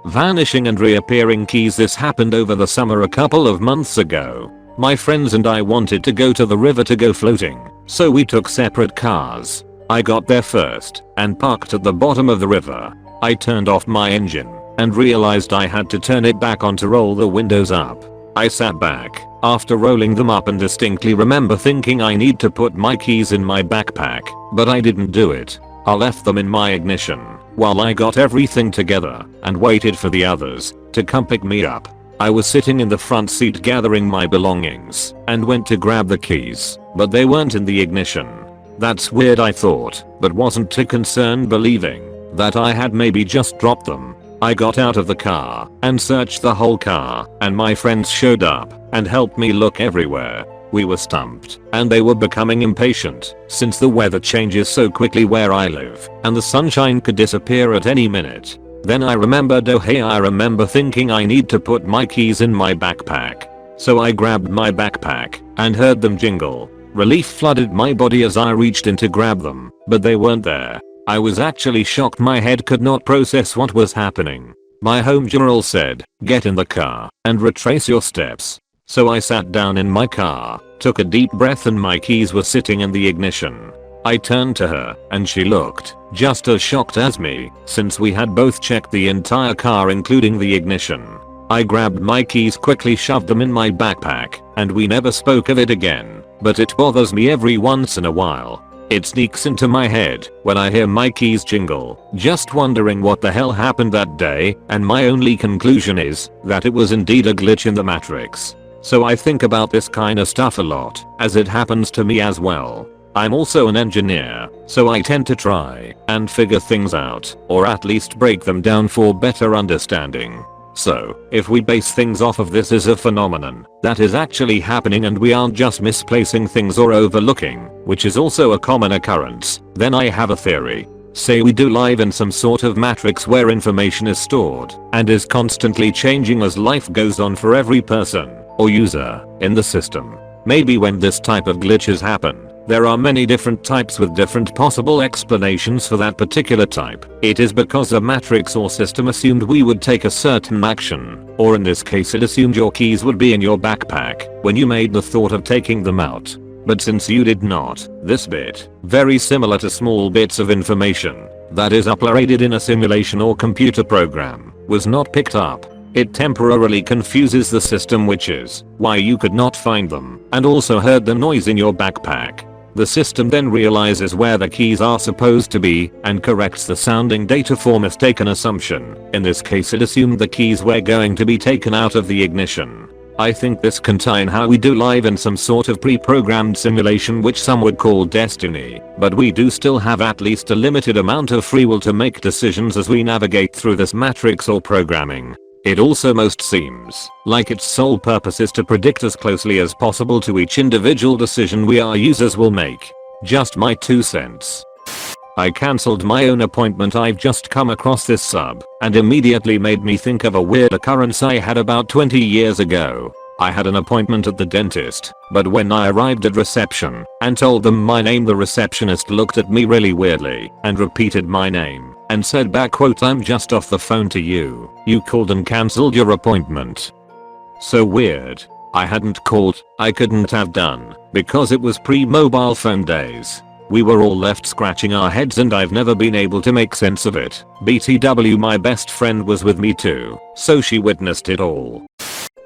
S1: Vanishing and reappearing keys. This happened over the summer a couple of months ago. My friends and I wanted to go to the river to go floating, so we took separate cars. I got there first and parked at the bottom of the river. I turned off my engine and realized I had to turn it back on to roll the windows up. I sat back after rolling them up and distinctly remember thinking I need to put my keys in my backpack, but I didn't do it. I left them in my ignition while I got everything together and waited for the others to come pick me up. I was sitting in the front seat gathering my belongings and went to grab the keys, but they weren't in the ignition. That's weird, I thought, but wasn't too concerned, believing that I had maybe just dropped them. I got out of the car and searched the whole car, and my friends showed up and helped me look everywhere. We were stumped, and they were becoming impatient since the weather changes so quickly where I live and the sunshine could disappear at any minute. Then I remembered, oh hey, I remember thinking I need to put my keys in my backpack. So I grabbed my backpack and heard them jingle. Relief flooded my body as I reached in to grab them, but they weren't there. I was actually shocked. My head could not process what was happening. My home general said, "Get in the car and retrace your steps." So I sat down in my car, took a deep breath, and my keys were sitting in the ignition. I turned to her and she looked just as shocked as me, since we had both checked the entire car including the ignition. I grabbed my keys quickly, shoved them in my backpack, and we never spoke of it again. But it bothers me every once in a while. It sneaks into my head when I hear my keys jingle, just wondering what the hell happened that day, and my only conclusion is that it was indeed a glitch in the Matrix. So I think about this kind of stuff a lot, as it happens to me as well. I'm also an engineer, so I tend to try and figure things out, or at least break them down for better understanding. So, if we base things off of this as a phenomenon that is actually happening and we aren't just misplacing things or overlooking, which is also a common occurrence, then I have a theory. Say we do live in some sort of matrix where information is stored and is constantly changing as life goes on for every person or user in the system. Maybe when this type of glitches happen, there are many different types with different possible explanations for that particular type. It is because the matrix or system assumed we would take a certain action, or in this case it assumed your keys would be in your backpack when you made the thought of taking them out. But since you did not, this bit, very similar to small bits of information that is uploaded in a simulation or computer program, was not picked up. It temporarily confuses the system, which is why you could not find them and also heard the noise in your backpack. The system then realizes where the keys are supposed to be and corrects the sounding data for mistaken assumption. In this case it assumed the keys were going to be taken out of the ignition. I think this can tie in how we do live in some sort of pre-programmed simulation which some would call destiny, but we do still have at least a limited amount of free will to make decisions as we navigate through this matrix or programming. It also most seems like its sole purpose is to predict as closely as possible to each individual decision we our users will make. Just my 2 cents. I cancelled my own appointment. I've just come across this sub and immediately made me think of a weird occurrence I had about 20 years ago. I had an appointment at the dentist, but when I arrived at reception and told them my name, the receptionist looked at me really weirdly and repeated my name and said back, quote, "I'm just off the phone to you. You called and cancelled your appointment." So weird. I hadn't called, I couldn't have done, because it was pre-mobile phone days. We were all left scratching our heads and I've never been able to make sense of it. BTW, my best friend was with me too, so she witnessed it all.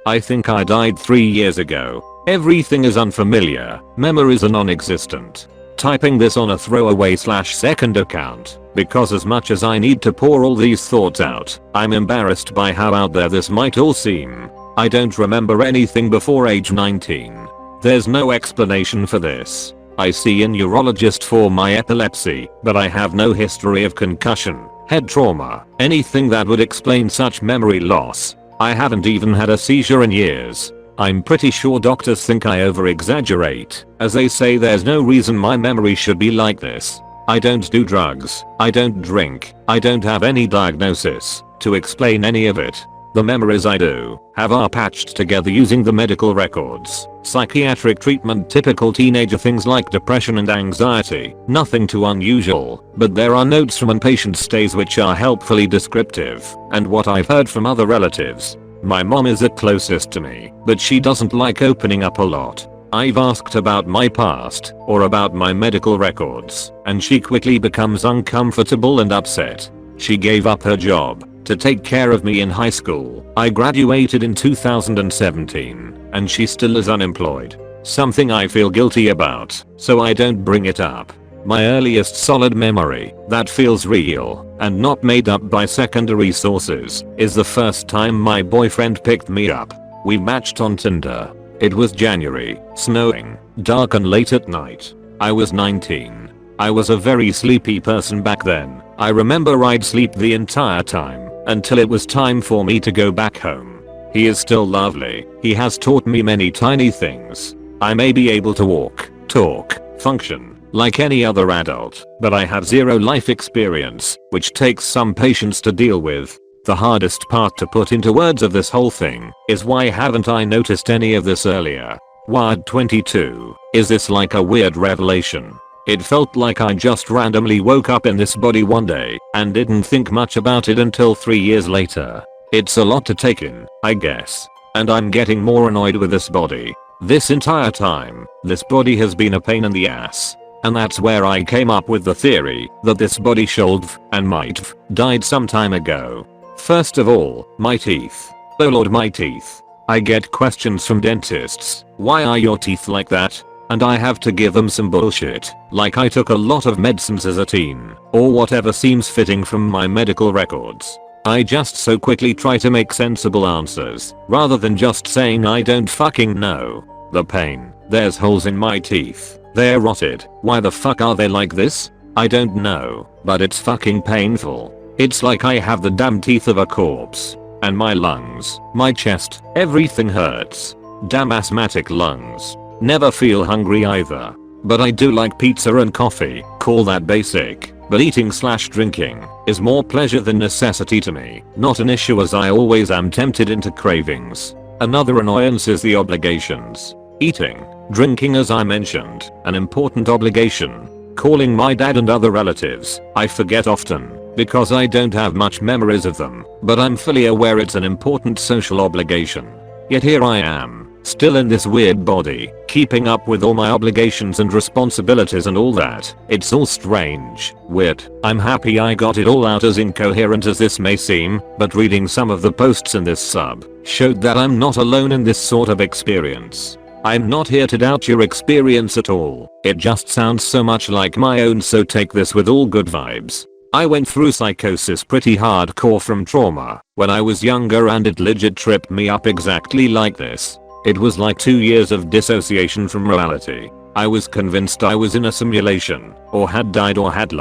S1: I think I died 3 years ago. Everything is unfamiliar, memories are non-existent. Typing this on a throwaway/second account, because as much as I need to pour all these thoughts out, I'm embarrassed by how out there this might all seem. I don't remember anything before age 19. There's no explanation for this. I see a neurologist for my epilepsy, but I have no history of concussion, head trauma, anything that would explain such memory loss. I haven't even had a seizure in years. I'm pretty sure doctors think I over-exaggerate, as they say there's no reason my memory should be like this. I don't do drugs, I don't drink, I don't have any diagnosis to explain any of it. The memories I do have are patched together using the medical records, psychiatric treatment, typical teenager things like depression and anxiety, nothing too unusual, but there are notes from inpatient stays which are helpfully descriptive, and what I've heard from other relatives. My mom is the closest to me, but she doesn't like opening up a lot. I've asked about my past, or about my medical records, and she quickly becomes uncomfortable and upset. She gave up her job to take care of me in high school. I graduated in 2017, and she still is unemployed. Something I feel guilty about, so I don't bring it up. My earliest solid memory that feels real and not made up by secondary sources is the first time my boyfriend picked me up. We matched on Tinder. It was January, snowing, dark and late at night. I was 19. I was a very sleepy person back then. I remember I'd sleep the entire time until it was time for me to go back home. He is still lovely. He has taught me many tiny things. I may be able to walk, talk, function like any other adult, but I have zero life experience, which takes some patience to deal with. The hardest part to put into words of this whole thing is why haven't I noticed any of this earlier? Wired 22. Is this like a weird revelation? It felt like I just randomly woke up in this body one day and didn't think much about it until 3 years later. It's a lot to take in, I guess. And I'm getting more annoyed with this body. This entire time, this body has been a pain in the ass. And that's where I came up with the theory that this body should've and might've died some time ago. First of all, my teeth. Oh lord, my teeth. I get questions from dentists. Why are your teeth like that? And I have to give them some bullshit, like I took a lot of medicines as a teen, or whatever seems fitting from my medical records. I just so quickly try to make sensible answers, rather than just saying I don't fucking know. The pain. There's holes in my teeth. They're rotted. Why the fuck are they like this? I don't know, but it's fucking painful. It's like I have the damn teeth of a corpse. And my lungs, my chest, everything hurts. Damn asthmatic lungs. Never feel hungry either. But I do like pizza and coffee, call that basic. But eating/drinking is more pleasure than necessity to me. Not an issue as I always am tempted into cravings. Another annoyance is the obligations. Eating, drinking as I mentioned, an important obligation. Calling my dad and other relatives, I forget often, because I don't have much memories of them, but I'm fully aware it's an important social obligation. Yet here I am, still in this weird body, keeping up with all my obligations and responsibilities and all that. It's all strange, weird. I'm happy I got it all out, as incoherent as this may seem, but reading some of the posts in this sub showed that I'm not alone in this sort of experience. I'm not here to doubt your experience at all. It just sounds so much like my own, so take this with all good vibes. I went through psychosis pretty hardcore from trauma when I was younger, and it legit tripped me up exactly like this. It was like 2 years of dissociation from reality. I was convinced I was in a simulation, or had died, or had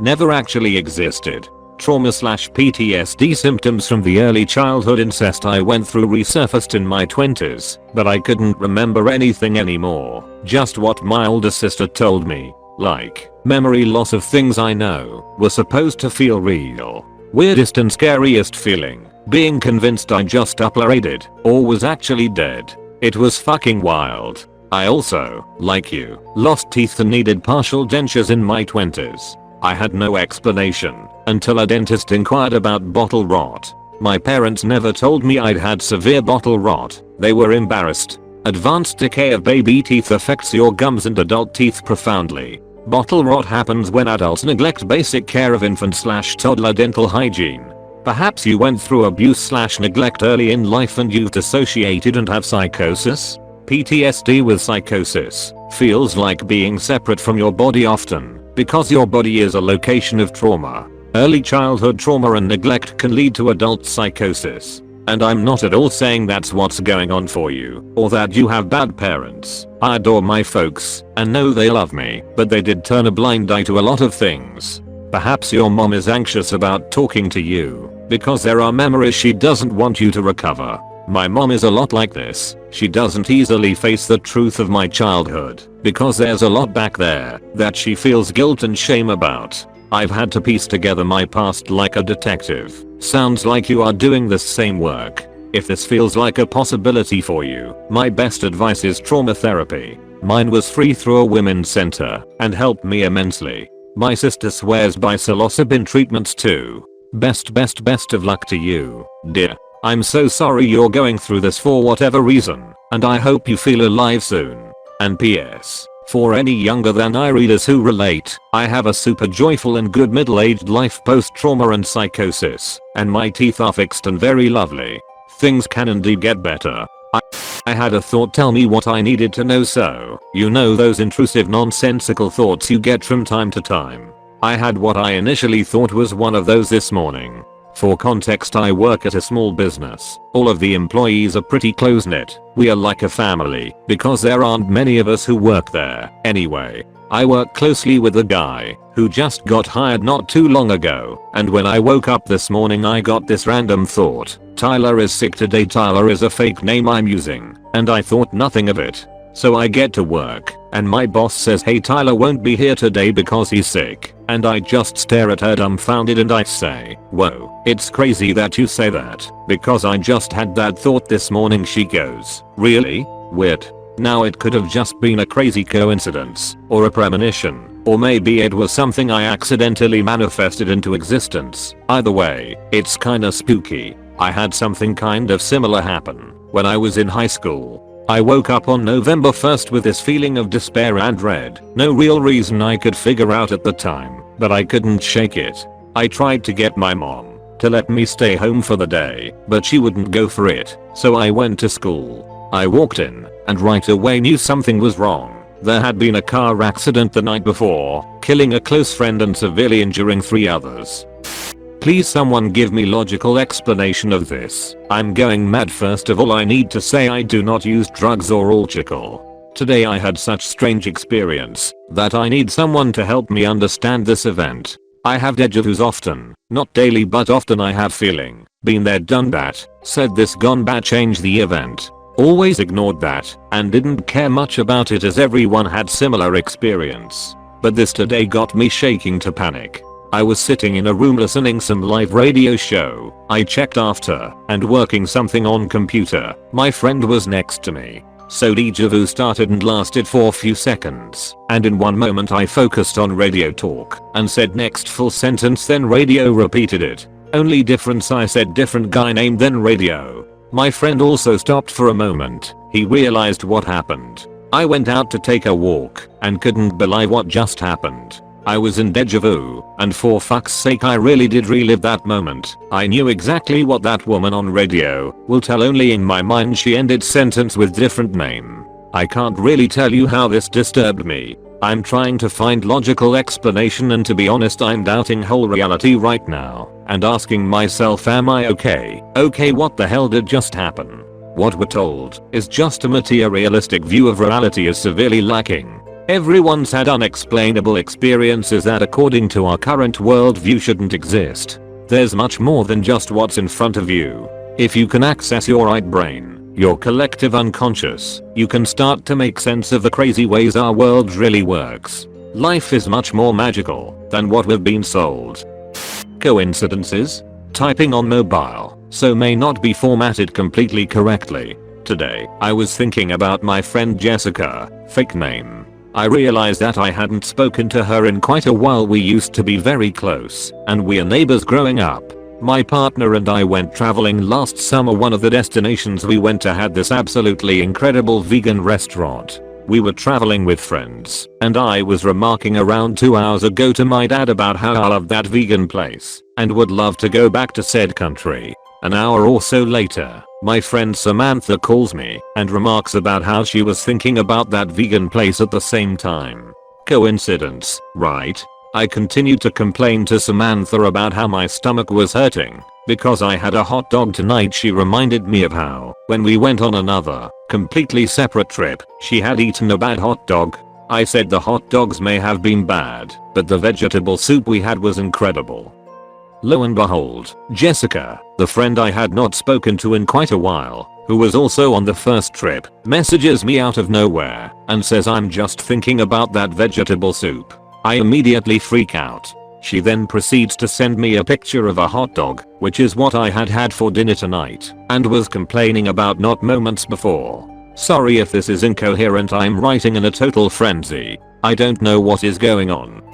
S1: never actually existed. Trauma/PTSD symptoms from the early childhood incest I went through resurfaced in my 20s, but I couldn't remember anything anymore, just what my older sister told me. Memory loss of things I know were supposed to feel real. Weirdest and scariest feeling, being convinced I just uploaded, or was actually dead. It was fucking wild. I also, like you, lost teeth and needed partial dentures in my 20s. I had no explanation until a dentist inquired about bottle rot. My parents never told me I'd had severe bottle rot. They were embarrassed. Advanced decay of baby teeth affects your gums and adult teeth profoundly. Bottle rot happens when adults neglect basic care of infant/toddler dental hygiene. Perhaps you went through abuse/neglect early in life and you've dissociated and have psychosis? PTSD with psychosis feels like being separate from your body often, because your body is a location of trauma. Early childhood trauma and neglect can lead to adult psychosis. And I'm not at all saying that's what's going on for you, or that you have bad parents. I adore my folks, and know they love me, but they did turn a blind eye to a lot of things. Perhaps your mom is anxious about talking to you, because there are memories she doesn't want you to recover. My mom is a lot like this. She doesn't easily face the truth of my childhood, because there's a lot back there that she feels guilt and shame about. I've had to piece together my past like a detective. Sounds like you are doing the same work. If this feels like a possibility for you, my best advice is trauma therapy. Mine was free through a women's center and helped me immensely. My sister swears by psilocybin treatments too. Best of luck to you, dear. I'm so sorry you're going through this for whatever reason, and I hope you feel alive soon. And PS. For any younger than I readers who relate, I have a super joyful and good middle-aged life post-trauma and psychosis, and my teeth are fixed and very lovely. Things can indeed get better. I had a thought tell me what I needed to know, so, you know those intrusive nonsensical thoughts you get from time to time. I had what I initially thought was one of those this morning. For context, I work at a small business. All of the employees are pretty close-knit. We are like a family, because there aren't many of us who work there. Anyway, I work closely with a guy who just got hired not too long ago, and when I woke up this morning I got this random thought. Tyler is sick today. Tyler is a fake name I'm using, and I thought nothing of it. So I get to work, and my boss says, hey, Tyler won't be here today because he's sick. And I just stare at her dumbfounded and I say, whoa, it's crazy that you say that, because I just had that thought this morning. She goes, really? Weird. Now it could have just been a crazy coincidence, or a premonition, or maybe it was something I accidentally manifested into existence. Either way, it's kinda spooky. I had something kind of similar happen when I was in high school. I woke up on November 1st with this feeling of despair and dread. No real reason I could figure out at the time, but I couldn't shake it. I tried to get my mom to let me stay home for the day, but she wouldn't go for it, so I went to school. I walked in, and right away knew something was wrong. There had been a car accident the night before, killing a close friend and severely injuring 3 others. Please someone give me logical explanation of this. I'm going mad. First of all, I need to say I do not use drugs or alcohol. Today I had such strange experience that I need someone to help me understand this event. I have deja vus often, not daily but often. I have feeling, been there done that, said this gone bad, changed the event. Always ignored that and didn't care much about it as everyone had similar experience. But this today got me shaking to panic. I was sitting in a room listening some live radio show. I checked after and working something on computer. My friend was next to me. So deja vu started and lasted for a few seconds, and in one moment I focused on radio talk and said next full sentence, then radio repeated it. Only difference, I said different guy name then radio. My friend also stopped for a moment. He realized what happened. I went out to take a walk and couldn't believe what just happened. I was in deja vu, and for fuck's sake I really did relive that moment. I knew exactly what that woman on radio will tell, only in my mind she ended sentence with different name. I can't really tell you how this disturbed me. I'm trying to find logical explanation, and to be honest I'm doubting whole reality right now and asking myself, am I okay? Okay, what the hell did just happen? What we're told is just a materialistic view of reality is severely lacking. Everyone's had unexplainable experiences that according to our current worldview shouldn't exist. There's much more than just what's in front of you. If you can access your right brain, your collective unconscious, you can start to make sense of the crazy ways our world really works. Life is much more magical than what we've been sold. Coincidences? Typing on mobile, so may not be formatted completely correctly. Today, I was thinking about my friend Jessica, fake name. I realized that I hadn't spoken to her in quite a while. We used to be very close, and we are neighbors growing up. My partner and I went traveling last summer. One of the destinations we went to had this absolutely incredible vegan restaurant. We were traveling with friends, and I was remarking around 2 hours ago to my dad about how I love that vegan place and would love to go back to said country. An hour or so later, my friend Samantha calls me and remarks about how she was thinking about that vegan place at the same time. Coincidence, right? I continued to complain to Samantha about how my stomach was hurting Because I had a hot dog tonight, she reminded me of how, when we went on another, completely separate trip, she had eaten a bad hot dog. I said the hot dogs may have been bad, but the vegetable soup we had was incredible. Lo and behold, Jessica, the friend I had not spoken to in quite a while, who was also on the first trip, messages me out of nowhere and says I'm just thinking about that vegetable soup. I immediately freak out. She then proceeds to send me a picture of a hot dog, which is what I had had for dinner tonight, and was complaining about not moments before. Sorry if this is incoherent, I'm writing in a total frenzy. I don't know what is going on.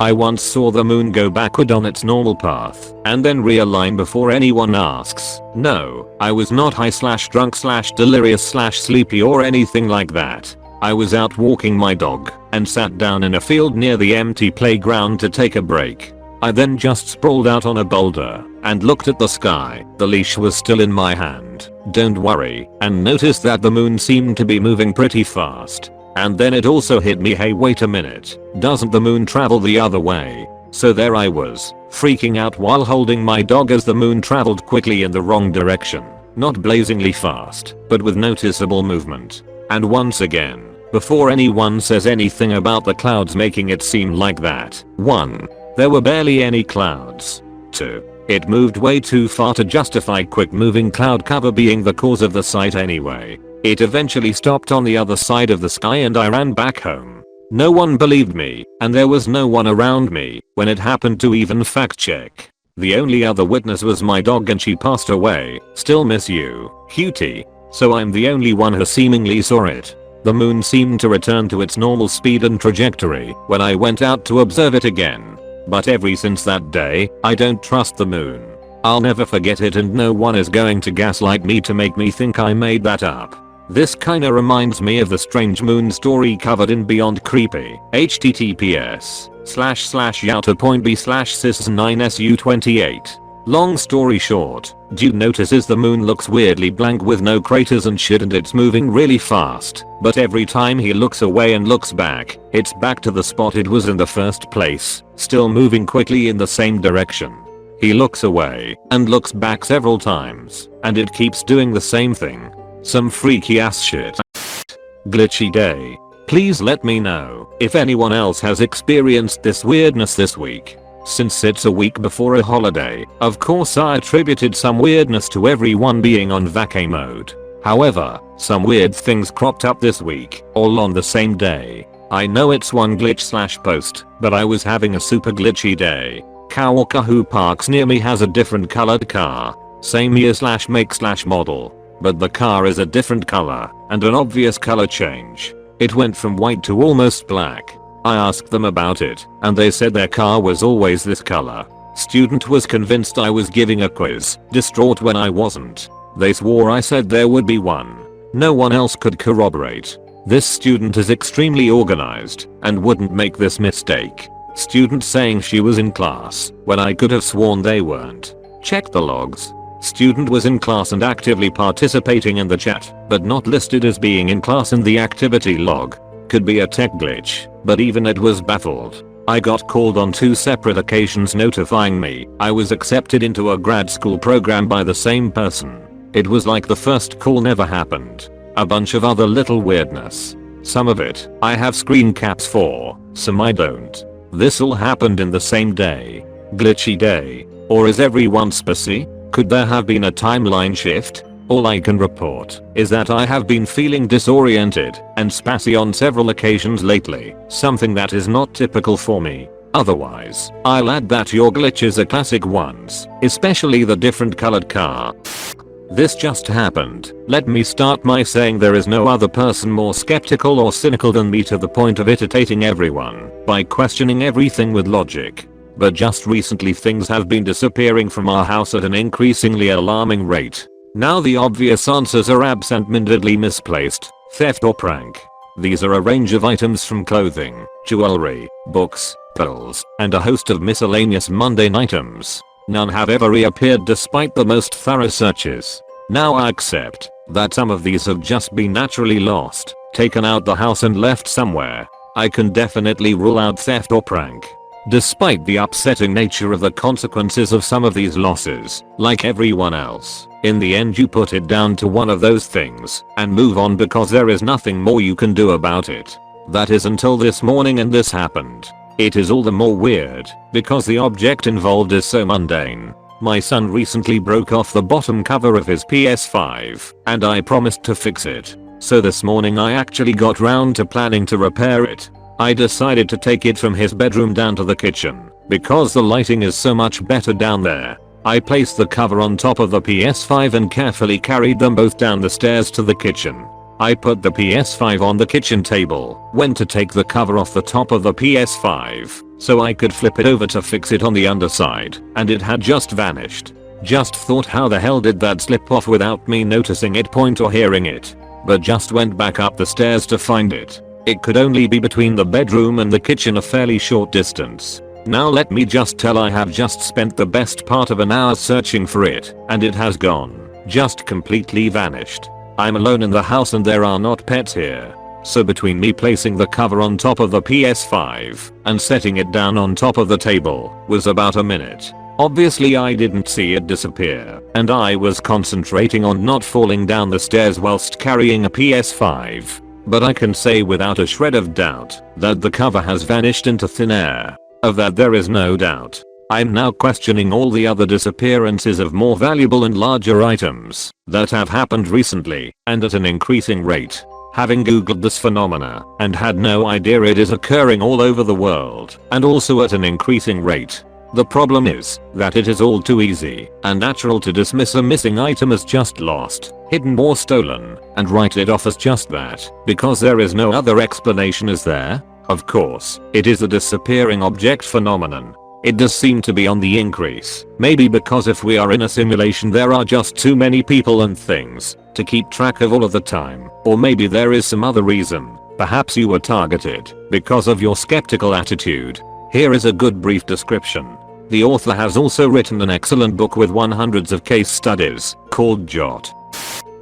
S1: I once saw the moon go backward on its normal path and then realign before anyone asks. No, I was not high/drunk/delirious/sleepy or anything like that. I was out walking my dog and sat down in a field near the empty playground to take a break. I then just sprawled out on a boulder and looked at the sky. The leash was still in my hand, don't worry, and noticed that the moon seemed to be moving pretty fast. And then it also hit me, hey wait a minute, doesn't the moon travel the other way? So there I was, freaking out while holding my dog as the moon traveled quickly in the wrong direction. Not blazingly fast, but with noticeable movement. And once again, before anyone says anything about the clouds making it seem like that, 1. There were barely any clouds. 2. It moved way too far to justify quick moving cloud cover being the cause of the sight anyway. It eventually stopped on the other side of the sky and I ran back home. No one believed me, and there was no one around me when it happened to even fact check. The only other witness was my dog and she passed away. Still miss you, cutie. So I'm the only one who seemingly saw it. The moon seemed to return to its normal speed and trajectory when I went out to observe it again. But ever since that day, I don't trust the moon. I'll never forget it and no one is going to gaslight me to make me think I made that up. This kinda reminds me of the strange moon story covered in Beyond Creepy. https://yauta.b/cis9su28. Long story short, dude notices the moon looks weirdly blank with no craters and shit and it's moving really fast, but every time he looks away and looks back, it's back to the spot it was in the first place, still moving quickly in the same direction. He looks away and looks back several times, and it keeps doing the same thing. Some freaky ass shit. Glitchy day. Please let me know if anyone else has experienced this weirdness this week. Since it's a week before a holiday, of course I attributed some weirdness to everyone being on vacay mode. However, some weird things cropped up this week, all on the same day. I know it's one glitch/post, but I was having a super glitchy day. Kawaku Parks near me has a different colored car. Same year/make/model. But the car is a different color, and an obvious color change. It went from white to almost black. I asked them about it, and they said their car was always this color. Student was convinced I was giving a quiz, distraught when I wasn't. They swore I said there would be one. No one else could corroborate. This student is extremely organized, and wouldn't make this mistake. Student saying she was in class, when I could have sworn they weren't. Check the logs. Student was in class and actively participating in the chat, but not listed as being in class in the activity log. Could be a tech glitch, but even it was baffled. I got called on 2 separate occasions notifying me I was accepted into a grad school program by the same person. It was like the first call never happened. A bunch of other little weirdness. Some of it I have screen caps for, some I don't. This all happened in the same day. Glitchy day. Or is everyone spacey? Could there have been a timeline shift? All I can report is that I have been feeling disoriented and spacey on several occasions lately, something that is not typical for me. Otherwise, I'll add that your glitches are classic ones, especially the different colored car. This just happened. Let me start by saying there is no other person more skeptical or cynical than me to the point of irritating everyone by questioning everything with logic. But just recently things have been disappearing from our house at an increasingly alarming rate. Now the obvious answers are absent-mindedly misplaced, theft or prank. These are a range of items from clothing, jewelry, books, pills, and a host of miscellaneous mundane items. None have ever reappeared despite the most thorough searches. Now I accept that some of these have just been naturally lost, taken out the house and left somewhere. I can definitely rule out theft or prank. Despite the upsetting nature of the consequences of some of these losses, like everyone else, in the end you put it down to one of those things and move on because there is nothing more you can do about it. That is until this morning and this happened. It is all the more weird because the object involved is so mundane. My son recently broke off the bottom cover of his PS5 and I promised to fix it. So this morning I actually got round to planning to repair it. I decided to take it from his bedroom down to the kitchen because the lighting is so much better down there. I placed the cover on top of the PS5 and carefully carried them both down the stairs to the kitchen. I put the PS5 on the kitchen table, went to take the cover off the top of the PS5 so I could flip it over to fix it on the underside, and it had just vanished. Just thought, how the hell did that slip off without me noticing it point or hearing it? But just went back up the stairs to find it. It could only be between the bedroom and the kitchen, a fairly short distance. Now let me just tell, I have just spent the best part of an hour searching for it, and it has gone. Just completely vanished. I'm alone in the house and there are not pets here. So between me placing the cover on top of the PS5 and setting it down on top of the table was about a minute. Obviously I didn't see it disappear, and I was concentrating on not falling down the stairs whilst carrying a PS5. But I can say without a shred of doubt that the cover has vanished into thin air. Of that there is no doubt. I'm now questioning all the other disappearances of more valuable and larger items that have happened recently and at an increasing rate. Having googled this phenomena and had no idea it is occurring all over the world and also at an increasing rate. The problem is that it is all too easy and natural to dismiss a missing item as just lost, hidden or stolen and write it off as just that because there is no other explanation, is there? Of course, it is a disappearing object phenomenon. It does seem to be on the increase, maybe because if we are in a simulation there are just too many people and things to keep track of all of the time, or maybe there is some other reason. Perhaps you were targeted because of your skeptical attitude. Here is a good brief description. The author has also written an excellent book with hundreds of case studies called Jot.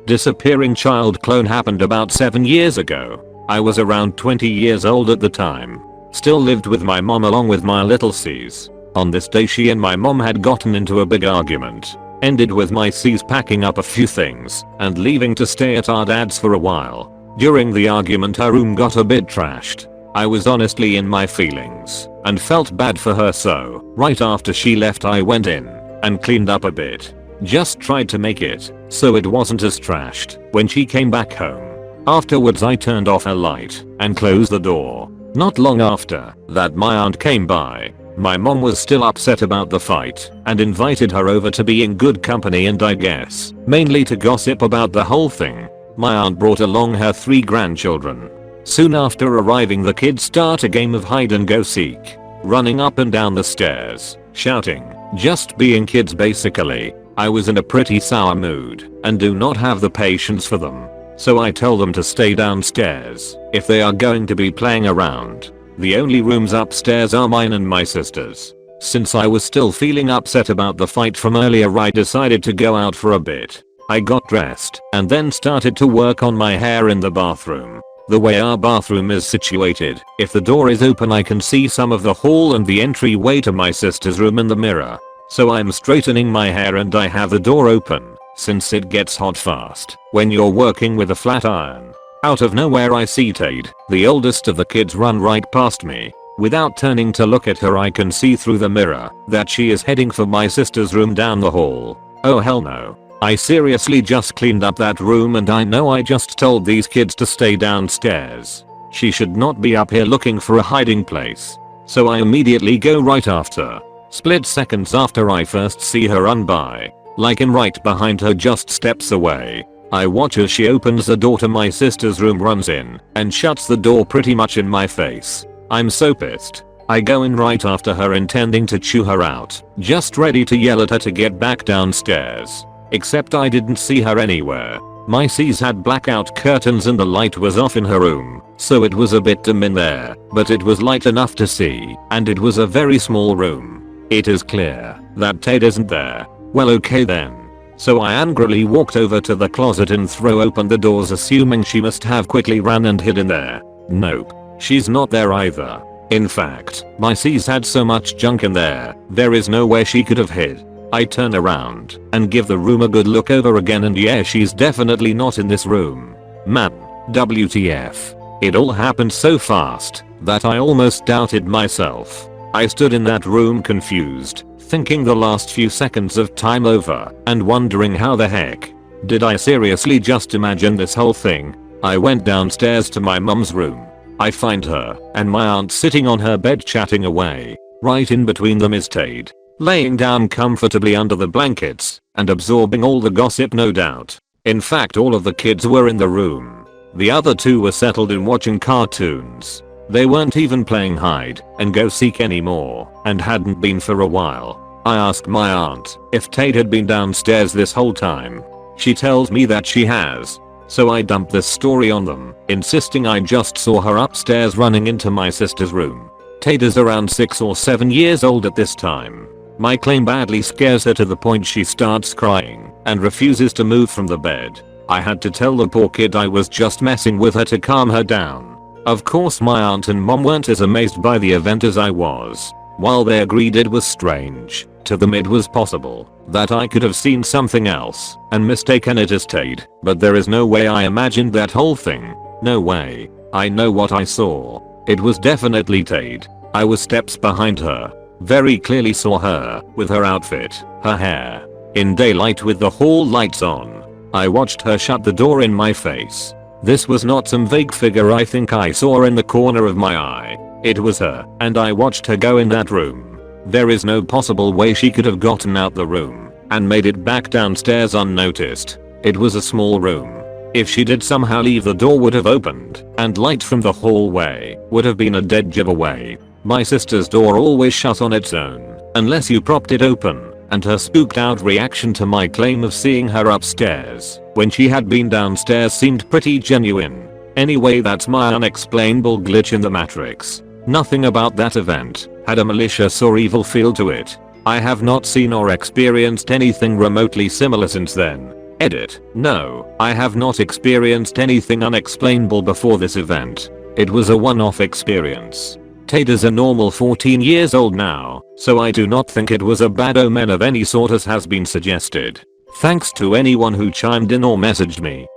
S1: Disappearing child clone happened about 7 years ago. I was around 20 years old at the time. Still lived with my mom along with my little C's. On this day she and my mom had gotten into a big argument. Ended with my C's packing up a few things and leaving to stay at our dad's for a while. During the argument her room got a bit trashed. I was honestly in my feelings and felt bad for her, so right after she left I went in and cleaned up a bit. Just tried to make it so it wasn't as trashed when she came back home. Afterwards I turned off her light and closed the door. Not long after that my aunt came by. My mom was still upset about the fight and invited her over to be in good company and I guess mainly to gossip about the whole thing. My aunt brought along her 3 grandchildren. Soon after arriving the kids start a game of hide and go seek, running up and down the stairs, shouting, just being kids basically. I was in a pretty sour mood and do not have the patience for them. So I tell them to stay downstairs if they are going to be playing around. The only rooms upstairs are mine and my sister's. Since I was still feeling upset about the fight from earlier I decided to go out for a bit. I got dressed and then started to work on my hair in the bathroom. The way our bathroom is situated, if the door is open I can see some of the hall and the entryway to my sister's room in the mirror. So I'm straightening my hair and I have the door open. Since it gets hot fast when you're working with a flat iron. Out of nowhere I see Tade, the oldest of the kids, run right past me. Without turning to look at her I can see through the mirror that she is heading for my sister's room down the hall. Oh hell no. I seriously just cleaned up that room and I know I just told these kids to stay downstairs. She should not be up here looking for a hiding place. So I immediately go right after. Split seconds after I first see her run by. Like in right behind her, just steps away. I watch as she opens the door to my sister's room, runs in, and shuts the door pretty much in my face. I'm so pissed. I go in right after her intending to chew her out, just ready to yell at her to get back downstairs. Except I didn't see her anywhere. My C's had blackout curtains and the light was off in her room, so it was a bit dim in there, but it was light enough to see, and it was a very small room. It is clear that Ted isn't there. Well, okay then. So I angrily walked over to the closet and throw open the doors, assuming she must have quickly ran and hid in there. Nope. She's not there either. In fact, my C's had so much junk in there is no way she could have hid. I turn around and give the room a good look over again, and yeah, she's definitely not in this room. Man, WTF. It all happened so fast that I almost doubted myself. I stood in that room confused, thinking the last few seconds of time over and wondering how the heck did I seriously just imagine this whole thing. I went downstairs to my mum's room. I find her and my aunt sitting on her bed chatting away. Right in between them is Tade, laying down comfortably under the blankets and absorbing all the gossip, no doubt. In fact, all of the kids were in the room. The other two were settled in watching cartoons. They weren't even playing hide and go seek anymore and hadn't been for a while. I asked my aunt if Tade had been downstairs this whole time. She tells me that she has. So I dump this story on them, insisting I just saw her upstairs running into my sister's room. Tade is around 6 or 7 years old at this time. My claim badly scares her to the point she starts crying and refuses to move from the bed. I had to tell the poor kid I was just messing with her to calm her down. Of course my aunt and mom weren't as amazed by the event as I was. While they agreed it was strange, to them it was possible that I could have seen something else and mistaken it as Tade, but there is no way I imagined that whole thing. No way. I know what I saw. It was definitely Tade. I was steps behind her. Very clearly saw her with her outfit, her hair, in daylight with the hall lights on. I watched her shut the door in my face. This was not some vague figure I think I saw in the corner of my eye. It was her, and I watched her go in that room. There is no possible way she could have gotten out the room and made it back downstairs unnoticed. It was a small room. If she did somehow leave, the door would have opened and light from the hallway would have been a dead giveaway. My sister's door always shut on its own unless you propped it open, and her spooked out reaction to my claim of seeing her upstairs when she had been downstairs seemed pretty genuine. Anyway, that's my unexplainable glitch in the Matrix. Nothing about that event had a malicious or evil feel to it. I have not seen or experienced anything remotely similar since then. Edit. No, I have not experienced anything unexplainable before this event. It was a one-off experience. Tade is a normal 14 years old now, so I do not think it was a bad omen of any sort as has been suggested. Thanks to anyone who chimed in or messaged me.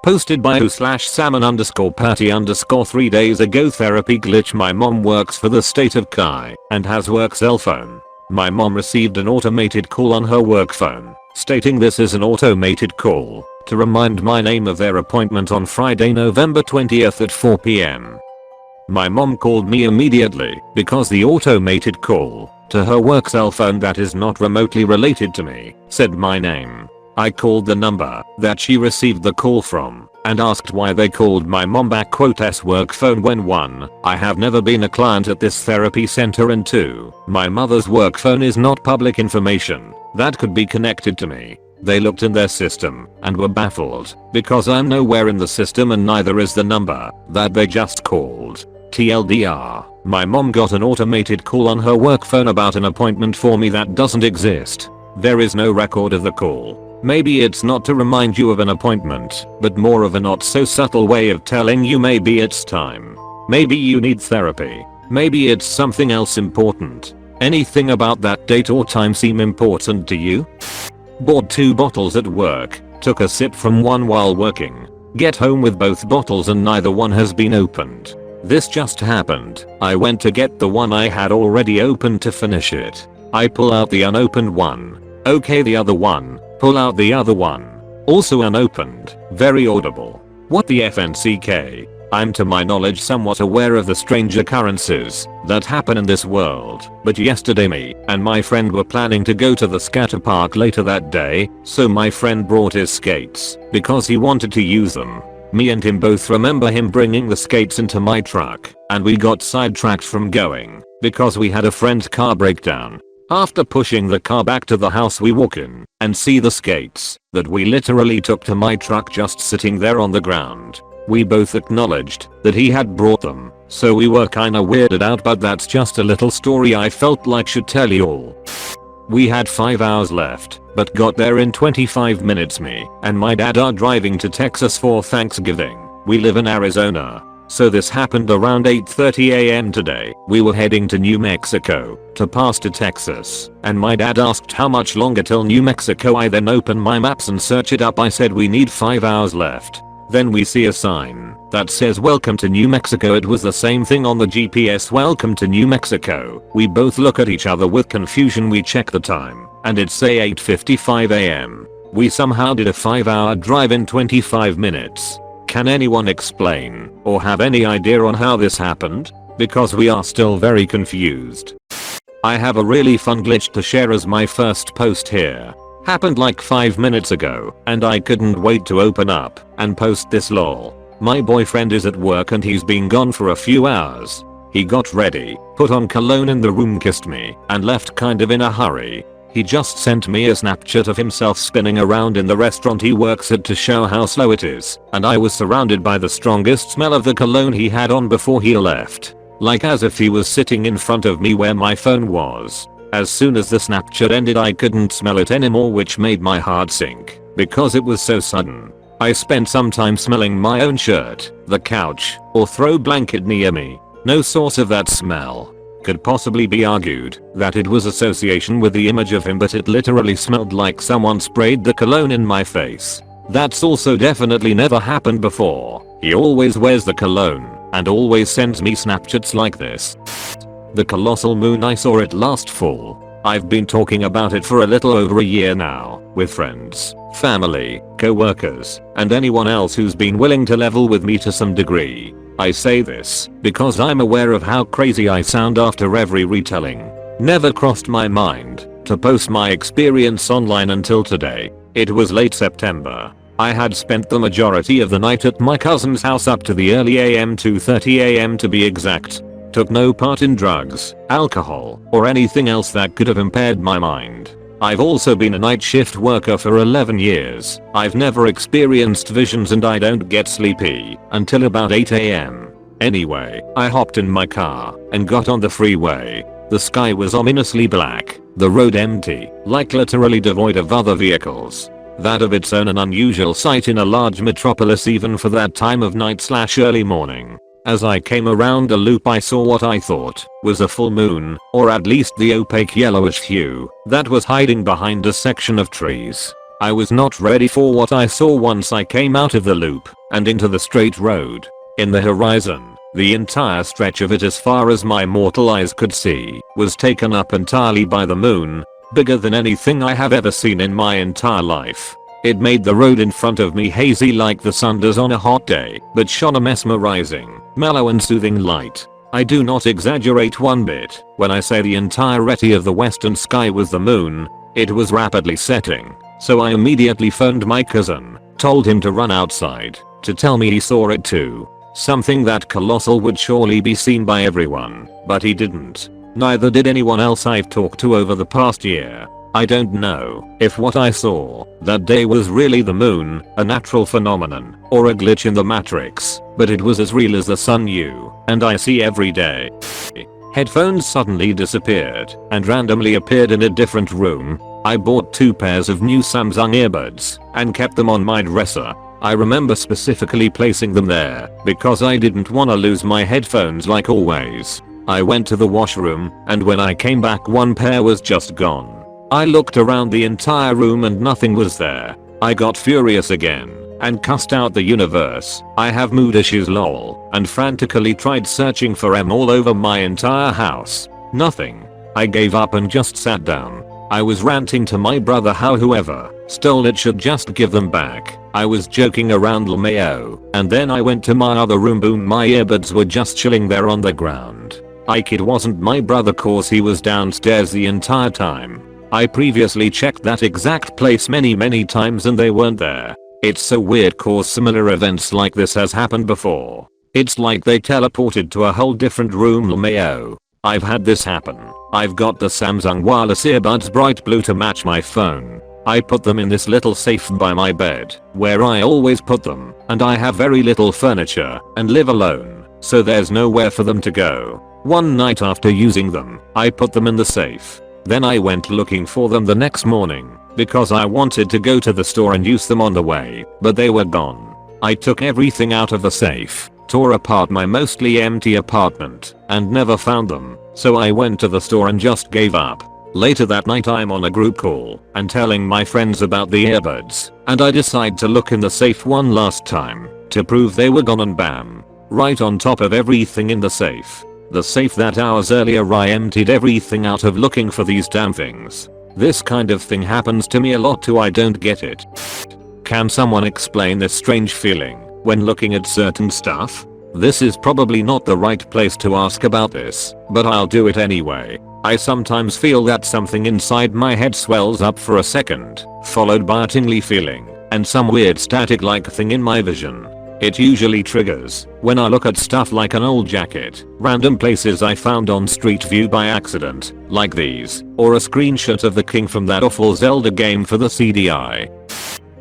S1: Posted by who/salmon_patty_ 3 days ago. Therapy glitch. My mom works for the state of Kai and has work cell phone. My mom received an automated call on her work phone stating this is an automated call to remind my name of their appointment on Friday, November 20th at 4 p.m. My mom called me immediately because the automated call to her work cell phone that is not remotely related to me said my name. I called the number that she received the call from and asked why they called my mom back quote work phone when 1. I have never been a client at this therapy center, and 2. My mother's work phone is not public information that could be connected to me. They looked in their system and were baffled because I'm nowhere in the system and neither is the number that they just called. TLDR, my mom got an automated call on her work phone about an appointment for me that doesn't exist. There is no record of the call. Maybe it's not to remind you of an appointment, but more of a not so subtle way of telling you maybe it's time. Maybe you need therapy. Maybe it's something else important. Anything about that date or time seem important to you? Bought 2 bottles at work, took a sip from one while working. Get home with both bottles and neither one has been opened. This just happened. I went to get the one I had already opened to finish it. I pull out the unopened one. Okay, the other one. Pull out the other one. Also unopened. Very audible. What the FNCK? I'm to my knowledge somewhat aware of the strange occurrences that happen in this world, but yesterday me and my friend were planning to go to the scatter park later that day, so my friend brought his skates because he wanted to use them. Me and him both remember him bringing the skates into my truck, and we got sidetracked from going because we had a friend's car breakdown. After pushing the car back to the house, we walk in and see the skates that we literally took to my truck just sitting there on the ground. We both acknowledged that he had brought them, so we were kinda weirded out, but that's just a little story I felt like should tell you all. We had 5 hours left, but got there in 25 minutes. Me and my dad are driving to Texas for Thanksgiving. We live in Arizona. So this happened around 8:30 am today. We were heading to New Mexico to pass to Texas, and my dad asked how much longer till New Mexico. I then opened my maps and search it up. I said we need 5 hours left. Then we see a sign that says welcome to New Mexico. It was the same thing on the GPS, welcome to New Mexico. We both look at each other with confusion. We check the time and it say 8:55 am. We somehow did a 5-hour drive in 25 minutes. Can anyone explain or have any idea on how this happened? Because we are still very confused. I have a really fun glitch to share as my first post here. Happened like 5 minutes ago and I couldn't wait to open up and post this lol. My boyfriend is at work and he's been gone for a few hours. He got ready, put on cologne in the room, kissed me, and left kind of in a hurry. He just sent me a Snapchat of himself spinning around in the restaurant he works at to show how slow it is, and I was surrounded by the strongest smell of the cologne he had on before he left. Like as if he was sitting in front of me where my phone was. As soon as the Snapchat ended I couldn't smell it anymore, which made my heart sink because it was so sudden. I spent some time smelling my own shirt, the couch, or throw blanket near me. No source of that smell could possibly be argued that it was association with the image of him, but it literally smelled like someone sprayed the cologne in my face. That's also definitely never happened before. He always wears the cologne and always sends me Snapchats like this. The colossal moon, I saw it last fall. I've been talking about it for a little over a year now, with friends, family, co-workers, and anyone else who's been willing to level with me to some degree. I say this because I'm aware of how crazy I sound after every retelling. Never crossed my mind to post my experience online until today. It was late September. I had spent the majority of the night at my cousin's house up to the early AM, 2:30 am to be exact. Took no part in drugs, alcohol, or anything else that could have impaired my mind. I've also been a night shift worker for 11 years. I've never experienced visions and I don't get sleepy until about 8 am. Anyway, I hopped in my car and got on the freeway. The sky was ominously black, the road empty, like literally devoid of other vehicles. That of its own an unusual sight in a large metropolis even for that time of night/early morning. As I came around a loop I saw what I thought was a full moon, or at least the opaque yellowish hue that was hiding behind a section of trees. I was not ready for what I saw once I came out of the loop and into the straight road. In the horizon, the entire stretch of it as far as my mortal eyes could see was taken up entirely by the moon, bigger than anything I have ever seen in my entire life. It made the road in front of me hazy like the sun does on a hot day, but shone a mesmerizing, mellow and soothing light. I do not exaggerate one bit when I say the entirety of the western sky was the moon. It was rapidly setting, so I immediately phoned my cousin, told him to run outside to tell me he saw it too. Something that colossal would surely be seen by everyone, but he didn't. Neither did anyone else I've talked to over the past year. I don't know if what I saw that day was really the moon, a natural phenomenon, or a glitch in the matrix, but it was as real as the sun you and I see every day. Headphones suddenly disappeared and randomly appeared in a different room. I bought 2 pairs of new Samsung earbuds and kept them on my dresser. I remember specifically placing them there because I didn't want to lose my headphones like always. I went to the washroom and when I came back one pair was just gone. I looked around the entire room and nothing was there. I got furious again and cussed out the universe. I have mood issues lol, and frantically tried searching for them all over my entire house. Nothing. I gave up and just sat down. I was ranting to my brother how whoever stole it should just give them back. I was joking around LMAO, and then I went to my other room. Boom, my earbuds were just chilling there on the ground. I kid wasn't my brother cause he was downstairs the entire time. I previously checked that exact place many times and they weren't there. It's so weird cause similar events like this has happened before. It's like they teleported to a whole different room. LMAO. I've had this happen. I've got the Samsung wireless earbuds bright blue to match my phone. I put them in this little safe by my bed, where I always put them, and I have very little furniture and live alone, so there's nowhere for them to go. One night after using them, I put them in the safe. Then I went looking for them the next morning because I wanted to go to the store and use them on the way, but they were gone. I took everything out of the safe tore apart my mostly empty apartment, and never found them, so I went to the store and just gave up. Later that night I'm on a group call and telling my friends about the earbuds, and I decide to look in the safe one last time to prove they were gone, and bam. Right on top of everything in the safe. The safe that hours earlier I emptied everything out of looking for these damn things. This kind of thing happens to me a lot too. I don't get it. Can someone explain this strange feeling when looking at certain stuff? This is probably not the right place to ask about this, but I'll do it anyway. I sometimes feel that something inside my head swells up for a second, followed by a tingly feeling, and some weird static-like thing in my vision. It usually triggers when I look at stuff like an old jacket, random places I found on Street View by accident, like these, or a screenshot of the king from that awful Zelda game for the CDI.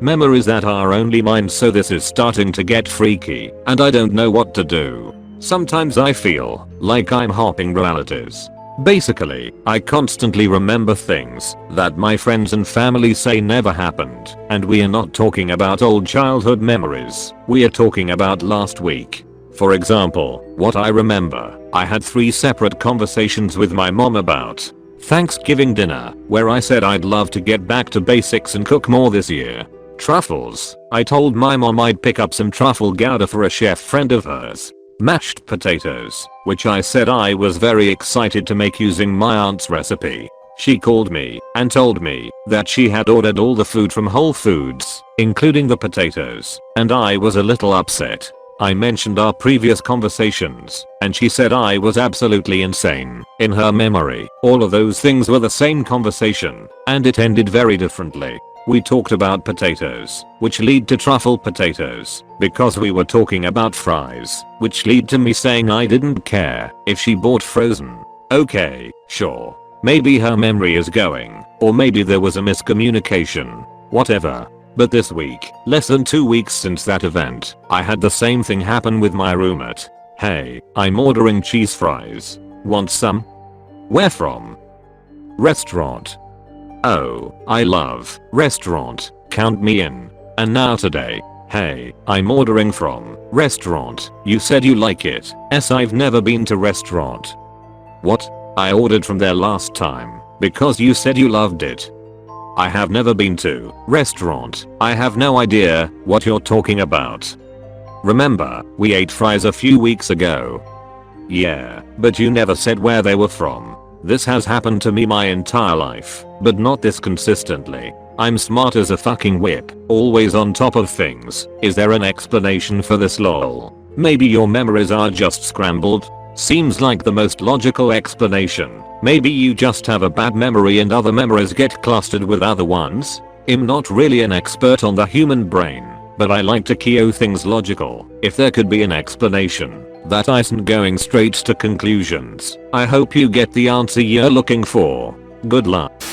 S1: Memories that are only mine, so this is starting to get freaky, and I don't know what to do. Sometimes I feel like I'm hopping realities. Basically, I constantly remember things that my friends and family say never happened, and we are not talking about old childhood memories, we are talking about last week. For example, what I remember, I had 3 separate conversations with my mom about Thanksgiving dinner, where I said I'd love to get back to basics and cook more this year. Truffles, I told my mom I'd pick up some truffle gouda for a chef friend of hers. Mashed potatoes, which I said I was very excited to make using my aunt's recipe. She called me and told me that she had ordered all the food from Whole Foods, including the potatoes, and I was a little upset. I mentioned our previous conversations, and she said I was absolutely insane. In her memory, all of those things were the same conversation, and it ended very differently. We talked about potatoes, which lead to truffle potatoes, because we were talking about fries, which lead to me saying I didn't care if she bought frozen. Okay, sure. Maybe her memory is going, or maybe there was a miscommunication. Whatever. But this week, less than 2 weeks since that event, I had the same thing happen with my roommate. Hey, I'm ordering cheese fries. Want some? Where from? Restaurant. Oh, I love restaurant, count me in. And now today, hey, I'm ordering from restaurant. You said you like it. Yes, I've never been to restaurant. What? I ordered from there last time because you said you loved it. I have never been to restaurant. I have no idea what you're talking about. Remember, we ate fries a few weeks ago. Yeah, but you never said where they were from. This has happened to me my entire life, but not this consistently. I'm smart as a fucking whip, always on top of things. Is there an explanation for this lol? Maybe your memories are just scrambled? Seems like the most logical explanation. Maybe you just have a bad memory and other memories get clustered with other ones? I'm not really an expert on the human brain, but I like to keep things logical. If there could be an explanation that isn't going straight to conclusions, I hope you get the answer you're looking for. Good luck.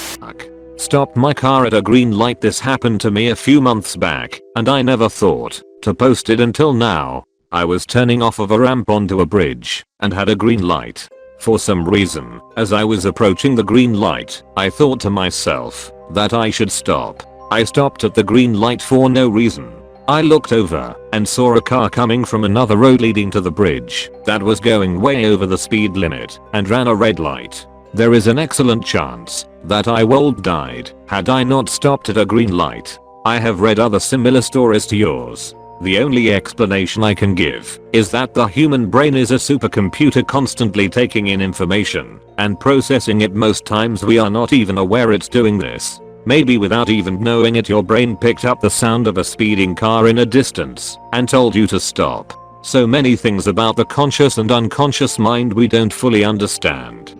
S1: Stopped my car at a green light. This happened to me a few months back, and I never thought to post it until now. I was turning off of a ramp onto a bridge and had a green light. For some reason, as I was approaching the green light, I thought to myself that I should stop. I stopped at the green light for no reason. I looked over and saw a car coming from another road leading to the bridge that was going way over the speed limit and ran a red light. There is an excellent chance that I would died had I not stopped at a green light. I have read other similar stories to yours. The only explanation I can give is that the human brain is a supercomputer constantly taking in information and processing it. Most times we are not even aware it's doing this. Maybe without even knowing it, your brain picked up the sound of a speeding car in a distance and told you to stop. So many things about the conscious and unconscious mind we don't fully understand.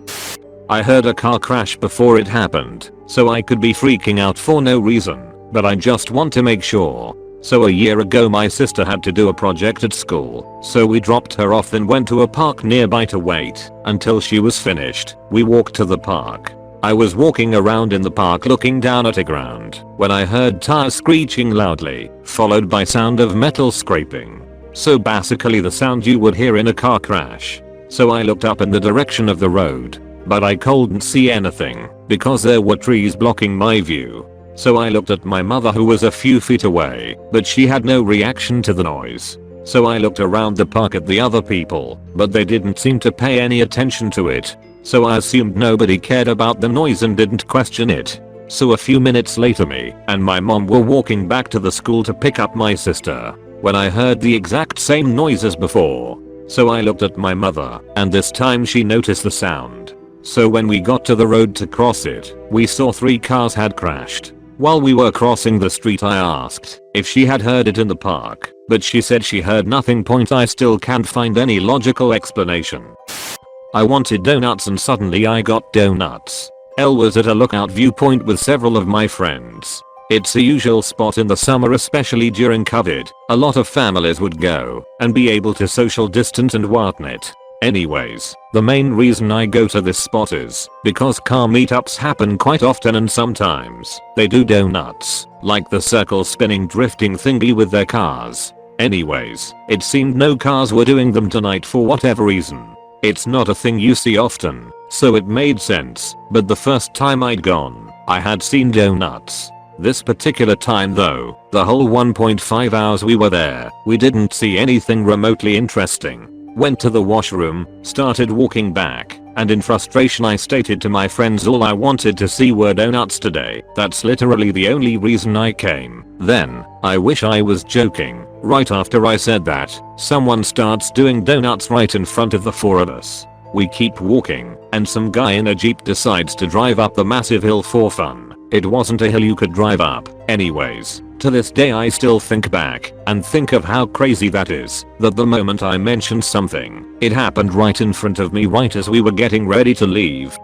S1: I heard a car crash before it happened, so I could be freaking out for no reason, but I just want to make sure. So a year ago my sister had to do a project at school, so we dropped her off and went to a park nearby to wait until she was finished. We walked to the park. I was walking around in the park looking down at the ground when I heard tires screeching loudly, followed by sound of metal scraping. So basically the sound you would hear in a car crash. So I looked up in the direction of the road, but I couldn't see anything because there were trees blocking my view. So I looked at my mother, who was a few feet away, but she had no reaction to the noise. So I looked around the park at the other people, but they didn't seem to pay any attention to it. So I assumed nobody cared about the noise and didn't question it. So a few minutes later me and my mom were walking back to the school to pick up my sister when I heard the exact same noise as before. So I looked at my mother and this time she noticed the sound. So when we got to the road to cross it, we saw 3 cars had crashed. While we were crossing the street I asked if she had heard it in the park, but she said she heard nothing. I still can't find any logical explanation. I wanted donuts and suddenly I got donuts. Elle was at a lookout viewpoint with several of my friends. It's a usual spot in the summer, especially during COVID. A lot of families would go and be able to social distance and whatnot. Anyways, the main reason I go to this spot is because car meetups happen quite often and sometimes they do donuts, like the circle spinning drifting thingy with their cars. Anyways, it seemed no cars were doing them tonight for whatever reason. It's not a thing you see often, so it made sense, but the first time I'd gone, I had seen donuts. This particular time though, the whole 1.5 hours we were there, we didn't see anything remotely interesting. Went to the washroom, started walking back, and in frustration I stated to my friends all I wanted to see were donuts today. That's literally the only reason I came. Then, I wish I was joking, right after I said that, someone starts doing donuts right in front of the 4 of us. We keep walking, and some guy in a jeep decides to drive up the massive hill for fun. It wasn't a hill you could drive up. Anyways, to this day I still think back and think of how crazy that is, that the moment I mentioned something, it happened right in front of me right as we were getting ready to leave.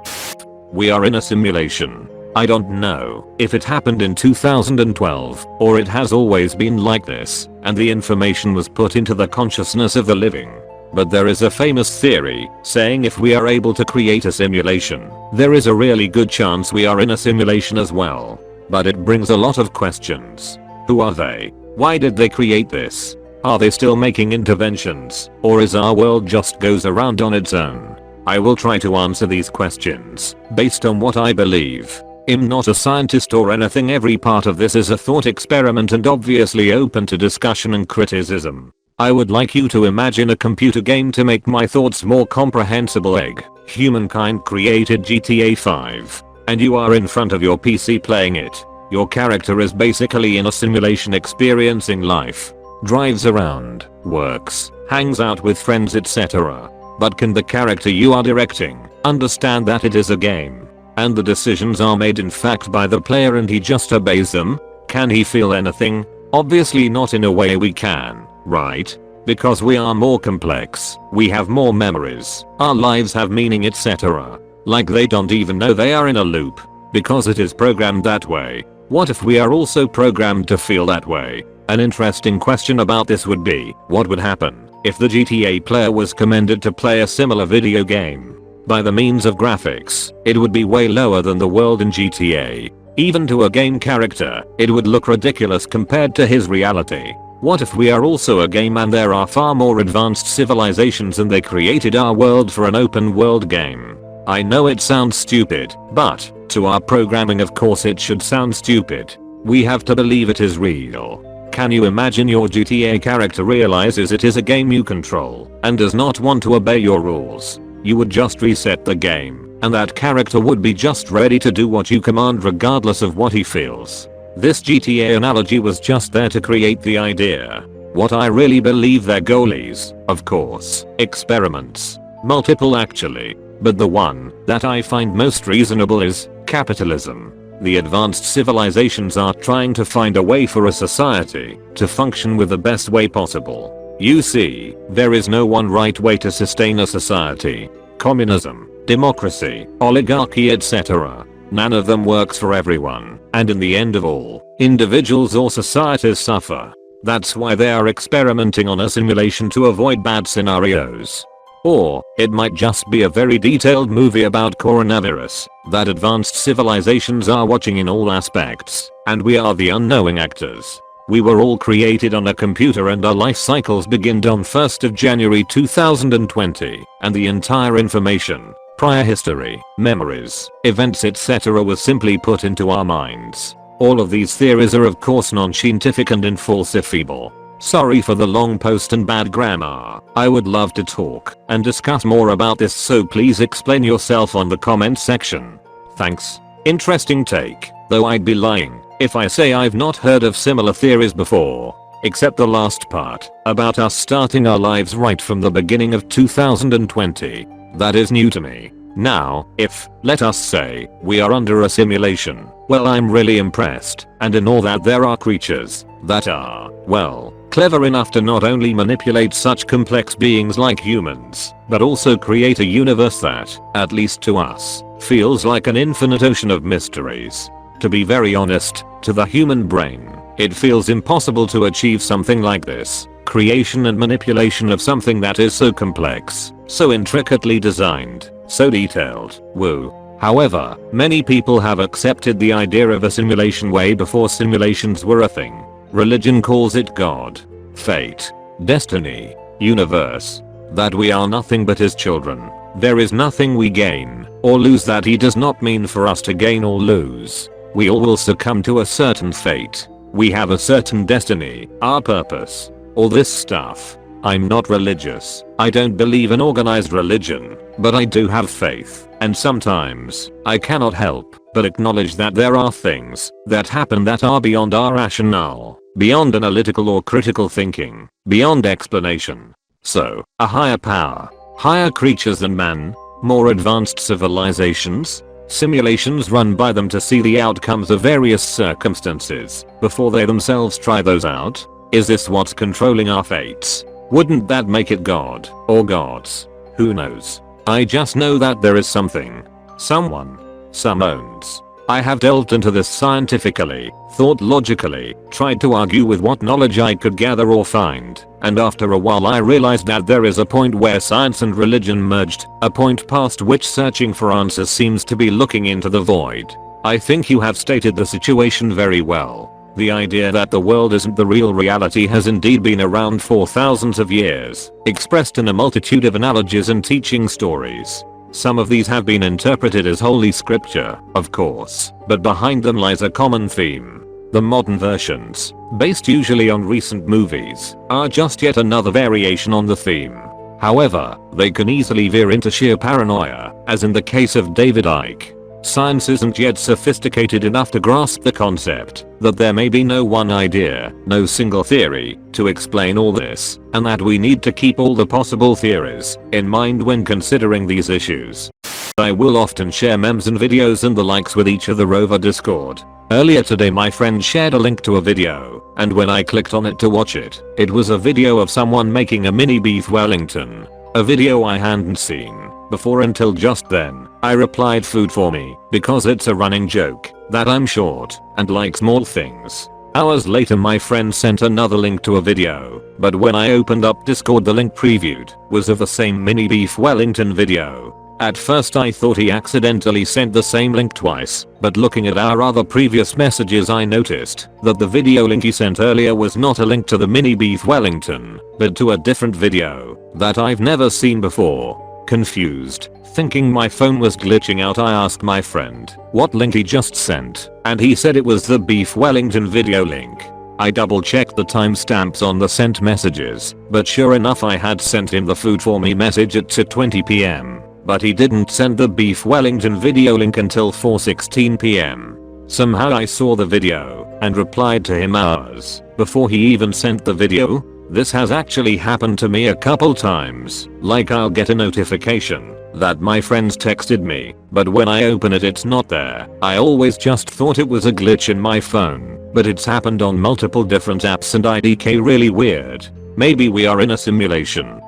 S1: We are in a simulation. I don't know if it happened in 2012 or it has always been like this and the information was put into the consciousness of the living. But there is a famous theory saying if we are able to create a simulation, there is a really good chance we are in a simulation as well. But it brings a lot of questions. Who are they? Why did they create this? Are they still making interventions? Or is our world just goes around on its own? I will try to answer these questions based on what I believe. I'm not a scientist or anything. Every part of this is a thought experiment and obviously open to discussion and criticism. I would like you to imagine a computer game to make my thoughts more comprehensible. Humankind created GTA 5. And you are in front of your PC playing it. Your character is basically in a simulation experiencing life. Drives around, works, hangs out with friends, etc. But can the character you are directing understand that it is a game? And the decisions are made in fact by the player and he just obeys them? Can he feel anything? Obviously not in a way we can, right? Because we are more complex, we have more memories, our lives have meaning, etc. Like they don't even know they are in a loop, because it is programmed that way. What if we are also programmed to feel that way? An interesting question about this would be, what would happen if the GTA player was commanded to play a similar video game? By the means of graphics, it would be way lower than the world in GTA. Even to a game character, it would look ridiculous compared to his reality. What if we are also a game and there are far more advanced civilizations and they created our world for an open world game? I know it sounds stupid, but to our programming of course it should sound stupid. We have to believe it is real. Can you imagine your GTA character realizes it is a game you control and does not want to obey your rules? You would just reset the game and that character would be just ready to do what you command regardless of what he feels. This GTA analogy was just there to create the idea. What I really believe their goal is, of course, experiments. Multiple actually. But the one that I find most reasonable is capitalism. The advanced civilizations are trying to find a way for a society to function with the best way possible. You see, there is no one right way to sustain a society. Communism, democracy, oligarchy, etc. None of them works for everyone, and in the end of all, individuals or societies suffer. That's why they are experimenting on a simulation to avoid bad scenarios. Or, it might just be a very detailed movie about coronavirus that advanced civilizations are watching in all aspects, and we are the unknowing actors. We were all created on a computer and our life cycles began on 1st of January 2020, and the entire information, prior history, memories, events, etc. was simply put into our minds. All of these theories are of course non-scientific and falsifiable. Sorry for the long post and bad grammar. I would love to talk and discuss more about this, so please explain yourself on the comment section. Thanks. Interesting take, though I'd be lying if I say I've not heard of similar theories before. Except the last part, about us starting our lives right from the beginning of 2020. That is new to me. Now, if, let us say, we are under a simulation, well, I'm really impressed, and in all that there are creatures that are, well, clever enough to not only manipulate such complex beings like humans, but also create a universe that, at least to us, feels like an infinite ocean of mysteries. To be very honest, to the human brain, it feels impossible to achieve something like this. Creation and manipulation of something that is so complex, so intricately designed, so detailed. Woo. However, many people have accepted the idea of a simulation way before simulations were a thing. Religion calls it God, fate, destiny, universe. That we are nothing but his children. There is nothing we gain or lose that he does not mean for us to gain or lose. We all will succumb to a certain fate. We have a certain destiny, our purpose. All this stuff. I'm not religious. I don't believe in organized religion, but I do have faith, and sometimes I cannot help but acknowledge that there are things that happen that are beyond our rationale, beyond analytical or critical thinking, beyond explanation. So, a higher power, higher creatures than man, more advanced civilizations, simulations run by them to see the outcomes of various circumstances before they themselves try those out. Is this what's controlling our fates? Wouldn't that make it God or gods? Who knows? I just know that there is something, someone, some owns. I have delved into this scientifically, thought logically, tried to argue with what knowledge I could gather or find, and after a while I realized that there is a point where science and religion merged, a point past which searching for answers seems to be looking into the void. I think you have stated the situation very well. The idea that the world isn't the real reality has indeed been around for thousands of years, expressed in a multitude of analogies and teaching stories. Some of these have been interpreted as holy scripture, of course, but behind them lies a common theme. The modern versions, based usually on recent movies, are just yet another variation on the theme. However, they can easily veer into sheer paranoia, as in the case of David Icke. Science isn't yet sophisticated enough to grasp the concept that there may be no one idea, no single theory, to explain all this, and that we need to keep all the possible theories in mind when considering these issues. I will often share memes and videos and the likes with each other over Discord. Earlier today my friend shared a link to a video, and when I clicked on it to watch it, it was a video of someone making a mini beef Wellington. A video I hadn't seen before until just then. I replied food for me, because it's a running joke that I'm short and like small things. Hours later my friend sent another link to a video, but when I opened up Discord the link previewed was of the same mini beef Wellington video. At first I thought he accidentally sent the same link twice, but looking at our other previous messages I noticed that the video link he sent earlier was not a link to the mini beef Wellington, but to a different video that I've never seen before. Confused, thinking my phone was glitching out, I asked my friend what link he just sent, and he said it was the beef Wellington video link. I double checked the timestamps on the sent messages, but sure enough I had sent him the food for me message at 2:20 PM. But he didn't send the beef Wellington video link until 4:16 PM. Somehow I saw the video and replied to him hours before he even sent the video. This has actually happened to me a couple times, like I'll get a notification that my friends texted me, but when I open it it's not there. I always just thought it was a glitch in my phone, but it's happened on multiple different apps and IDK really weird. Maybe we are in a simulation.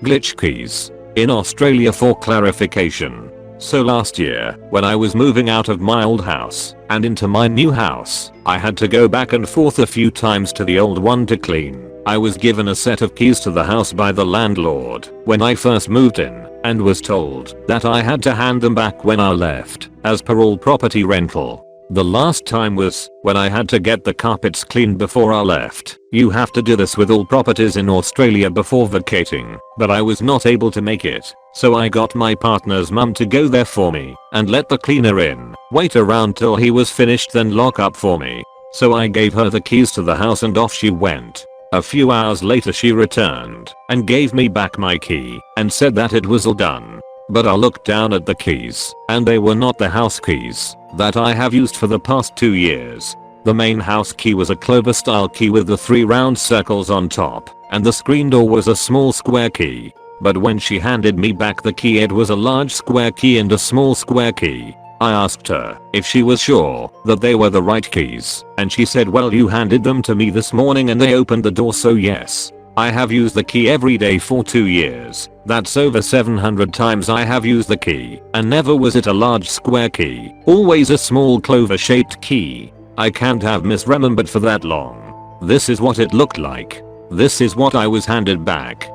S1: Glitch keys. In Australia for clarification. So last year, when I was moving out of my old house and into my new house, I had to go back and forth a few times to the old one to clean. I was given a set of keys to the house by the landlord when I first moved in, and was told that I had to hand them back when I left, as per all property rental. The last time was when I had to get the carpets cleaned before I left. You have to do this with all properties in Australia before vacating, but I was not able to make it, so I got my partner's mum to go there for me and let the cleaner in, wait around till he was finished, then lock up for me. So I gave her the keys to the house and off she went. A few hours later she returned and gave me back my key and said that it was all done. But I looked down at the keys and they were not the house keys that I have used for the past 2 years. The main house key was a clover style key with the 3 round circles on top, and the screen door was a small square key. But when she handed me back the key, it was a large square key and a small square key. I asked her if she was sure that they were the right keys, and she said, well, you handed them to me this morning and they opened the door, so yes. I have used the key every day for 2 years. That's over 700 times I have used the key, and never was it a large square key, always a small clover shaped key. I can't have misremembered for that long. This is what it looked like. This is what I was handed back.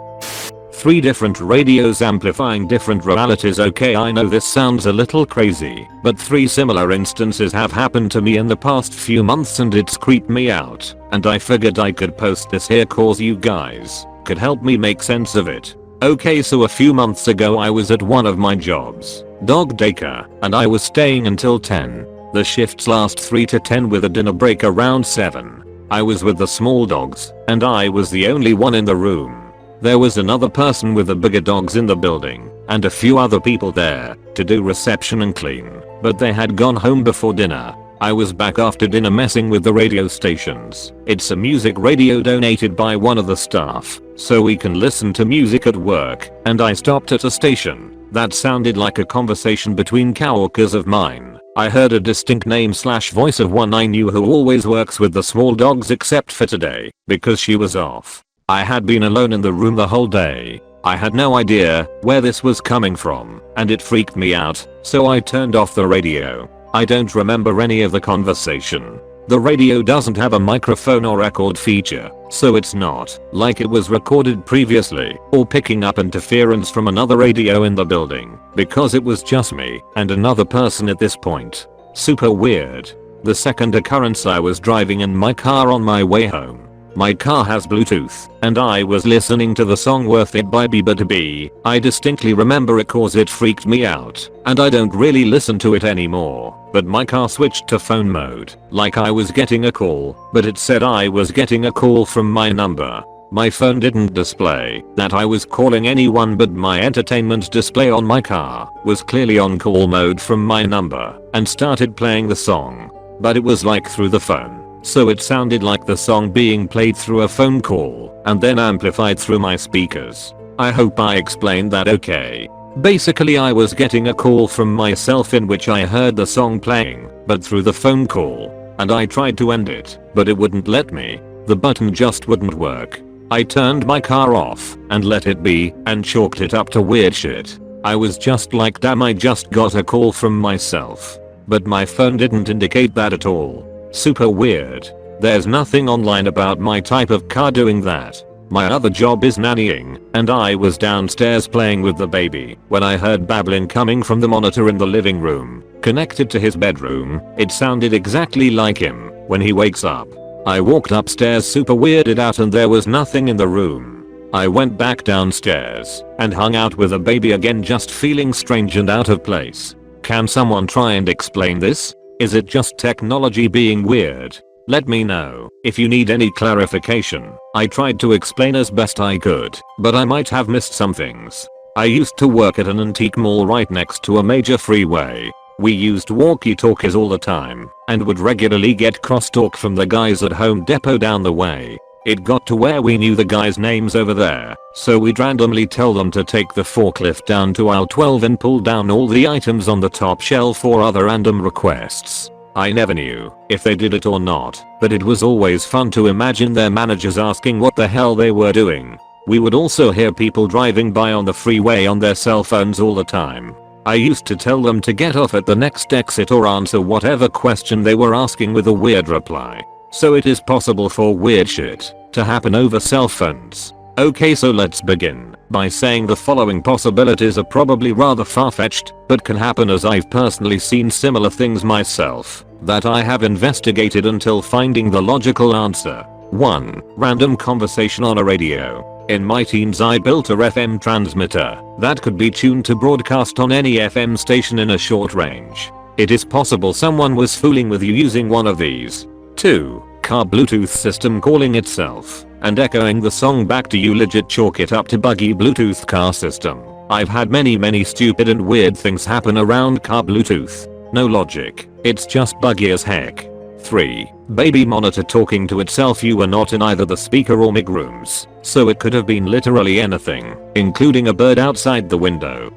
S1: 3 different radios amplifying different realities. Okay, I know this sounds a little crazy, but 3 similar instances have happened to me in the past few months and it's creeped me out, and I figured I could post this here cause you guys could help me make sense of it. Okay, so a few months ago I was at one of my jobs, dog daycare, and I was staying until 10. The shifts last 3 to 10 with a dinner break around 7. I was with the small dogs, and I was the only one in the room. There was another person with the bigger dogs in the building, and a few other people there to do reception and clean, but they had gone home before dinner. I was back after dinner messing with the radio stations. It's a music radio donated by one of the staff, so we can listen to music at work, and I stopped at a station that sounded like a conversation between coworkers of mine. I heard a distinct name/voice of one I knew who always works with the small dogs except for today, because she was off. I had been alone in the room the whole day. I had no idea where this was coming from, and it freaked me out, so I turned off the radio. I don't remember any of the conversation. The radio doesn't have a microphone or record feature, so it's not like it was recorded previously or picking up interference from another radio in the building, because it was just me and another person at this point. Super weird. The second occurrence, I was driving in my car on my way home. My car has Bluetooth, and I was listening to the song Worth It by Debit. I distinctly remember it cause it freaked me out, and I don't really listen to it anymore, but my car switched to phone mode, like I was getting a call, but it said I was getting a call from my number. My phone didn't display that I was calling anyone, but my entertainment display on my car was clearly on call mode from my number, and started playing the song. But it was like through the phone. So it sounded like the song being played through a phone call and then amplified through my speakers. I hope I explained that okay. Basically, I was getting a call from myself in which I heard the song playing, but through the phone call, and I tried to end it, but it wouldn't let me. The button just wouldn't work. I turned my car off and let it be and chalked it up to weird shit. I was just like, damn, I just got a call from myself. But my phone didn't indicate that at all. Super weird. There's nothing online about my type of car doing that. My other job is nannying, and I was downstairs playing with the baby when I heard babbling coming from the monitor in the living room, connected to his bedroom. It sounded exactly like him when he wakes up. I walked upstairs super weirded out, and there was nothing in the room. I went back downstairs and hung out with the baby again, just feeling strange and out of place. Can someone try and explain this? Is it just technology being weird? Let me know if you need any clarification. I tried to explain as best I could, but I might have missed some things. I used to work at an antique mall right next to a major freeway. We used walkie-talkies all the time and would regularly get crosstalk from the guys at Home Depot down the way. It got to where we knew the guys' names over there, so we'd randomly tell them to take the forklift down to aisle 12 and pull down all the items on the top shelf or other random requests. I never knew if they did it or not, but it was always fun to imagine their managers asking what the hell they were doing. We would also hear people driving by on the freeway on their cell phones all the time. I used to tell them to get off at the next exit or answer whatever question they were asking with a weird reply. So it is possible for weird shit to happen over cell phones. Okay, so let's begin by saying the following possibilities are probably rather far-fetched, but can happen, as I've personally seen similar things myself that I have investigated until finding the logical answer. 1. Random conversation on a radio. In my teens I built a FM transmitter that could be tuned to broadcast on any FM station in a short range. It is possible someone was fooling with you using one of these. 2. Car Bluetooth system calling itself. And echoing the song back to you, legit chalk it up to buggy Bluetooth car system. I've had many stupid and weird things happen around car Bluetooth. No logic. It's just buggy as heck. 3. Baby monitor talking to itself. You were not in either the speaker or mic rooms, so it could have been literally anything, including a bird outside the window.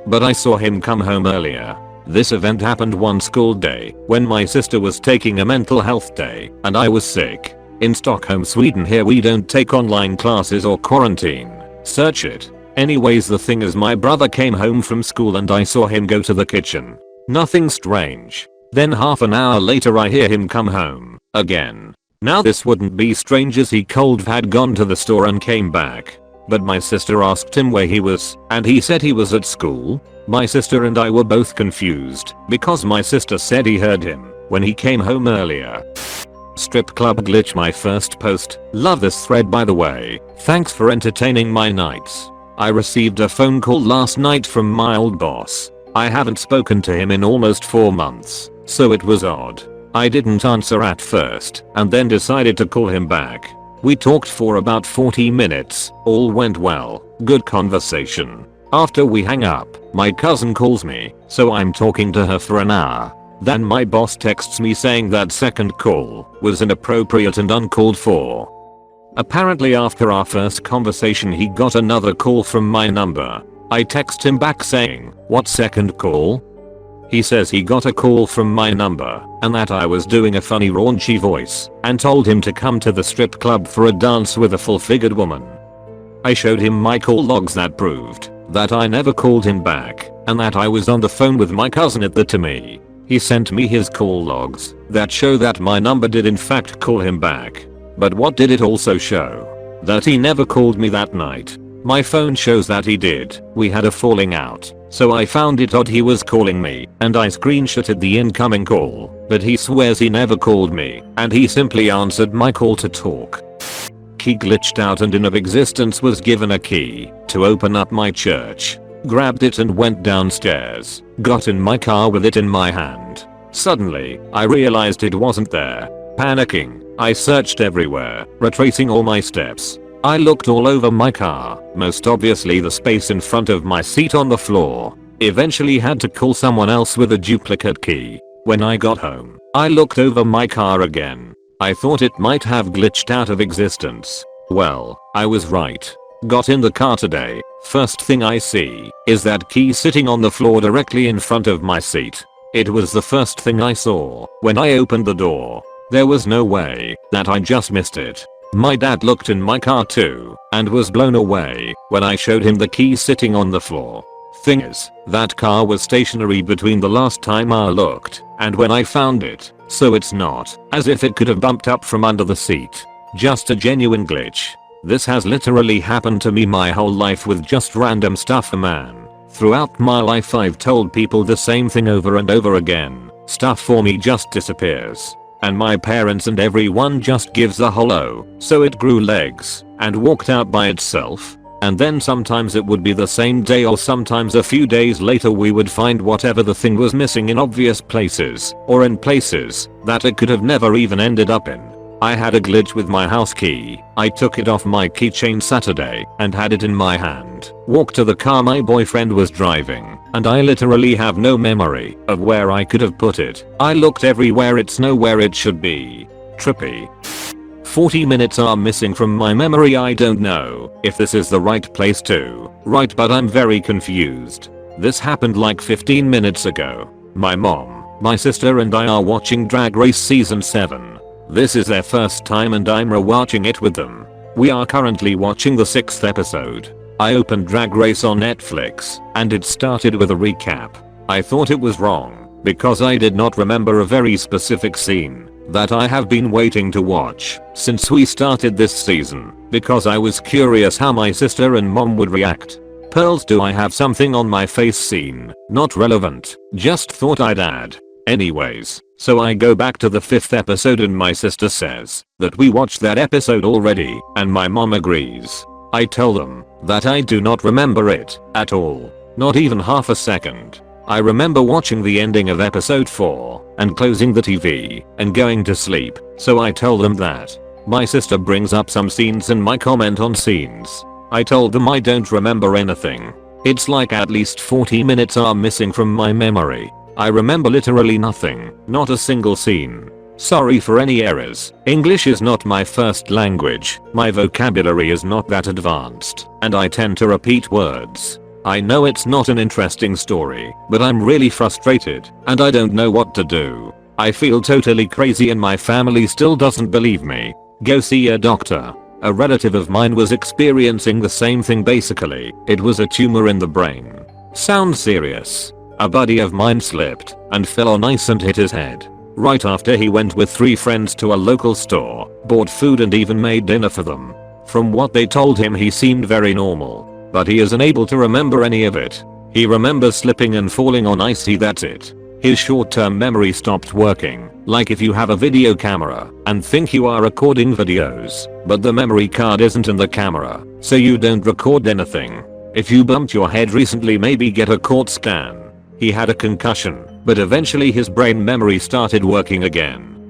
S1: But I saw him come home earlier. This event happened one school day when my sister was taking a mental health day and I was sick. In Stockholm, Sweden, here we don't take online classes or quarantine. Search it. Anyways, the thing is, my brother came home from school and I saw him go to the kitchen. Nothing strange. Then half an hour later I hear him come home again. Now this wouldn't be strange as he cold had gone to the store and came back. But my sister asked him where he was and he said he was at school. My sister and I were both confused because my sister said he heard him when he came home earlier. Strip club glitch, my first post. Love this thread, by the way. Thanks for entertaining my nights. I received a phone call last night from my old boss. I haven't spoken to him in almost 4 months, so it was odd. I didn't answer at first and then decided to call him back. We talked for about 40 minutes, all went well, good conversation. After we hang up, my cousin calls me, so I'm talking to her for an hour. Then my boss texts me saying that second call was inappropriate and uncalled for. Apparently after our first conversation he got another call from my number. I text him back saying, "What second call?" He says he got a call from my number and that I was doing a funny raunchy voice and told him to come to the strip club for a dance with a full-figured woman. I showed him my call logs that proved that I never called him back and that I was on the phone with my cousin at the time. He sent me his call logs that show that my number did in fact call him back. But what did it also show? That he never called me that night. My phone shows that he did. We had a falling out, so I found it odd he was calling me and I screenshotted the incoming call, but he swears he never called me and he simply answered my call to talk. Key glitched out and in of existence was given a key to open up my church. Grabbed it and went downstairs. Got in my car with it in my hand. Suddenly, I realized it wasn't there. Panicking, I searched everywhere, retracing all my steps. I looked all over my car, most obviously the space in front of my seat on the floor. Eventually had to call someone else with a duplicate key. When I got home, I looked over my car again. I thought it might have glitched out of existence. Well, I was right. Got in the car today. First thing I see is that key sitting on the floor directly in front of my seat. It was the first thing I saw when I opened the door. There was no way that I just missed it. My dad looked in my car too and was blown away when I showed him the key sitting on the floor. Thing is, that car was stationary between the last time I looked and when I found it, so it's not as if it could have bumped up from under the seat. Just a genuine glitch. This has literally happened to me my whole life with just random stuff, man. Throughout my life I've told people the same thing over and over again. Stuff for me just disappears. And my parents and everyone just gives a hello, so it grew legs and walked out by itself. And then sometimes it would be the same day or sometimes a few days later we would find whatever the thing was missing in obvious places or in places that it could have never even ended up in. I had a glitch with my house key. I took it off my keychain Saturday and had it in my hand. Walked to the car my boyfriend was driving and I literally have no memory of where I could have put it. I looked everywhere, it's nowhere it should be. Trippy. 40 minutes are missing from my memory. I don't know if this is the right place to write, but I'm very confused. This happened like 15 minutes ago. My mom, my sister and I are watching Drag Race season 7. This is their first time and I'm rewatching it with them. We are currently watching the 6th episode. I opened Drag Race on Netflix and it started with a recap. I thought it was wrong because I did not remember a very specific scene that I have been waiting to watch since we started this season because I was curious how my sister and mom would react. Pearls, do I have something on my face scene? Not relevant, just thought I'd add. Anyways, so I go back to the 5th episode and my sister says that we watched that episode already and my mom agrees. I tell them that I do not remember it at all, not even half a second. I remember watching the ending of episode 4 and closing the TV and going to sleep, so I tell them that. My sister brings up some scenes and my comment on scenes. I told them I don't remember anything. It's like at least 40 minutes are missing from my memory. I remember literally nothing, not a single scene. Sorry for any errors. English is not my first language, my vocabulary is not that advanced, and I tend to repeat words. I know it's not an interesting story, but I'm really frustrated, and I don't know what to do. I feel totally crazy and my family still doesn't believe me. Go see a doctor. A relative of mine was experiencing the same thing basically. It was a tumor in the brain. Sounds serious. A buddy of mine slipped and fell on ice and hit his head. Right after he went with 3 friends to a local store, bought food and even made dinner for them. From what they told him he seemed very normal, but he is unable to remember any of it. He remembers slipping and falling on ice, that's it. His short-term memory stopped working, like if you have a video camera and think you are recording videos, but the memory card isn't in the camera, so you don't record anything. If you bumped your head recently, maybe get a CT scan. He had a concussion, but eventually his brain memory started working again.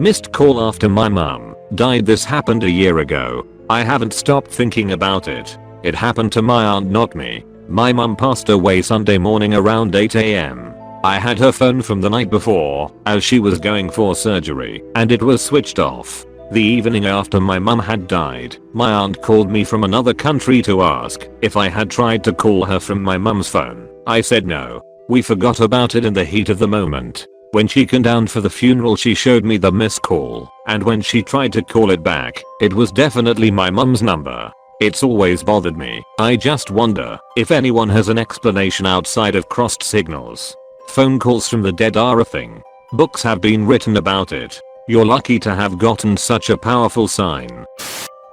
S1: Missed call after my mum died. This happened a year ago. I haven't stopped thinking about it. It happened to my aunt, not me. My mum passed away Sunday morning around 8 AM. I had her phone from the night before, as she was going for surgery, and it was switched off. The evening after my mum had died, my aunt called me from another country to ask if I had tried to call her from my mum's phone. I said no. We forgot about it in the heat of the moment. When she came down for the funeral, she showed me the missed call, and when she tried to call it back, it was definitely my mum's number. It's always bothered me. I just wonder if anyone has an explanation outside of crossed signals. Phone calls from the dead are a thing. Books have been written about it. You're lucky to have gotten such a powerful sign.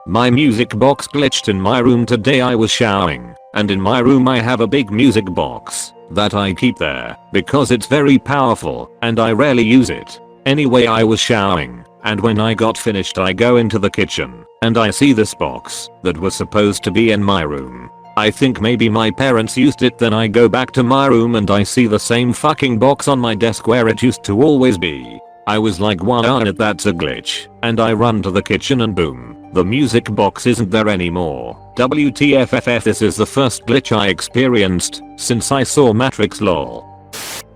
S1: My music box glitched in my room today. I was showering, and in my room I have a big music box that I keep there because it's very powerful and I rarely use it. Anyway, I was showering, and when I got finished I go into the kitchen and I see this box that was supposed to be in my room. I think maybe my parents used it. Then I go back to my room and I see the same fucking box on my desk where it used to always be. I was like, wow, that's a glitch, and I run to the kitchen and boom, the music box isn't there anymore. WTFFF, this is the first glitch I experienced since I saw Matrix, lol.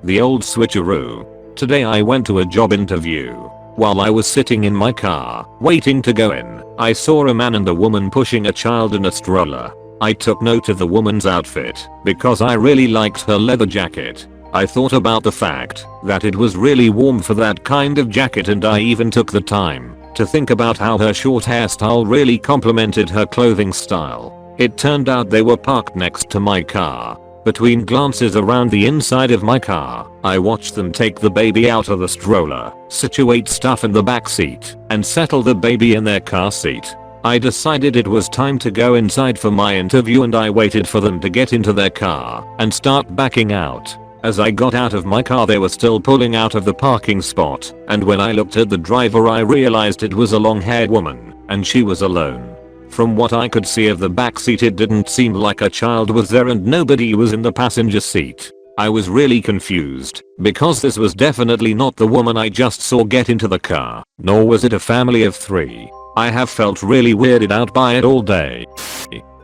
S1: The old switcheroo. Today I went to a job interview. While I was sitting in my car, waiting to go in, I saw a man and a woman pushing a child in a stroller. I took note of the woman's outfit because I really liked her leather jacket. I thought about the fact that it was really warm for that kind of jacket, and I even took the time to think about how her short hairstyle really complemented her clothing style. It turned out they were parked next to my car. Between glances around the inside of my car, I watched them take the baby out of the stroller, situate stuff in the back seat, and settle the baby in their car seat. I decided it was time to go inside for my interview, and I waited for them to get into their car and start backing out. As I got out of my car, they were still pulling out of the parking spot, and when I looked at the driver I realized it was a long-haired woman, and she was alone. From what I could see of the back seat, it didn't seem like a child was there and nobody was in the passenger seat. I was really confused, because this was definitely not the woman I just saw get into the car, nor was it a family of 3. I have felt really weirded out by it all day.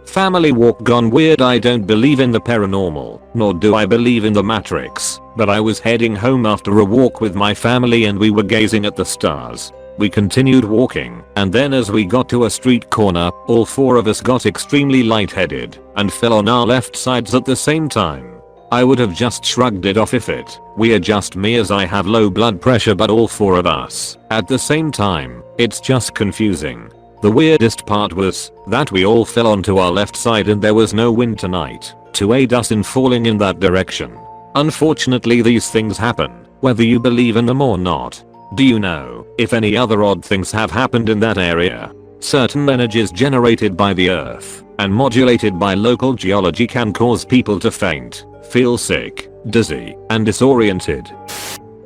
S1: Family walk gone weird. I don't believe in the paranormal, nor do I believe in the Matrix, but I was heading home after a walk with my family and we were gazing at the stars. We continued walking, and then as we got to a street corner, all 4 of us got extremely lightheaded and fell on our left sides at the same time. I would have just shrugged it off if it were just me, as I have low blood pressure, but all 4 of us at the same time, it's just confusing. The weirdest part was that we all fell onto our left side and there was no wind tonight to aid us in falling in that direction. Unfortunately, these things happen, whether you believe in them or not. Do you know if any other odd things have happened in that area? Certain energies generated by the earth and modulated by local geology can cause people to faint, feel sick, dizzy, and disoriented.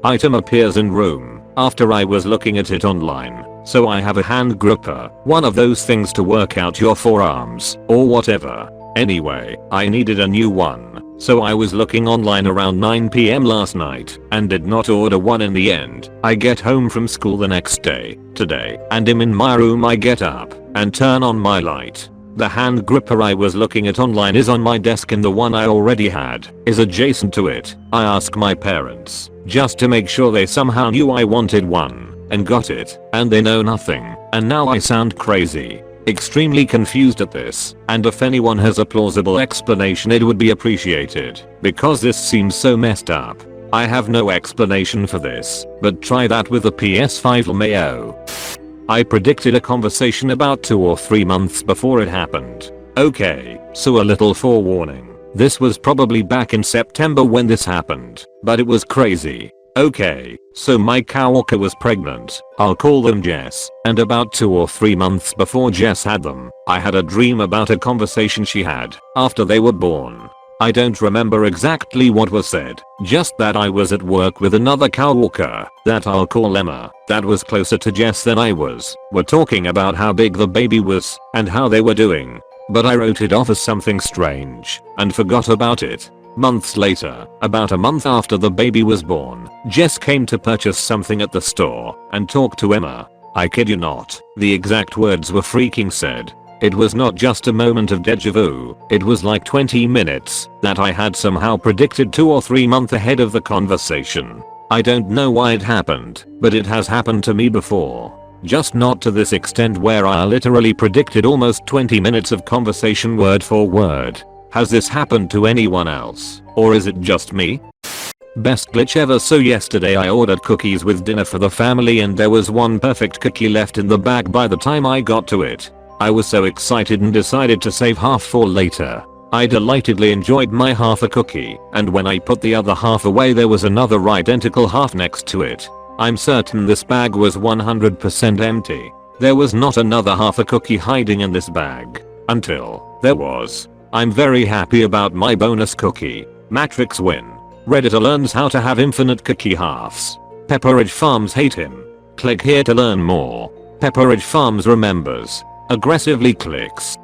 S1: Item appears in room after I was looking at it online. So I have a hand gripper, one of those things to work out your forearms or whatever. Anyway, I needed a new one. So I was looking online around 9 PM last night and did not order one in the end. I get home from school the next day, today, and am in my room. I get up and turn on my light. The hand gripper I was looking at online is on my desk and the one I already had is adjacent to it. I ask my parents just to make sure they somehow knew I wanted one and got it, and they know nothing, and now I sound crazy. Extremely confused at this, and if anyone has a plausible explanation it would be appreciated, because this seems so messed up. I have no explanation for this, but try that with a PS5 LMAO. I predicted a conversation about 2 or 3 months before it happened. Okay, so a little forewarning. This was probably back in September when this happened, but it was crazy. Okay, so my coworker was pregnant, I'll call them Jess, and about 2 or 3 months before Jess had them, I had a dream about a conversation she had after they were born. I don't remember exactly what was said, just that I was at work with another coworker, that I'll call Emma, that was closer to Jess than I was. We're talking about how big the baby was and how they were doing. But I wrote it off as something strange and forgot about it. Months later, about a month after the baby was born, Jess came to purchase something at the store and talked to Emma. I kid you not, the exact words were freaking said. It was not just a moment of deja vu, it was like 20 minutes that I had somehow predicted 2 or 3 months ahead of the conversation. I don't know why it happened, but it has happened to me before. Just not to this extent where I literally predicted almost 20 minutes of conversation word for word. Has this happened to anyone else, or is it just me? Best glitch ever. So yesterday I ordered cookies with dinner for the family and there was one perfect cookie left in the bag by the time I got to it. I was so excited and decided to save half for later. I delightedly enjoyed my half a cookie, and when I put the other half away there was another identical half next to it. I'm certain this bag was 100% empty. There was not another half a cookie hiding in this bag. Until there was. I'm very happy about my bonus cookie. Matrix win. Redditor learns how to have infinite cookie halves. Pepperidge Farms hate him. Click here to learn more. Pepperidge Farms remembers. Aggressively clicks.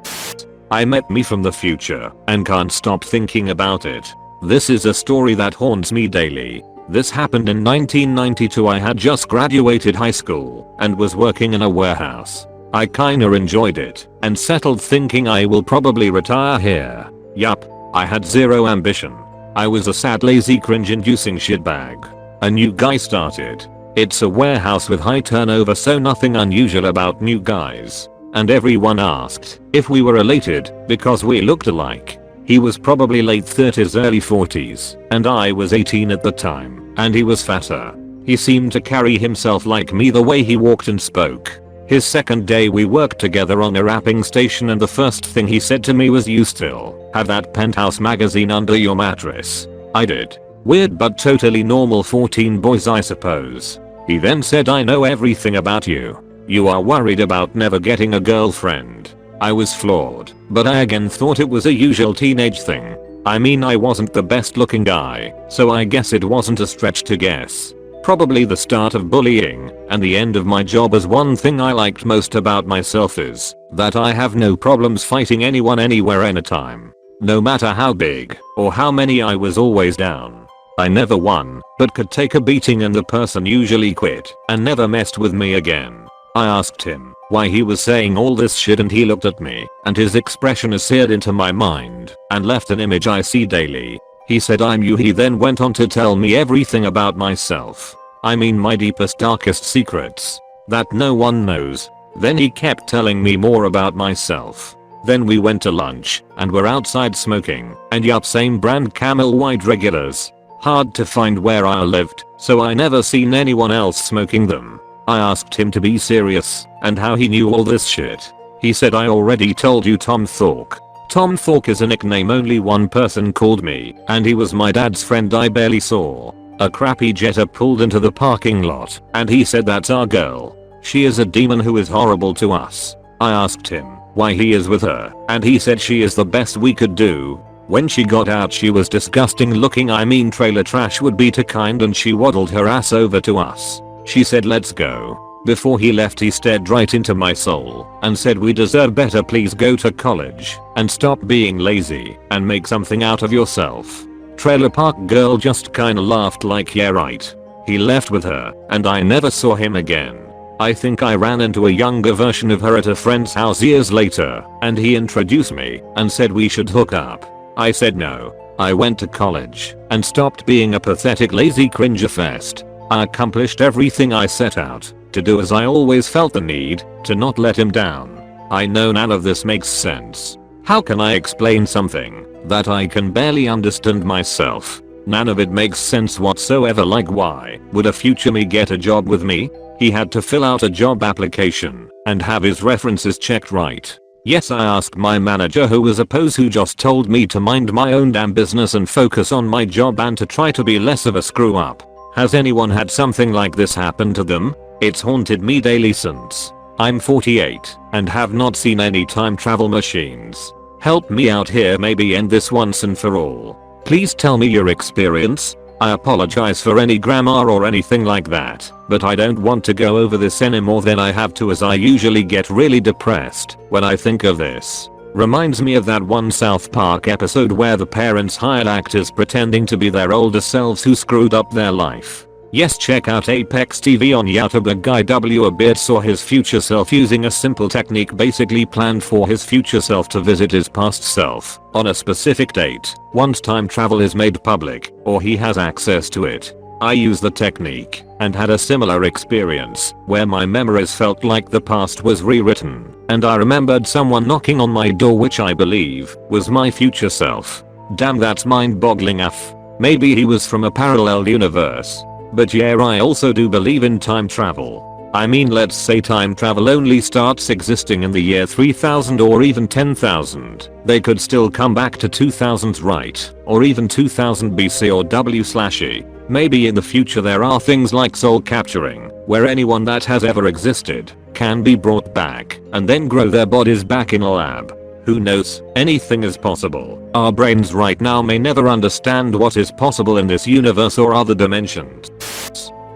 S1: I met me from the future and can't stop thinking about it. This is a story that haunts me daily. This happened in 1992. I had just graduated high school and was working in a warehouse. I kinda enjoyed it and settled thinking I will probably retire here. Yup, I had zero ambition. I was a sad, lazy, cringe-inducing shitbag. A new guy started. It's a warehouse with high turnover, so nothing unusual about new guys. And everyone asked if we were related because we looked alike. He was probably late 30s, early 40s, and I was 18 at the time, and he was fatter. He seemed to carry himself like me the way he walked and spoke. His second day we worked together on a wrapping station and the first thing he said to me was, "You still have that Penthouse magazine under your mattress?" I did. Weird but totally normal 14 boys, I suppose. He then said, "I know everything about you. You are worried about never getting a girlfriend." I was floored, but I again thought it was a usual teenage thing. I mean, I wasn't the best looking guy, so I guess it wasn't a stretch to guess. Probably the start of bullying and the end of my job, as one thing I liked most about myself is that I have no problems fighting anyone anywhere anytime. No matter how big or how many I was always down. I never won, but could take a beating and the person usually quit and never messed with me again. I asked him why he was saying all this shit and he looked at me and his expression is seared into my mind and left an image I see daily. He said, "I'm you." He then went on to tell me everything about myself. I mean, my deepest, darkest secrets that no one knows. Then he kept telling me more about myself. Then we went to lunch and were outside smoking, and yup, same brand Camel White regulars. Hard to find where I lived, so I never seen anyone else smoking them. I asked him to be serious and how he knew all this shit. He said, "I already told you, Tom Thork." Tom Thork is a nickname only one person called me, and he was my dad's friend I barely saw. A crappy Jetta pulled into the parking lot and he said, "That's our girl. She is a demon who is horrible to us." I asked him why he is with her and he said she is the best we could do. When she got out she was disgusting looking. I mean, trailer trash would be too kind, and she waddled her ass over to us. She said, "Let's go." Before he left he stared right into my soul and said, "We deserve better, please go to college and stop being lazy and make something out of yourself." Trailer park girl just kinda laughed like, "Yeah right." He left with her and I never saw him again. I think I ran into a younger version of her at a friend's house years later and he introduced me and said we should hook up. I said no. I went to college and stopped being a pathetic lazy cringer fest. I accomplished everything I set out to do, as I always felt the need to not let him down. I know none of this makes sense. How can I explain something that I can barely understand myself? None of it makes sense whatsoever. Like, why would a future me get a job with me? He had to fill out a job application and have his references checked right. Yes, I asked my manager, who was opposed, who just told me to mind my own damn business and focus on my job and to try to be less of a screw up. Has anyone had something like this happen to them? It's haunted me daily since. I'm 48 and have not seen any time travel machines. Help me out here, maybe end this once and for all. Please tell me your experience. I apologize for any grammar or anything like that, but I don't want to go over this any more than I have to, as I usually get really depressed when I think of this. Reminds me of that one South Park episode where the parents hired actors pretending to be their older selves who screwed up their life. Yes, check out Apex TV on YouTube. A guy W. a beard saw his future self using a simple technique, basically planned for his future self to visit his past self on a specific date once time travel is made public or he has access to it. I used the technique and had a similar experience where my memories felt like the past was rewritten, and I remembered someone knocking on my door, which I believe was my future self. Damn, that's mind-boggling af. Maybe he was from a parallel universe. But yeah, I also do believe in time travel. I mean, let's say time travel only starts existing in the year 3000 or even 10,000. They could still come back to 2000s, right? Or even 2000 BC or W/E. Maybe in the future there are things like soul capturing, where anyone that has ever existed can be brought back and then grow their bodies back in a lab. Who knows? Anything is possible. Our brains right now may never understand what is possible in this universe or other dimensions.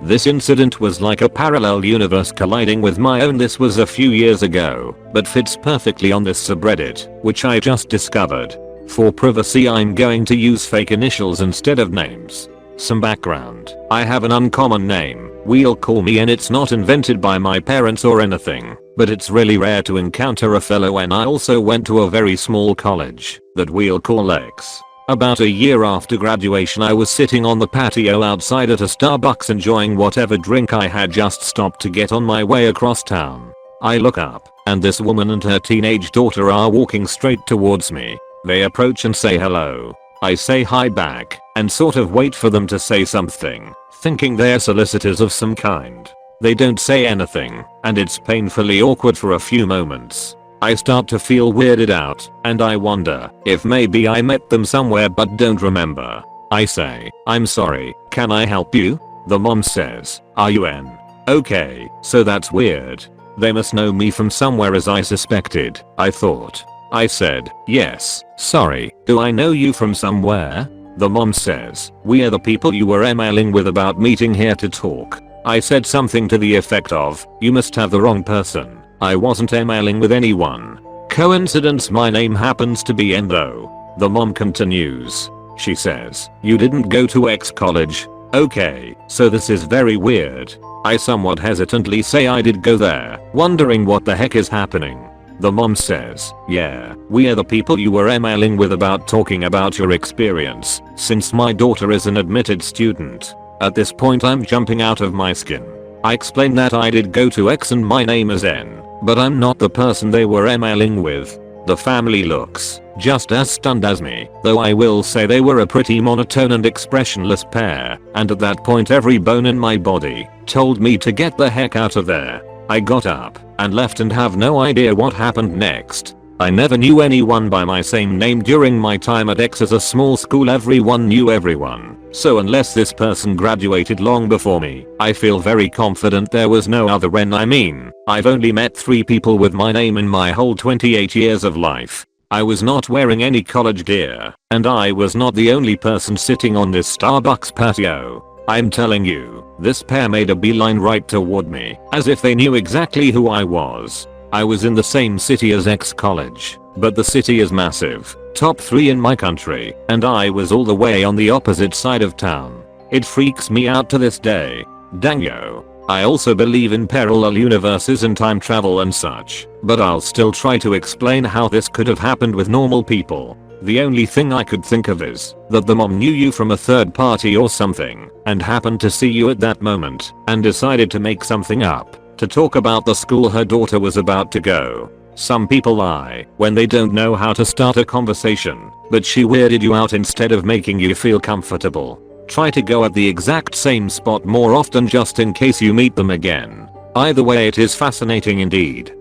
S1: This incident was like a parallel universe colliding with my own. This was a few years ago, but fits perfectly on this subreddit, which I just discovered. For privacy, I'm going to use fake initials instead of names. Some background. I have an uncommon name, we'll call me, and it's not invented by my parents or anything, but it's really rare to encounter a fellow, and I also went to a very small college that we'll call X. About a year after graduation, I was sitting on the patio outside at a Starbucks enjoying whatever drink I had just stopped to get on my way across town. I look up, and this woman and her teenage daughter are walking straight towards me. They approach and say hello. I say hi back and sort of wait for them to say something, thinking they're solicitors of some kind. They don't say anything, and it's painfully awkward for a few moments. I start to feel weirded out, and I wonder if maybe I met them somewhere but don't remember. I say, "I'm sorry, can I help you?" The mom says, "Are you in? Okay, so that's weird. They must know me from somewhere, as I suspected," I thought. I said, "Yes, sorry, do I know you from somewhere?" The mom says, "We are the people you were emailing with about meeting here to talk." I said something to the effect of, "You must have the wrong person. I wasn't emailing with anyone. Coincidence my name happens to be N though." The mom continues. She says, "You didn't go to X college. Okay, so this is very weird." I somewhat hesitantly say I did go there, wondering what the heck is happening. The mom says, "Yeah, we are the people you were emailing with about talking about your experience, since my daughter is an admitted student." At this point I'm jumping out of my skin. I explain that I did go to X and my name is N, but I'm not the person they were emailing with. The family looks just as stunned as me, though I will say they were a pretty monotone and expressionless pair, and at that point every bone in my body told me to get the heck out of there. I got up and left and have no idea what happened next. I never knew anyone by my same name during my time at X. As a small school, everyone knew everyone, so unless this person graduated long before me, I feel very confident there was no other N. I mean, I've only met 3 people with my name in my whole 28 years of life. I was not wearing any college gear, and I was not the only person sitting on this Starbucks patio. I'm telling you, this pair made a beeline right toward me, as if they knew exactly who I was. I was in the same city as ex-college, but the city is massive, top 3 in my country, and I was all the way on the opposite side of town. It freaks me out to this day. Dang yo. I also believe in parallel universes and time travel and such, but I'll still try to explain how this could have happened with normal people. The only thing I could think of is that the mom knew you from a third party or something and happened to see you at that moment and decided to make something up to talk about the school her daughter was about to go. Some people lie when they don't know how to start a conversation, but she weirded you out instead of making you feel comfortable. Try to go at the exact same spot more often just in case you meet them again. Either way, it is fascinating indeed.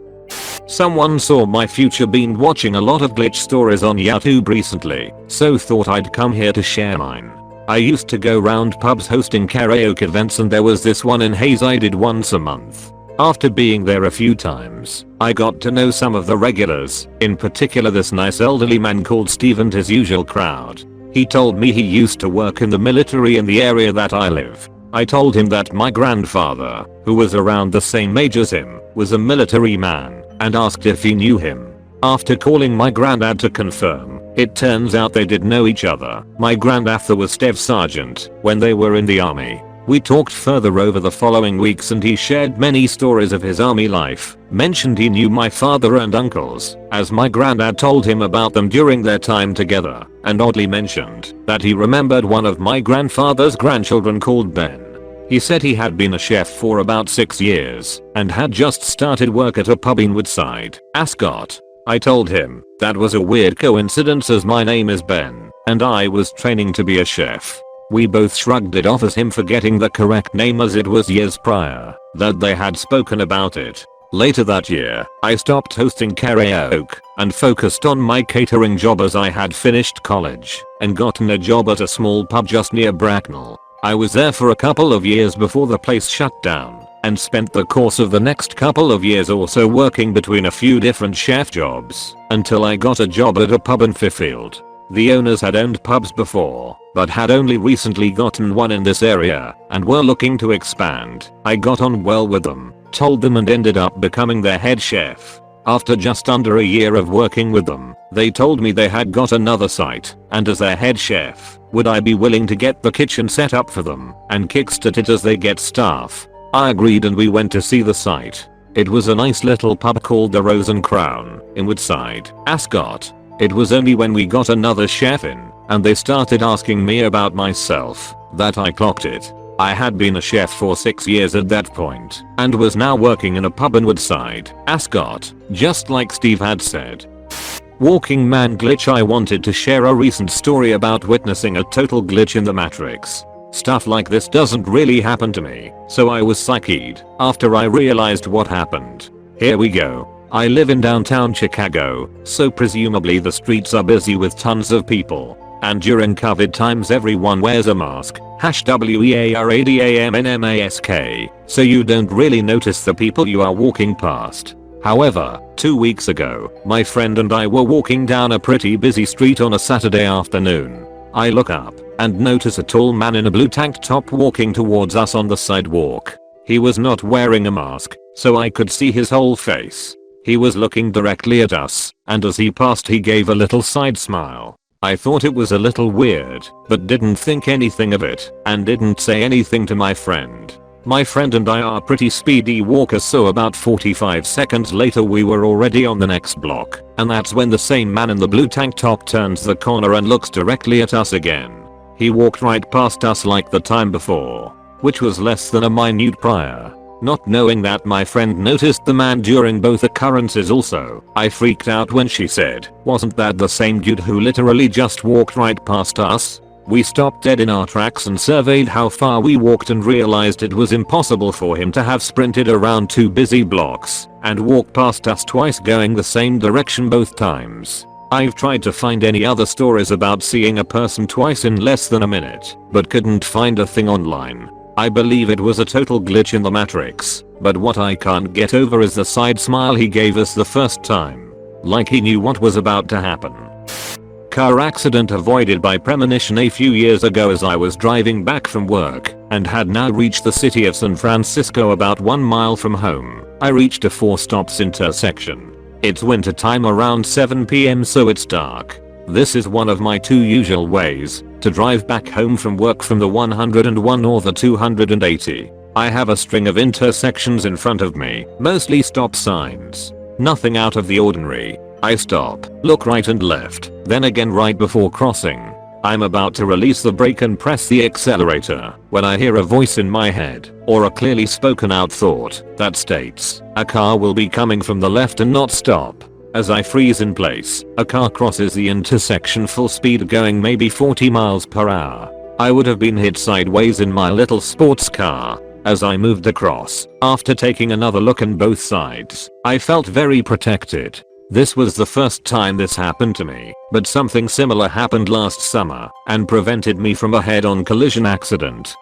S1: Someone saw my future being watching a lot of glitch stories on YouTube recently, so thought I'd come here to share mine. I used to go round pubs hosting karaoke events, and there was this one in Hayes I did once a month. After being there a few times, I got to know some of the regulars, in particular this nice elderly man called Steve and his usual crowd. He told me he used to work in the military in the area that I live. I told him that my grandfather, who was around the same age as him, was a military man, and asked if he knew him. After calling my granddad to confirm, it turns out they did know each other. My grandfather was Staff Sergeant when they were in the army. We talked further over the following weeks and he shared many stories of his army life, mentioned he knew my father and uncles, as my granddad told him about them during their time together, and oddly mentioned that he remembered one of my grandfather's grandchildren called Ben. He said he had been a chef for about 6 years and had just started work at a pub in Woodside, Ascot. I told him that was a weird coincidence as my name is Ben and I was training to be a chef. We both shrugged it off as him forgetting the correct name as it was years prior that they had spoken about it. Later that year, I stopped hosting karaoke and focused on my catering job as I had finished college and gotten a job at a small pub just near Bracknell. I was there for a couple of years before the place shut down and spent the course of the next couple of years also working between a few different chef jobs until I got a job at a pub in Fairfield. The owners had owned pubs before, but had only recently gotten one in this area and were looking to expand. I got on well with them, told them, and ended up becoming their head chef. After just under a year of working with them, they told me they had got another site, and as their head chef, would I be willing to get the kitchen set up for them and kickstart it as they get staff. I agreed and we went to see the site. It was a nice little pub called the Rose and Crown in Woodside, Ascot. It was only when we got another chef in and they started asking me about myself that I clocked it. I had been a chef for 6 years at that point and was now working in a pub in Woodside, Ascot, just like Steve had said. Walking man glitch. I wanted to share a recent story about witnessing a total glitch in the Matrix. Stuff like this doesn't really happen to me, so I was psyched after I realized what happened. Here we go. I live in downtown Chicago, so presumably the streets are busy with tons of people. And during COVID times everyone wears a mask, #WEARADAMNMASK, so you don't really notice the people you are walking past. However, 2 weeks ago, my friend and I were walking down a pretty busy street on a Saturday afternoon. I look up and notice a tall man in a blue tank top walking towards us on the sidewalk. He was not wearing a mask, so I could see his whole face. He was looking directly at us, and as he passed he gave a little side smile. I thought it was a little weird, but didn't think anything of it, and didn't say anything to my friend. My friend and I are pretty speedy walkers, so about 45 seconds later we were already on the next block, and that's when the same man in the blue tank top turns the corner and looks directly at us again. He walked right past us like the time before, which was less than a minute prior. Not knowing that my friend noticed the man during both occurrences also, I freaked out when she said, "Wasn't that the same dude who literally just walked right past us?" We stopped dead in our tracks and surveyed how far we walked and realized it was impossible for him to have sprinted around 2 busy blocks and walked past us twice going the same direction both times. I've tried to find any other stories about seeing a person twice in less than a minute, but couldn't find a thing online. I believe it was a total glitch in the Matrix, but what I can't get over is the side smile he gave us the first time. Like he knew what was about to happen. Car accident avoided by premonition. A few years ago as I was driving back from work, and had now reached the city of San Francisco about 1 mile from home. I reached a 4 stops intersection. It's winter time around 7 p.m. so it's dark. This is one of my 2 usual ways to drive back home from work from the 101 or the 280. I have a string of intersections in front of me, mostly stop signs. Nothing out of the ordinary. I stop, look right and left, then again right before crossing. I'm about to release the brake and press the accelerator when I hear a voice in my head, or a clearly spoken out thought, that states, a car will be coming from the left and not stop. As I freeze in place, a car crosses the intersection full speed going maybe 40 miles per hour. I would have been hit sideways in my little sports car. As I moved across, after taking another look on both sides, I felt very protected. This was the first time this happened to me, but something similar happened last summer and prevented me from a head-on collision accident.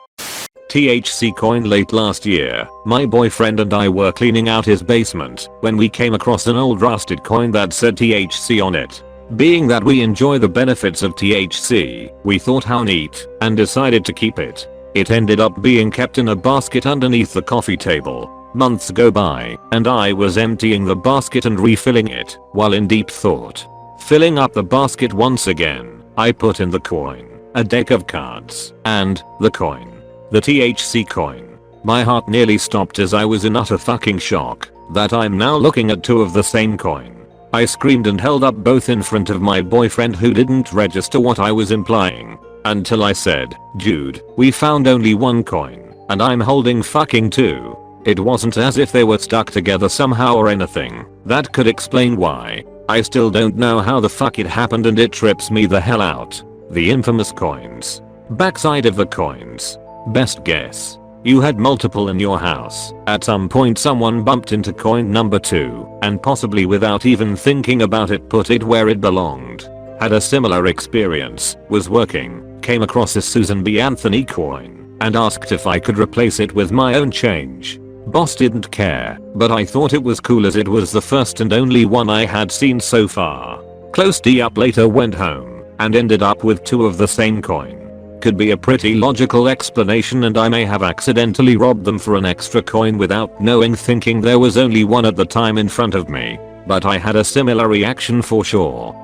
S1: THC coin. Late last year, my boyfriend and I were cleaning out his basement when we came across an old rusted coin that said THC on it. Being that we enjoy the benefits of THC, we thought how neat and decided to keep it. It ended up being kept in a basket underneath the coffee table. Months go by, and I was emptying the basket and refilling it while in deep thought. Filling up the basket once again, I put in the coin, a deck of cards, and the coin. The THC coin. My heart nearly stopped as I was in utter fucking shock that I'm now looking at 2 of the same coin. I screamed and held up both in front of my boyfriend, who didn't register what I was implying until I said, "Dude, we found only 1 coin, and I'm holding fucking 2. It wasn't as if they were stuck together somehow or anything. That could explain why. I still don't know how the fuck it happened and it trips me the hell out." The infamous coins. Backside of the coins. Best guess. You had multiple in your house. At some point someone bumped into coin number 2 and possibly without even thinking about it put it where it belonged. Had a similar experience. Was working. Came across a Susan B. Anthony coin and asked if I could replace it with my own change. Boss didn't care, but I thought it was cool as it was the first and only one I had seen so far. Close D up later, went home and ended up with 2 of the same coin. Could be a pretty logical explanation, and I may have accidentally robbed them for an extra coin without knowing, thinking there was only 1 at the time in front of me. But I had a similar reaction for sure.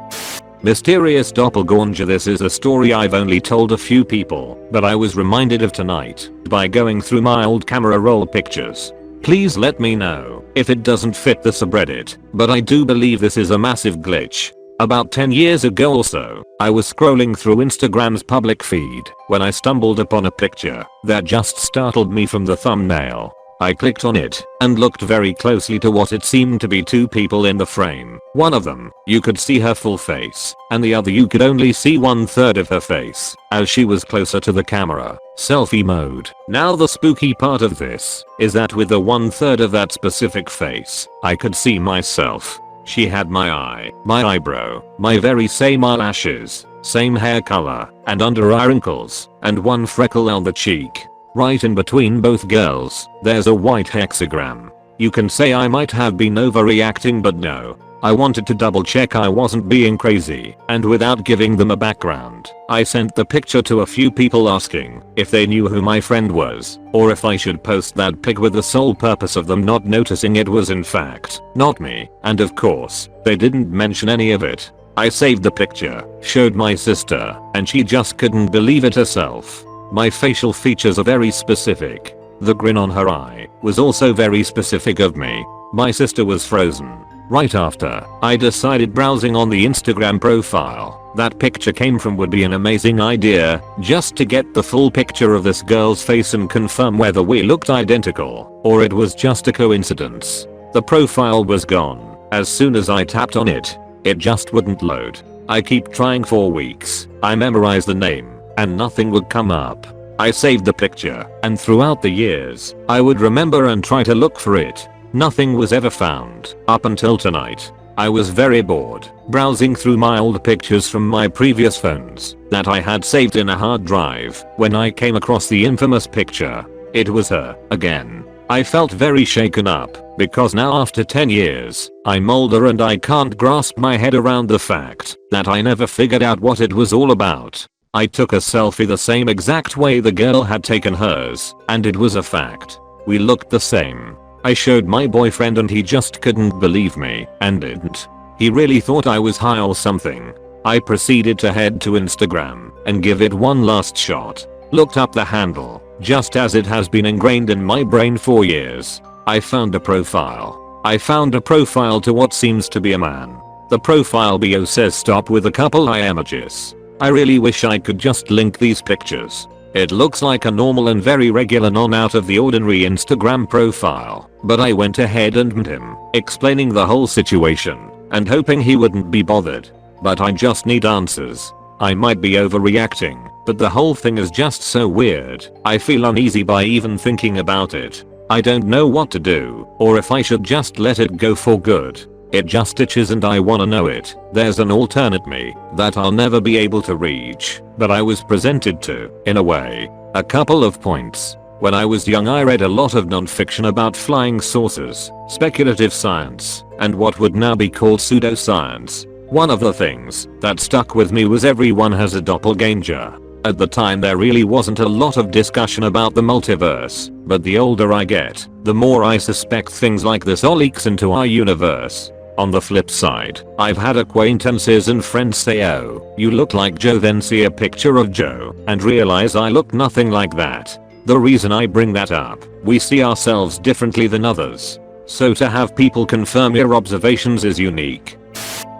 S1: Mysterious doppelganger. This is a story I've only told a few people, but I was reminded of tonight by going through my old camera roll pictures. Please let me know if it doesn't fit the subreddit, but I do believe this is a massive glitch. About 10 years ago or so, I was scrolling through Instagram's public feed when I stumbled upon a picture that just startled me from the thumbnail. I clicked on it and looked very closely to what it seemed to be 2 people in the frame. One of them, you could see her full face, and the other you could only see 1/3 of her face as she was closer to the camera. Selfie mode. Now the spooky part of this is that with the 1/3 of that specific face, I could see myself. She had my eye, my eyebrow, my very same eyelashes, same hair color, and under eye wrinkles, and 1 freckle on the cheek. Right in between both girls, there's a white hexagram. You can say I might have been overreacting, but no. I wanted to double check I wasn't being crazy, and without giving them a background, I sent the picture to a few people asking if they knew who my friend was, or if I should post that pic, with the sole purpose of them not noticing it was in fact not me, and of course, they didn't mention any of it. I saved the picture, showed my sister, and she just couldn't believe it herself. My facial features are very specific. The grin on her eye was also very specific of me. My sister was frozen. Right after I decided browsing on the Instagram profile that picture came from would be an amazing idea, just to get the full picture of this girl's face and confirm whether we looked identical or it was just a coincidence. The profile was gone. As soon as I tapped on it, it just wouldn't load. I keep trying for weeks. I memorized the name and nothing would come up. I saved the picture, and throughout the years, I would remember and try to look for it. Nothing was ever found, up until tonight. I was very bored, browsing through my old pictures from my previous phones that I had saved in a hard drive when I came across the infamous picture. It was her, again. I felt very shaken up, because now after 10 years, I'm older and I can't grasp my head around the fact that I never figured out what it was all about. I took a selfie the same exact way the girl had taken hers, and it was a fact. We looked the same. I showed my boyfriend and he just couldn't believe me and didn't. He really thought I was high or something. I proceeded to head to Instagram and give it one last shot. Looked up the handle, just as it has been ingrained in my brain for years. I found a profile. I found a profile to what seems to be a man. The profile bio says stop with a couple eye emojis. I really wish I could just link these pictures. It looks like a normal and very regular non out of the ordinary Instagram profile, but I went ahead and met him, explaining the whole situation and hoping he wouldn't be bothered. But I just need answers. I might be overreacting, but the whole thing is just so weird. I feel uneasy by even thinking about it. I don't know what to do, or if I should just let it go for good. It just itches and I wanna know it. There's an alternate me that I'll never be able to reach, but I was presented to, in a way. A couple of points. When I was young I read a lot of non-fiction about flying saucers, speculative science, and what would now be called pseudoscience. One of the things that stuck with me was everyone has a doppelganger. At the time there really wasn't a lot of discussion about the multiverse, but the older I get, the more I suspect things like this all leaks into our universe. On the flip side, I've had acquaintances and friends say, oh, you look like Joe, then see a picture of Joe and realize I look nothing like that. The reason I bring that up, we see ourselves differently than others. So to have people confirm your observations is unique.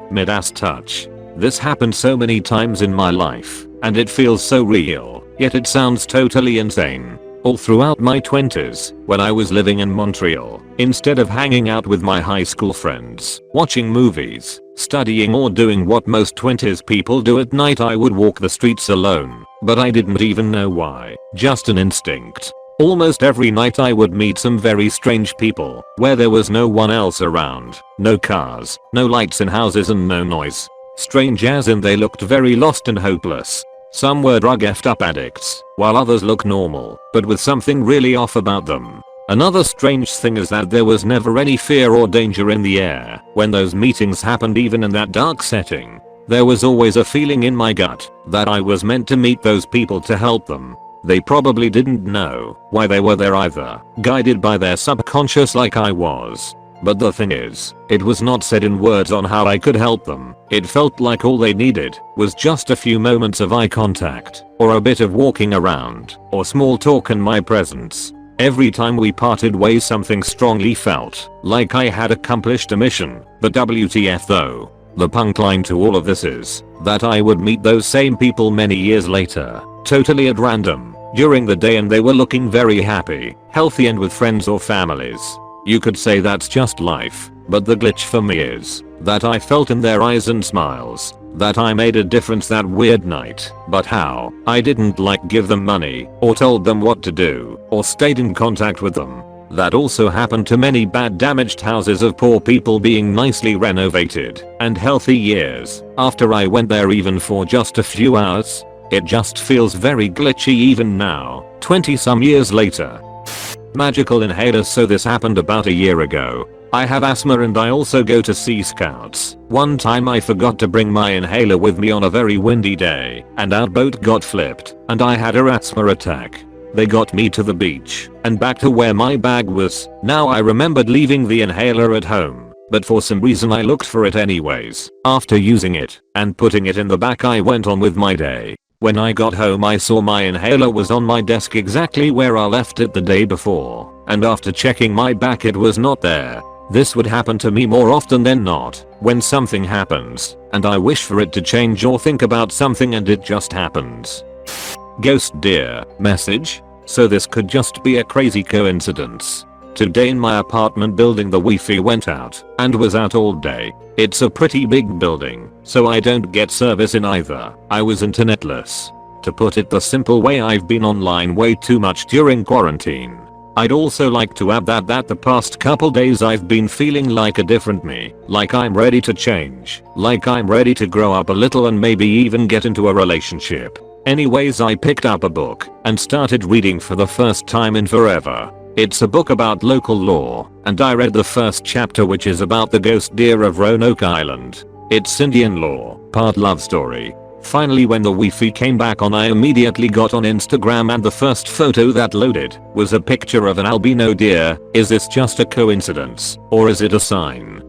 S1: Midas touch. This happened so many times in my life, and it feels so real, yet it sounds totally insane. All throughout my 20s, when I was living in Montreal, instead of hanging out with my high school friends, watching movies, studying or doing what most 20s people do at night, I would walk the streets alone, but I didn't even know why, just an instinct. Almost every night I would meet some very strange people, where there was no one else around, no cars, no lights in houses and no noise. Strange as in they looked very lost and hopeless. Some were drug effed up addicts, while others looked normal, but with something really off about them. Another strange thing is that there was never any fear or danger in the air when those meetings happened, even in that dark setting. There was always a feeling in my gut that I was meant to meet those people to help them. They probably didn't know why they were there either, guided by their subconscious like I was. But the thing is, it was not said in words on how I could help them. It felt like all they needed was just a few moments of eye contact, or a bit of walking around, or small talk in my presence. Every time we parted ways something strongly felt like I had accomplished a mission. But WTF though? The punchline to all of this is that I would meet those same people many years later, totally at random, during the day, and they were looking very happy, healthy and with friends or families. You could say that's just life, but the glitch for me is that I felt in their eyes and smiles that I made a difference that weird night. But how? I didn't give them money, or told them what to do, or stayed in contact with them. That also happened to many bad damaged houses of poor people being nicely renovated, and healthy years after I went there, even for just a few hours. It just feels very glitchy even now, 20 some years later. Magical inhaler. So this happened about a year ago. I have asthma and I also go to Sea Scouts. One time I forgot to bring my inhaler with me on a very windy day, and our boat got flipped, and I had a asthma attack. They got me to the beach and back to where my bag was. Now I remembered leaving the inhaler at home, but for some reason I looked for it anyways. After using it and putting it in the back, I went on with my day. When I got home I saw my inhaler was on my desk exactly where I left it the day before, and after checking my back it was not there. This would happen to me more often than not when something happens and I wish for it to change or think about something and it just happens. Ghost dear message. So this could just be a crazy coincidence. Today in my apartment building the Wi-Fi went out and was out all day. It's a pretty big building, so I don't get service in either. I was internetless. To put it the simple way, I've been online way too much during quarantine. I'd also like to add that the past couple days I've been feeling like a different me, like I'm ready to change, like I'm ready to grow up a little and maybe even get into a relationship. Anyways, I picked up a book and started reading for the first time in forever. It's a book about local law, and I read the first chapter, which is about the ghost deer of Roanoke Island. It's Indian law, part love story. Finally when the Wi-Fi came back on I immediately got on Instagram and the first photo that loaded was a picture of an albino deer. Is this just a coincidence or is it a sign?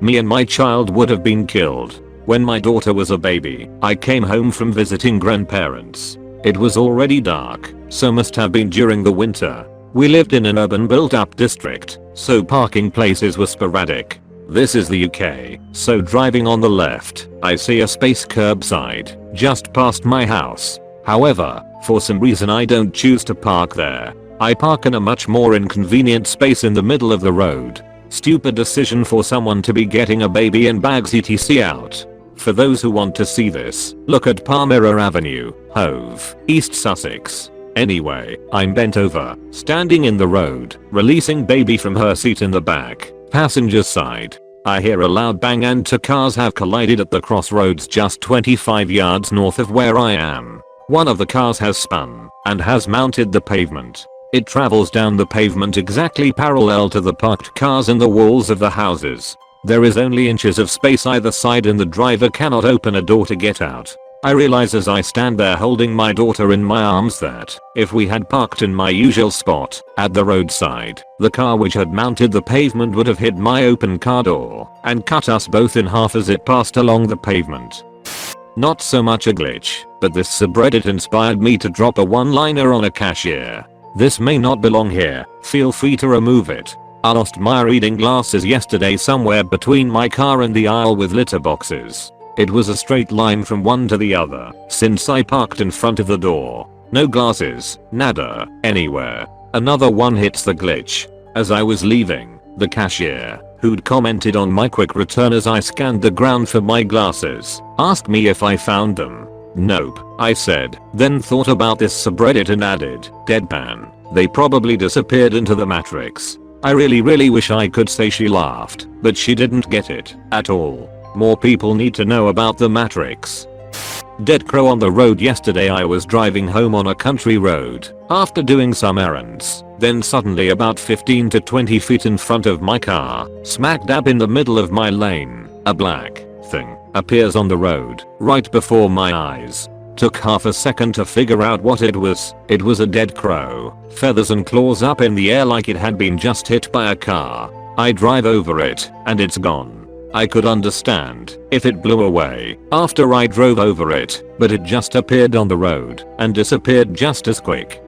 S1: Me and my child would have been killed. When my daughter was a baby, I came home from visiting grandparents. It was already dark, so must have been during the winter. We lived in an urban built-up district, so parking places were sporadic. This is the UK, so driving on the left, I see a space curbside, just past my house. However, for some reason I don't choose to park there. I park in a much more inconvenient space in the middle of the road. Stupid decision for someone to be getting a baby and bags etc out. For those who want to see this, look at Palmyra Avenue, Hove, East Sussex. Anyway, I'm bent over, standing in the road, releasing baby from her seat in the back, passenger side. I hear a loud bang and two cars have collided at the crossroads just 25 yards north of where I am. One of the cars has spun and has mounted the pavement. It travels down the pavement exactly parallel to the parked cars and the walls of the houses. There is only inches of space either side and the driver cannot open a door to get out. I realize as I stand there holding my daughter in my arms that, if we had parked in my usual spot, at the roadside, the car which had mounted the pavement would have hit my open car door, and cut us both in half as it passed along the pavement. Not so much a glitch, but this subreddit inspired me to drop a one-liner on a cashier. This may not belong here, feel free to remove it. I lost my reading glasses yesterday somewhere between my car and the aisle with litter boxes. It was a straight line from one to the other, since I parked in front of the door. No glasses, nada, anywhere. Another one hits the glitch. As I was leaving, the cashier, who'd commented on my quick return as I scanned the ground for my glasses, asked me if I found them. Nope, I said, then thought about this subreddit and added, deadpan. They probably disappeared into the Matrix. I really wish I could say she laughed, but she didn't get it, at all. More people need to know about the Matrix. Dead crow on the road yesterday. I was driving home on a country road, after doing some errands, then suddenly about 15 to 20 feet in front of my car, smack dab in the middle of my lane, a black thing appears on the road, right before my eyes. Took half a second to figure out what it was. It was a dead crow, feathers and claws up in the air like it had been just hit by a car. I drive over it, and it's gone. I could understand if it blew away after I drove over it, but it just appeared on the road and disappeared just as quick.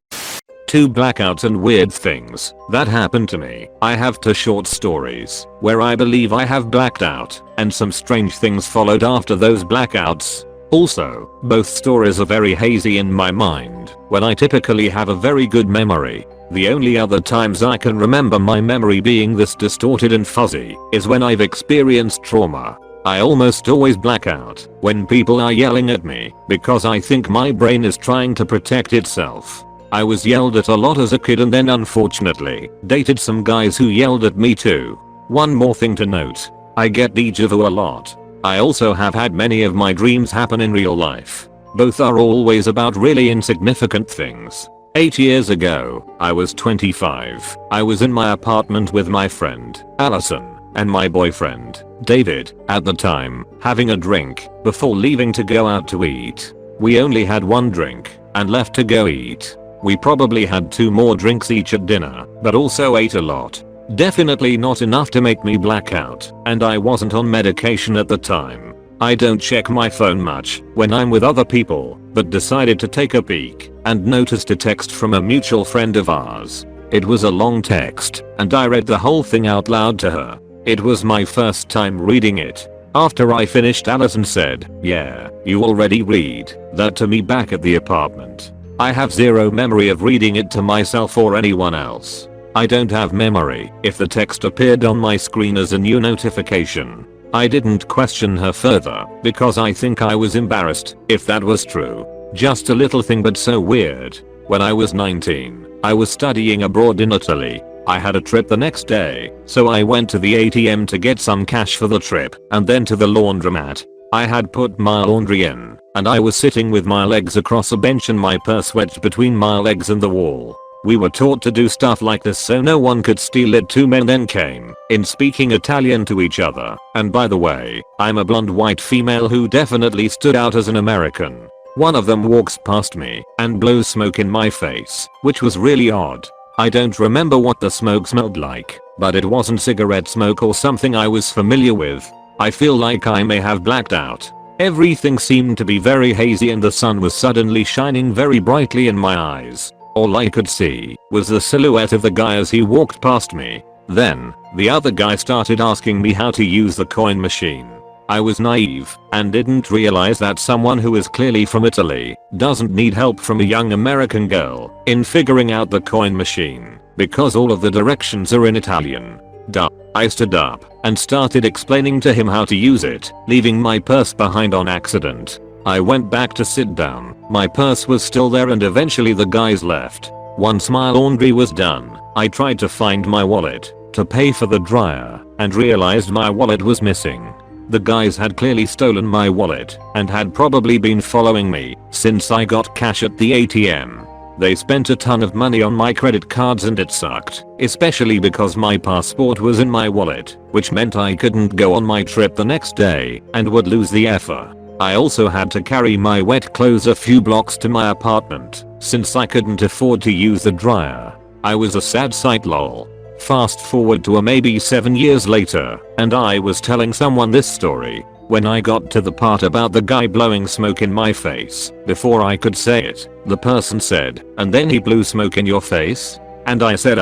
S1: 2 blackouts and weird things that happened to me. I have 2 short stories where I believe I have blacked out, and some strange things followed after those blackouts. Also, both stories are very hazy in my mind, when I typically have a very good memory. The only other times I can remember my memory being this distorted and fuzzy is when I've experienced trauma. I almost always black out when people are yelling at me because I think my brain is trying to protect itself. I was yelled at a lot as a kid and then unfortunately dated some guys who yelled at me too. One more thing to note, I get deja vu a lot. I also have had many of my dreams happen in real life. Both are always about really insignificant things. 8 years ago, I was 25. I was in my apartment with my friend, Allison, and my boyfriend, David, at the time, having a drink, before leaving to go out to eat. We only had 1 drink, and left to go eat. We probably had 2 more drinks each at dinner, but also ate a lot. Definitely not enough to make me black out, and I wasn't on medication at the time. I don't check my phone much when I'm with other people, but decided to take a peek and noticed a text from a mutual friend of ours. It was a long text, and I read the whole thing out loud to her. It was my first time reading it. After I finished, Allison said, "Yeah, you already read that to me back at the apartment." I have zero memory of reading it to myself or anyone else. I don't have memory if the text appeared on my screen as a new notification. I didn't question her further because I think I was embarrassed if that was true. Just a little thing but so weird. When I was 19, I was studying abroad in Italy. I had a trip the next day, so I went to the ATM to get some cash for the trip and then to the laundromat. I had put my laundry in and I was sitting with my legs across a bench and my purse wedged between my legs and the wall. We were taught to do stuff like this so no one could steal it. Two men then came in speaking Italian to each other. And by the way, I'm a blonde white female who definitely stood out as an American. One of them walks past me and blows smoke in my face, which was really odd. I don't remember what the smoke smelled like, but it wasn't cigarette smoke or something I was familiar with. I feel like I may have blacked out. Everything seemed to be very hazy and the sun was suddenly shining very brightly in my eyes. All I could see was the silhouette of the guy as he walked past me. Then, the other guy started asking me how to use the coin machine. I was naive and didn't realize that someone who is clearly from Italy doesn't need help from a young American girl in figuring out the coin machine because all of the directions are in Italian. Duh. I stood up and started explaining to him how to use it, leaving my purse behind on accident. I went back to sit down. My purse was still there and eventually the guys left. Once my laundry was done, I tried to find my wallet to pay for the dryer and realized my wallet was missing. The guys had clearly stolen my wallet and had probably been following me since I got cash at the ATM. They spent a ton of money on my credit cards and it sucked, especially because my passport was in my wallet, which meant I couldn't go on my trip the next day and would lose the effort. I also had to carry my wet clothes a few blocks to my apartment since I couldn't afford to use the dryer. I was a sad sight lol. Fast forward to maybe 7 years later, and I was telling someone this story when I got to the part about the guy blowing smoke in my face. Before I could say it, the person said, "And then he blew smoke in your face?" And I said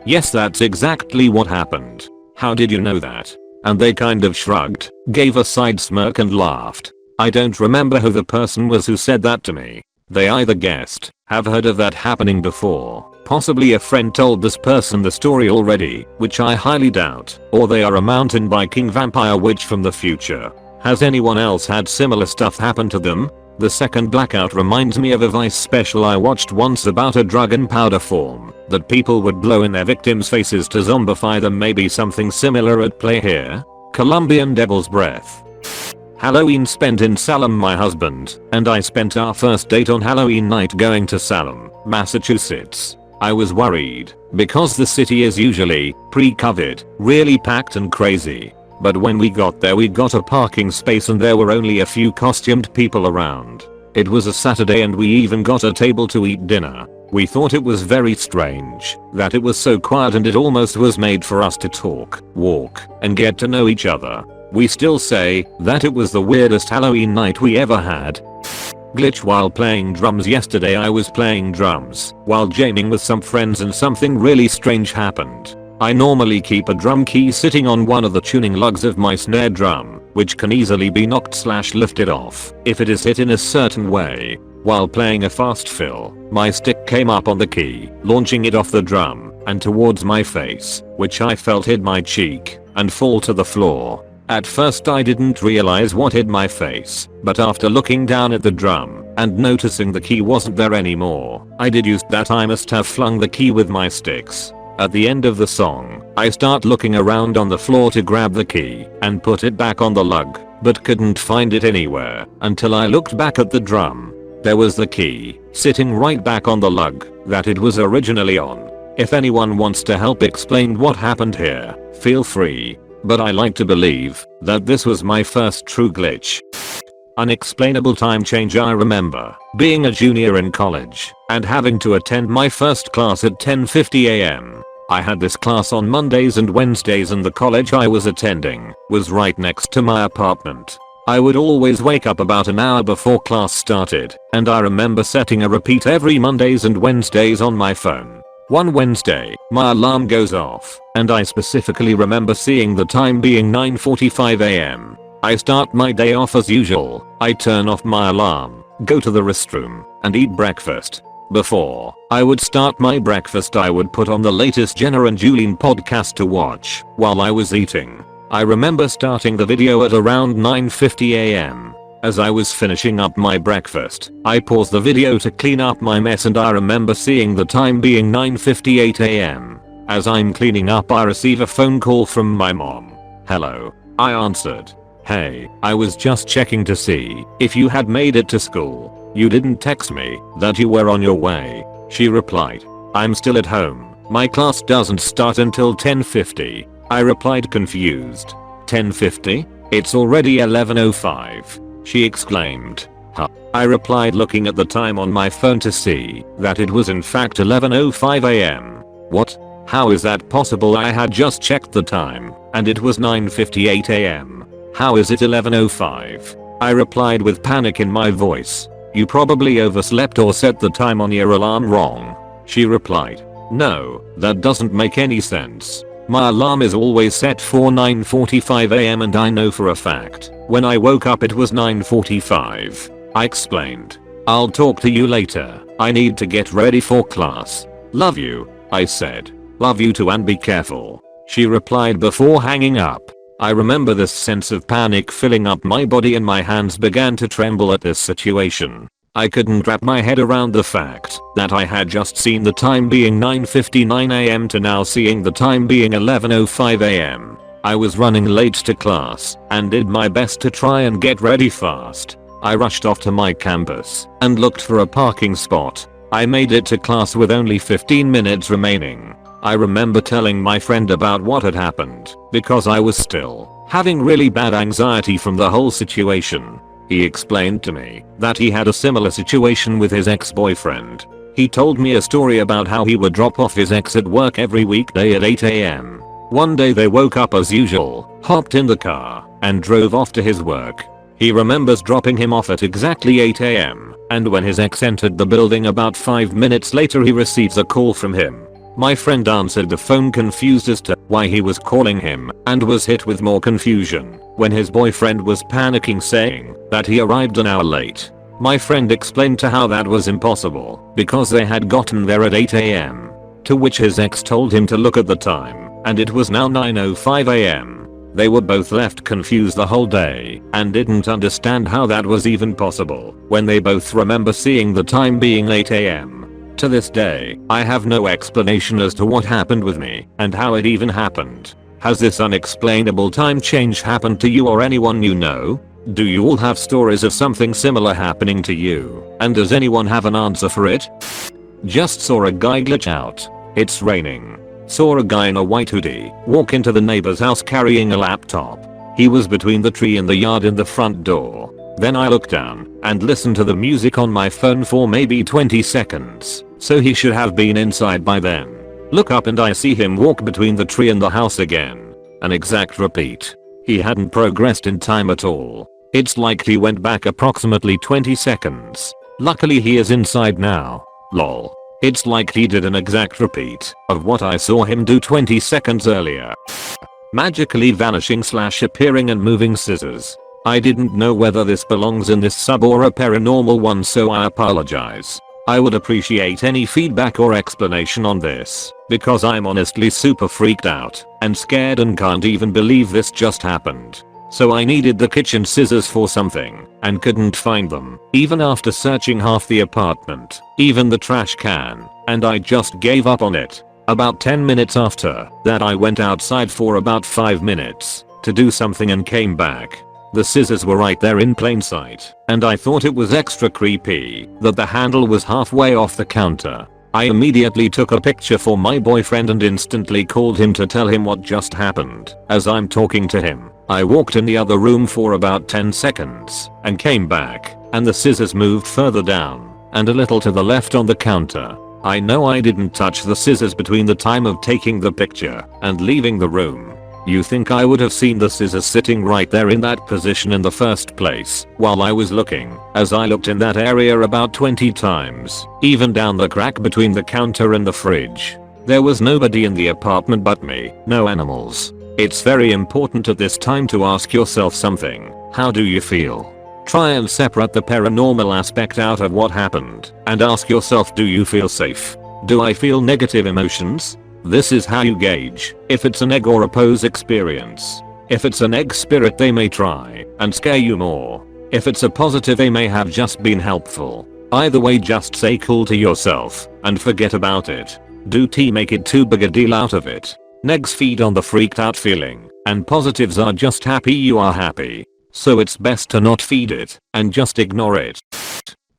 S1: yes, that's exactly what happened. How did you know that? And they kind of shrugged, gave a side smirk and laughed. I don't remember who the person was who said that to me. They either guessed, have heard of that happening before, possibly a friend told this person the story already, which I highly doubt, or they are a mountain biking vampire witch from the future. Has anyone else had similar stuff happen to them? The second blackout reminds me of a Vice special I watched once about a drug in powder form that people would blow in their victims' faces to zombify them. Maybe something similar at play here? Colombian Devil's Breath. Halloween spent in Salem. My husband and I spent our first date on Halloween night going to Salem, Massachusetts. I was worried because the city is usually, pre-COVID, really packed and crazy. But when we got there we got a parking space and there were only a few costumed people around. It was a Saturday and we even got a table to eat dinner. We thought it was very strange that it was so quiet and it almost was made for us to talk, walk, and get to know each other. We still say that it was the weirdest Halloween night we ever had. Glitch while playing drums. Yesterday I was playing drums while jamming with some friends and something really strange happened. I normally keep a drum key sitting on one of the tuning lugs of my snare drum, which can easily be knocked/lifted off if it is hit in a certain way. While playing a fast fill, my stick came up on the key, launching it off the drum and towards my face, which I felt hit my cheek and fall to the floor. At first I didn't realize what hit my face, but after looking down at the drum and noticing the key wasn't there anymore, I deduced that I must have flung the key with my sticks. At the end of the song, I start looking around on the floor to grab the key and put it back on the lug, but couldn't find it anywhere until I looked back at the drum. There was the key, sitting right back on the lug that it was originally on. If anyone wants to help explain what happened here, feel free. But I like to believe that this was my first true glitch. Unexplainable time change. I remember being a junior in college and having to attend my first class at 10:50 am. I had this class on Mondays and Wednesdays and the college I was attending was right next to my apartment. I would always wake up about an hour before class started, and I remember setting a repeat every Mondays and Wednesdays on my phone. One Wednesday, my alarm goes off, and I specifically remember seeing the time being 9:45 am. I start my day off as usual. I turn off my alarm, go to the restroom, and eat breakfast. Before I would start my breakfast I would put on the latest Jenna and Julien podcast to watch while I was eating. I remember starting the video at around 9:50 am. As I was finishing up my breakfast, I paused the video to clean up my mess and I remember seeing the time being 9:58 am. As I'm cleaning up I receive a phone call from my mom. "Hello." I answered. "Hey, I was just checking to see if you had made it to school. You didn't text me that you were on your way." She replied. I'm still at home. My class doesn't start until 10:50. I replied confused. 10:50? It's already 11:05. She exclaimed. Huh. I replied looking at the time on my phone to see that it was in fact 11:05 am. What? How is that possible? I had just checked the time and it was 9:58 am. How is it 11:05? I replied with panic in my voice. You probably overslept or set the time on your alarm wrong. She replied. No, that doesn't make any sense. My alarm is always set for 9:45 am and I know for a fact when I woke up it was 9:45. I explained. I'll talk to you later. I need to get ready for class. Love you, I said. Love you too and be careful. She replied before hanging up. I remember this sense of panic filling up my body and my hands began to tremble at this situation. I couldn't wrap my head around the fact that I had just seen the time being 9:59 am to now seeing the time being 11:05 am. I was running late to class and did my best to try and get ready fast. I rushed off to my campus and looked for a parking spot. I made it to class with only 15 minutes remaining. I remember telling my friend about what had happened because I was still having really bad anxiety from the whole situation. He explained to me that he had a similar situation with his ex-boyfriend. He told me a story about how he would drop off his ex at work every weekday at 8 am. One day they woke up as usual, hopped in the car, and drove off to his work. He remembers dropping him off at exactly 8 am, and when his ex entered the building about 5 minutes later he receives a call from him. My friend answered the phone confused as to why he was calling him and was hit with more confusion when his boyfriend was panicking saying that he arrived an hour late. My friend explained to how that was impossible because they had gotten there at 8 am. To which his ex told him to look at the time and it was now 9:05 am. They were both left confused the whole day and didn't understand how that was even possible when they both remember seeing the time being 8 am. To this day, I have no explanation as to what happened with me and how it even happened. Has this unexplainable time change happened to you or anyone you know? Do you all have stories of something similar happening to you? And does anyone have an answer for it? Just saw a guy glitch out. It's raining. Saw a guy in a white hoodie walk into the neighbor's house carrying a laptop. He was between the tree and the yard in the front door. Then I looked down and listened to the music on my phone for maybe 20 seconds, so he should have been inside by then. Look up and I see him walk between the tree and the house again. An exact repeat. He hadn't progressed in time at all. It's like he went back approximately 20 seconds. Luckily he is inside now. Lol. It's like he did an exact repeat of what I saw him do 20 seconds earlier. Magically vanishing / appearing and moving scissors. I didn't know whether this belongs in this sub or a paranormal one, so I apologize. I would appreciate any feedback or explanation on this because I'm honestly super freaked out and scared and can't even believe this just happened. So I needed the kitchen scissors for something and couldn't find them even after searching half the apartment, even the trash can, and I just gave up on it. About 10 minutes after that I went outside for about 5 minutes to do something and came back. The scissors were right there in plain sight and I thought it was extra creepy that the handle was halfway off the counter. I immediately took a picture for my boyfriend and instantly called him to tell him what just happened. As I'm talking to him, I walked in the other room for about 10 seconds and came back and the scissors moved further down and a little to the left on the counter. I know I didn't touch the scissors between the time of taking the picture and leaving the room. You think I would have seen the scissors sitting right there in that position in the first place while I was looking, as I looked in that area about 20 times, even down the crack between the counter and the fridge. There was nobody in the apartment but me, no animals. It's very important at this time to ask yourself something. How do you feel? Try and separate the paranormal aspect out of what happened and ask yourself, do you feel safe? Do I feel negative emotions? This is how you gauge if it's an egg or a pose experience. If it's an egg spirit, they may try and scare you more. If it's a positive, they may have just been helpful. Either way, just say cool to yourself and forget about it. Do make it too big a deal out of it. Negs feed on the freaked out feeling and positives are just happy you are happy. So it's best to not feed it and just ignore it.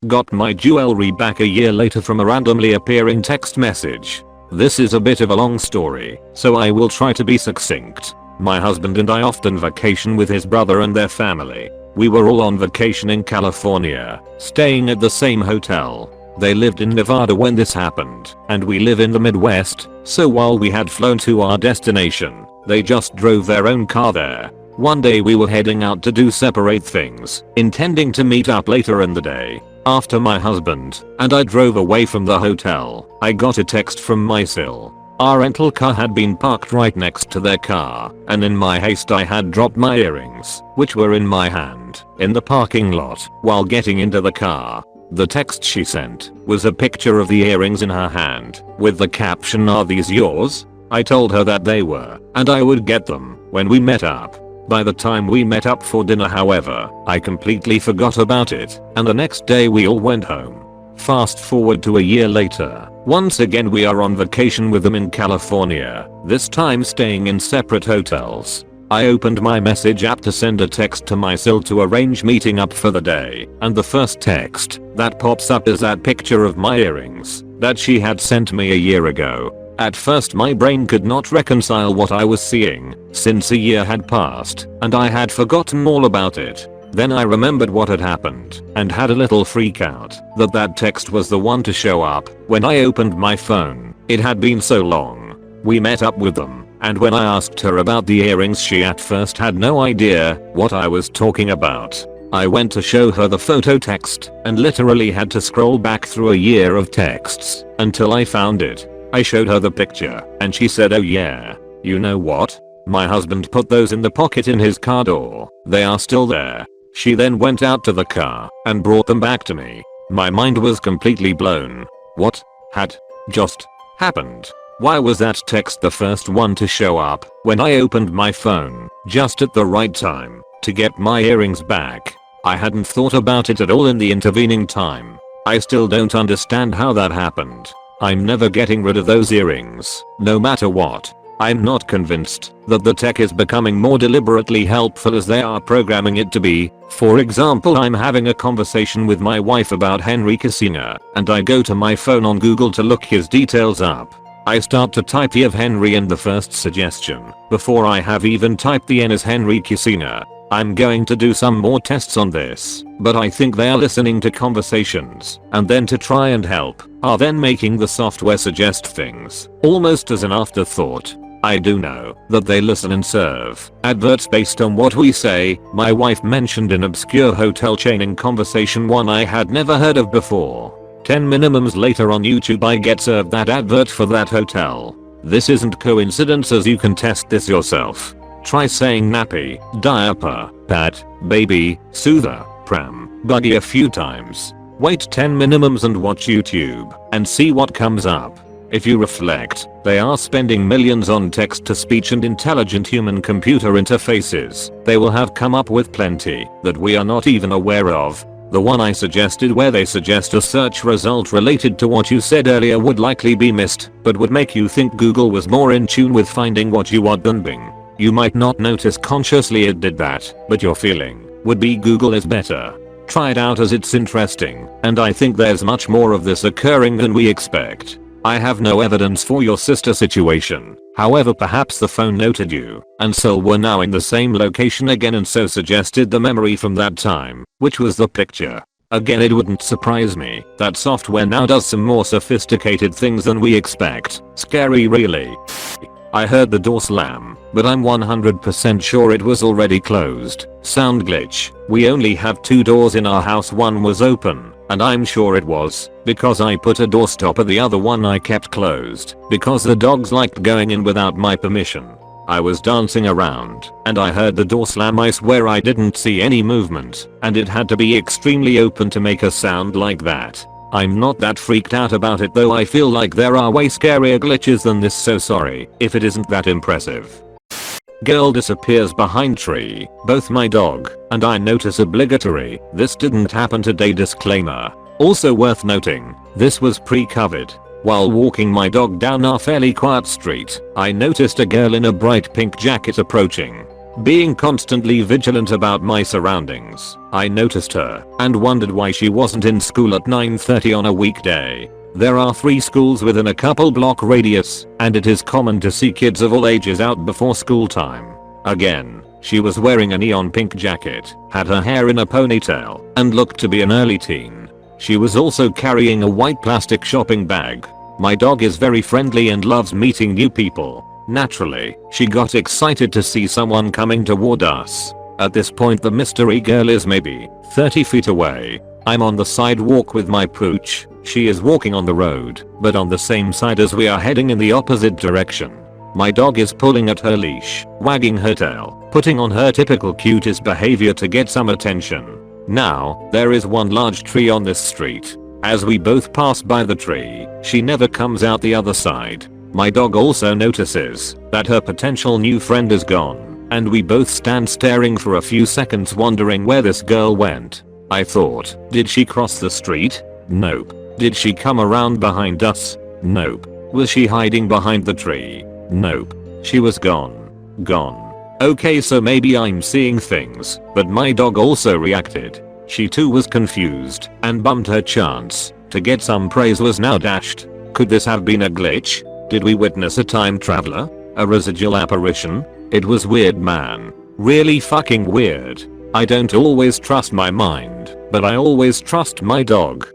S1: Got my jewelry back a year later from a randomly appearing text message. This is a bit of a long story, so I will try to be succinct. My husband and I often vacation with his brother and their family. We were all on vacation in California, staying at the same hotel. They lived in Nevada when this happened, and we live in the Midwest, so while we had flown to our destination, they just drove their own car there. One day we were heading out to do separate things, intending to meet up later in the day. After my husband and I drove away from the hotel, I got a text from my sil. Our rental car had been parked right next to their car, and in my haste I had dropped my earrings, which were in my hand, in the parking lot while getting into the car. The text she sent was a picture of the earrings in her hand, with the caption, "Are these yours?" I told her that they were, and I would get them when we met up. By the time we met up for dinner, however, I completely forgot about it, and the next day we all went home. Fast forward to a year later, once again we are on vacation with them in California, this time staying in separate hotels. I opened my message app to send a text to my sil to arrange meeting up for the day, and the first text that pops up is that picture of my earrings that she had sent me a year ago. At first my brain could not reconcile what I was seeing, since a year had passed and I had forgotten all about it. Then I remembered what had happened and had a little freak out that text was the one to show up when I opened my phone. It had been so long. We met up with them, and when I asked her about the earrings, she at first had no idea what I was talking about. I went to show her the photo text and literally had to scroll back through a year of texts until I found it. I showed her the picture and she said, "Oh yeah, you know what? My husband put those in the pocket in his car door. They are still there." She then went out to the car and brought them back to me. My mind was completely blown. What had just happened? Why was that text the first one to show up when I opened my phone, just at the right time, to get my earrings back? I hadn't thought about it at all in the intervening time. I still don't understand how that happened. I'm never getting rid of those earrings, no matter what. I'm not convinced that the tech is becoming more deliberately helpful as they are programming it to be. For example, I'm having a conversation with my wife about Henry Kissinger, and I go to my phone on Google to look his details up. I start to type E of Henry in the first suggestion, before I have even typed the N as Henry Kissinger. I'm going to do some more tests on this, but I think they are listening to conversations, and then to try and help, are then making the software suggest things, almost as an afterthought. I do know that they listen and serve adverts based on what we say. My wife mentioned an obscure hotel chain in conversation, one I had never heard of before. 10 minimums later on YouTube I get served that advert for that hotel. This isn't coincidence, as you can test this yourself. Try saying nappy, diaper, pad, baby, soother, pram, buggy a few times. Wait 10 minimums and watch YouTube and see what comes up. If you reflect, they are spending millions on text-to-speech and intelligent human-computer interfaces. They will have come up with plenty that we are not even aware of. The one I suggested, where they suggest a search result related to what you said earlier, would likely be missed, but would make you think Google was more in tune with finding what you want than Bing. You might not notice consciously it did that, but your feeling would be Google is better. Try it out, as it's interesting, and I think there's much more of this occurring than we expect. I have no evidence for your sister situation. However, perhaps the phone noted you and Sol were now in the same location again, and so suggested the memory from that time, which was the picture. Again, it wouldn't surprise me that software now does some more sophisticated things than we expect. Scary, really. I heard the door slam, but I'm 100% sure it was already closed. Sound glitch. We only have 2 doors in our house. One was open, and I'm sure it was because I put a doorstop at the other one I kept closed because the dogs liked going in without my permission. I was dancing around and I heard the door slam. I swear I didn't see any movement, and it had to be extremely open to make a sound like that. I'm not that freaked out about it though. I feel like there are way scarier glitches than this, so sorry if it isn't that impressive. Girl disappears behind tree. Both my dog and I notice obligatory. This didn't happen today, disclaimer. Also worth noting, this was pre-COVID. While walking my dog down our fairly quiet street, I noticed a girl in a bright pink jacket approaching. being constantly vigilant about my surroundings. I noticed her and wondered why she wasn't in school at 9:30 on a weekday. There are 3 schools within a couple block radius, and it is common to see kids of all ages out before school time. Again, she was wearing a neon pink jacket, had her hair in a ponytail, and looked to be an early teen. She was also carrying a white plastic shopping bag. My dog is very friendly and loves meeting new people. Naturally, she got excited to see someone coming toward us. At this point the mystery girl is maybe 30 feet away. I'm on the sidewalk with my pooch. She is walking on the road, but on the same side as we are heading in the opposite direction. My dog is pulling at her leash, wagging her tail, putting on her typical cutest behavior to get some attention. Now, there is one large tree on this street. As we both pass by the tree, she never comes out the other side. My dog also notices that her potential new friend is gone, and we both stand staring for a few seconds wondering where this girl went. I thought, did she cross the street? Nope. Did she come around behind us? Nope. Was she hiding behind the tree? Nope. She was gone. Gone. Okay, so maybe I'm seeing things, but my dog also reacted. She too was confused and bummed. Her chance to get some praise was now dashed. Could this have been a glitch? Did we witness a time traveler? A residual apparition? It was weird, man. Really fucking weird. I don't always trust my mind, but I always trust my dog.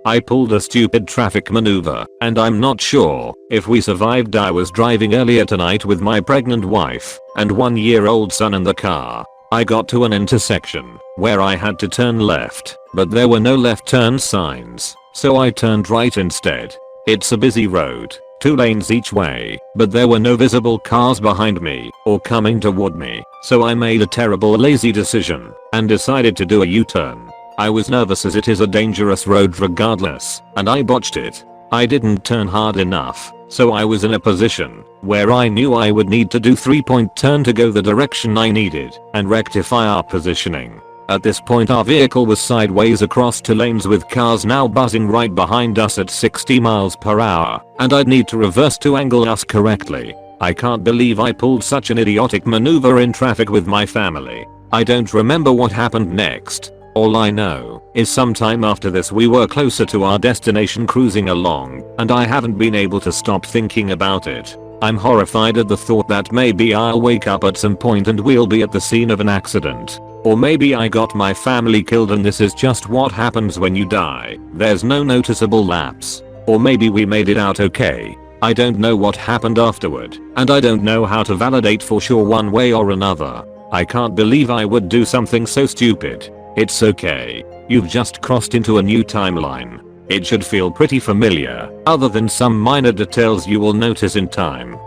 S1: I pulled a stupid traffic maneuver, and I'm not sure if we survived. I was driving earlier tonight with my pregnant wife and 1-year-old son in the car. I got to an intersection where I had to turn left, but there were no left turn signs, so I turned right instead. It's a busy road, 2 lanes each way, but there were no visible cars behind me or coming toward me, so I made a terrible lazy decision and decided to do a U-turn. I was nervous as it is a dangerous road regardless, and I botched it. I didn't turn hard enough, so I was in a position where I knew I would need to do 3-point turn to go the direction I needed and rectify our positioning. At this point our vehicle was sideways across 2 lanes with cars now buzzing right behind us at 60 miles per hour, and I'd need to reverse to angle us correctly. I can't believe I pulled such an idiotic maneuver in traffic with my family. I don't remember what happened next. All I know is sometime after this we were closer to our destination cruising along, and I haven't been able to stop thinking about it. I'm horrified at the thought that maybe I'll wake up at some point and we'll be at the scene of an accident. Or maybe I got my family killed and this is just what happens when you die. There's no noticeable lapse. Or maybe we made it out okay. I don't know what happened afterward, and I don't know how to validate for sure one way or another. I can't believe I would do something so stupid. It's okay. You've just crossed into a new timeline. It should feel pretty familiar, other than some minor details you will notice in time.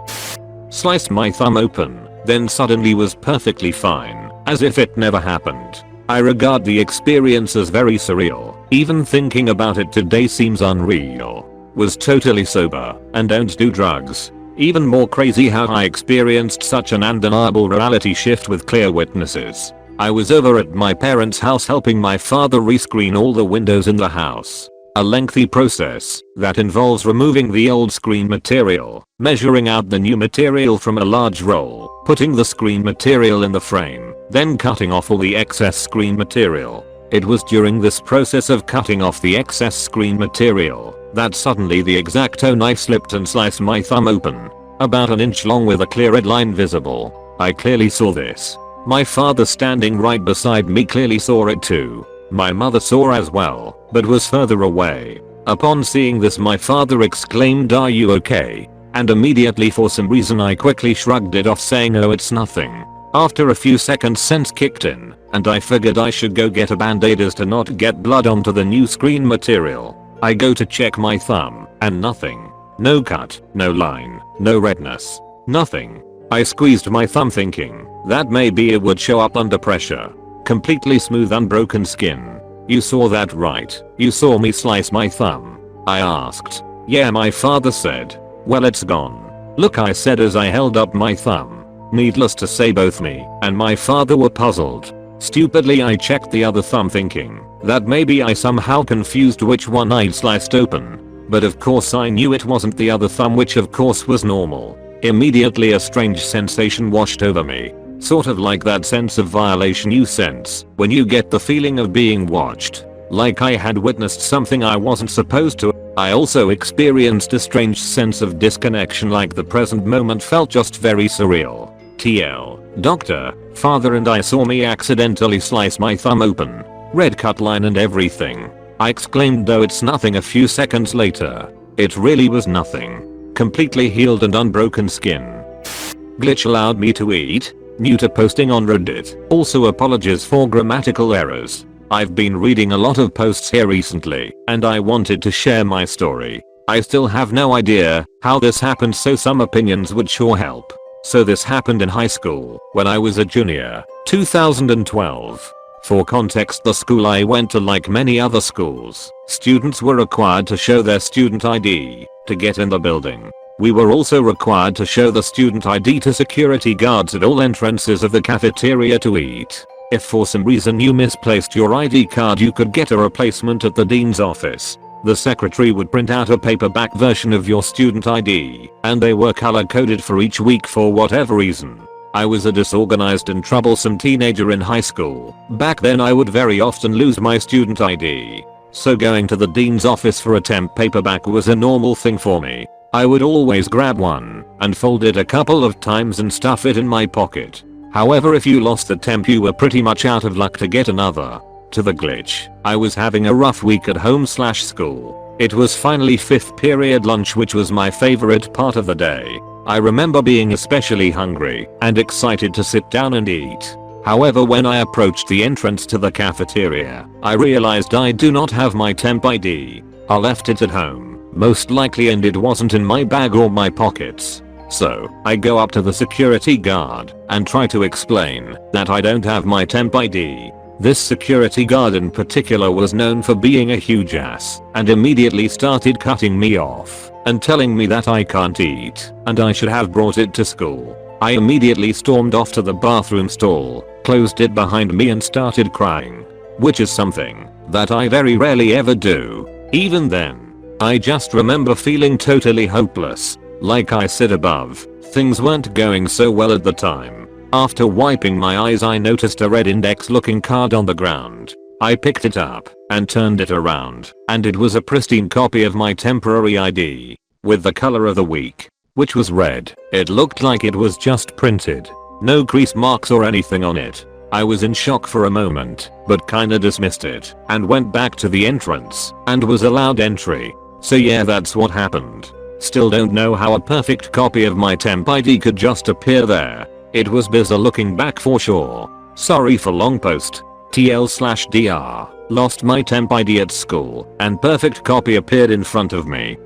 S1: Sliced my thumb open, then suddenly was perfectly fine, as if it never happened. I regard the experience as very surreal. Even thinking about it today seems unreal. Was totally sober and don't do drugs. Even more crazy how I experienced such an undeniable reality shift with clear witnesses. I was over at my parents' house helping my father rescreen all the windows in the house. A lengthy process that involves removing the old screen material, measuring out the new material from a large roll, putting the screen material in the frame, then cutting off all the excess screen material. It was during this process of cutting off the excess screen material that suddenly the X-Acto knife slipped and sliced my thumb open. About an inch long with a clear red line visible. I clearly saw this. My father standing right beside me clearly saw it too. My mother saw as well, but was further away. Upon seeing this my father exclaimed, "Are you okay?" And immediately for some reason I quickly shrugged it off saying, "Oh, it's nothing." After a few seconds sense kicked in, and I figured I should go get a band-aid as to not get blood onto the new screen material. I go to check my thumb, and nothing. No cut, no line, no redness. Nothing. I squeezed my thumb thinking that maybe it would show up under pressure. Completely smooth unbroken skin. "You saw that right? You saw me slice my thumb?" I asked. "Yeah," my father said. "Well, it's gone." "Look," I said as I held up my thumb. Needless to say both me and my father were puzzled. Stupidly I checked the other thumb thinking that maybe I somehow confused which one I'd sliced open. But of course I knew it wasn't the other thumb, which of course was normal. Immediately a strange sensation washed over me. Sort of like that sense of violation you sense when you get the feeling of being watched. Like I had witnessed something I wasn't supposed to. I also experienced a strange sense of disconnection, like the present moment felt just very surreal. TL. Doctor, father and I saw me accidentally slice my thumb open. Red cut line and everything. I exclaimed, though it's nothing, a few seconds later. It really was nothing. Completely healed and unbroken skin. Glitch allowed me to eat. New to posting on Reddit. Also apologies for grammatical errors. I've been reading a lot of posts here recently, and I wanted to share my story. I still have no idea how this happened, so some opinions would sure help. So this happened in high school, when I was a junior, 2012. For context, the school I went to, like many other schools, students were required to show their student ID to get in the building. We were also required to show the student ID to security guards at all entrances of the cafeteria to eat. If for some reason you misplaced your ID card, you could get a replacement at the dean's office. The secretary would print out a paperback version of your student ID, and they were color coded for each week for whatever reason. I was a disorganized and troublesome teenager in high school. Back then I would very often lose my student ID. So going to the dean's office for a temp paperback was a normal thing for me. I would always grab one and fold it a couple of times and stuff it in my pocket. However, if you lost the temp, you were pretty much out of luck to get another. To the glitch, I was having a rough week at home/school. It was finally 5th period lunch, which was my favorite part of the day. I remember being especially hungry and excited to sit down and eat. However, when I approached the entrance to the cafeteria, I realized I do not have my temp ID. I left it at home, most likely, and it wasn't in my bag or my pockets. So, I go up to the security guard and try to explain that I don't have my temp ID. This security guard in particular was known for being a huge ass and immediately started cutting me off and telling me that I can't eat and I should have brought it to school. I immediately stormed off to the bathroom stall, closed it behind me, and started crying, which is something that I very rarely ever do. Even then, I just remember feeling totally hopeless. Like I said above, things weren't going so well at the time. After wiping my eyes, I noticed a red index looking card on the ground. I picked it up and turned it around, and it was a pristine copy of my temporary ID, with the color of the week, which was red. It looked like it was just printed. No crease marks or anything on it. I was in shock for a moment, but kinda dismissed it and went back to the entrance and was allowed entry. So yeah, that's what happened. Still don't know how a perfect copy of my temp ID could just appear there. It was bizarre looking back for sure. Sorry for long post. TL/DR. Lost my temp ID at school and perfect copy appeared in front of me.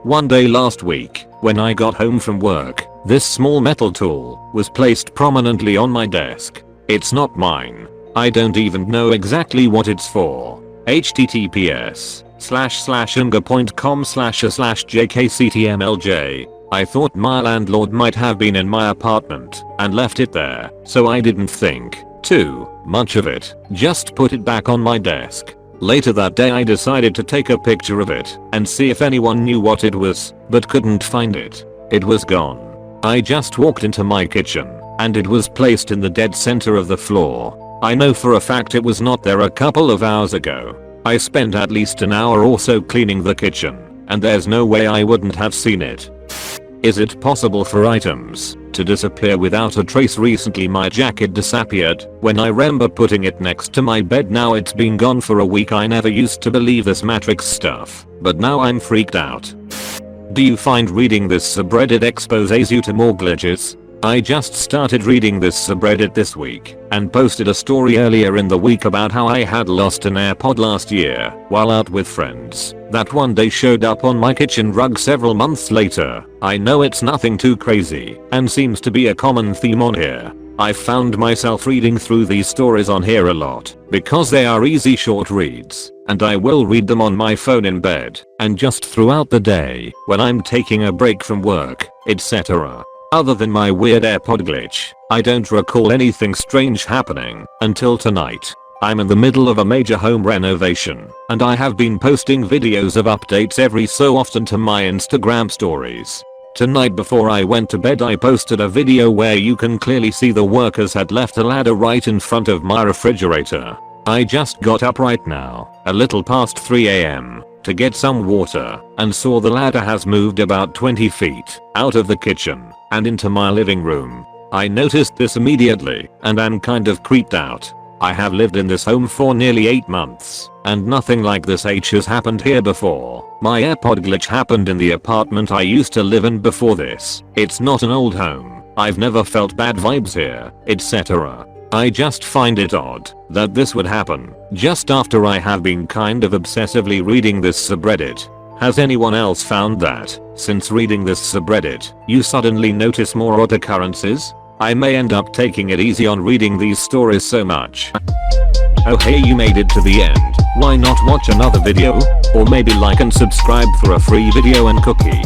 S1: One day last week, when I got home from work, this small metal tool was placed prominently on my desk. It's not mine. I don't even know exactly what it's for. https://unga.com/a/jkctmlj. I thought my landlord might have been in my apartment and left it there, so I didn't think too much of it. Just put it back on my desk. Later that day I decided to take a picture of it and see if anyone knew what it was, but couldn't find it. It was gone. I just walked into my kitchen and it was placed in the dead center of the floor. I know for a fact it was not there a couple of hours ago. I spent at least an hour or so cleaning the kitchen, and there's no way I wouldn't have seen it. Is it possible for items to disappear without a trace? Recently my jacket disappeared when I remember putting it next to my bed. Now it's been gone for a week. I never used to believe this Matrix stuff, but now I'm freaked out. Do you find reading this subreddit exposes you to more glitches? I just started reading this subreddit this week and posted a story earlier in the week about how I had lost an AirPod last year while out with friends that one day showed up on my kitchen rug several months later. I know it's nothing too crazy and seems to be a common theme on here. I found myself reading through these stories on here a lot because they are easy short reads, and I will read them on my phone in bed and just throughout the day when I'm taking a break from work, etc. Other than my weird AirPod glitch, I don't recall anything strange happening until tonight. I'm in the middle of a major home renovation, and I have been posting videos of updates every so often to my Instagram stories. Tonight before I went to bed I posted a video where you can clearly see the workers had left a ladder right in front of my refrigerator. I just got up right now, a little past 3 AM, to get some water, and saw the ladder has moved about 20 feet out of the kitchen and into my living room. I noticed this immediately and am kind of creeped out. I have lived in this home for nearly 8 months, and nothing like this has happened here before. My AirPod glitch happened in the apartment I used to live in before this. It's not an old home. I've never felt bad vibes here, etc. I just find it odd that this would happen just after I have been kind of obsessively reading this subreddit. Has anyone else found that, since reading this subreddit, you suddenly notice more odd occurrences? I may end up taking it easy on reading these stories so much. Oh hey, you made it to the end. Why not watch another video? Or maybe like and subscribe for a free video and cookie.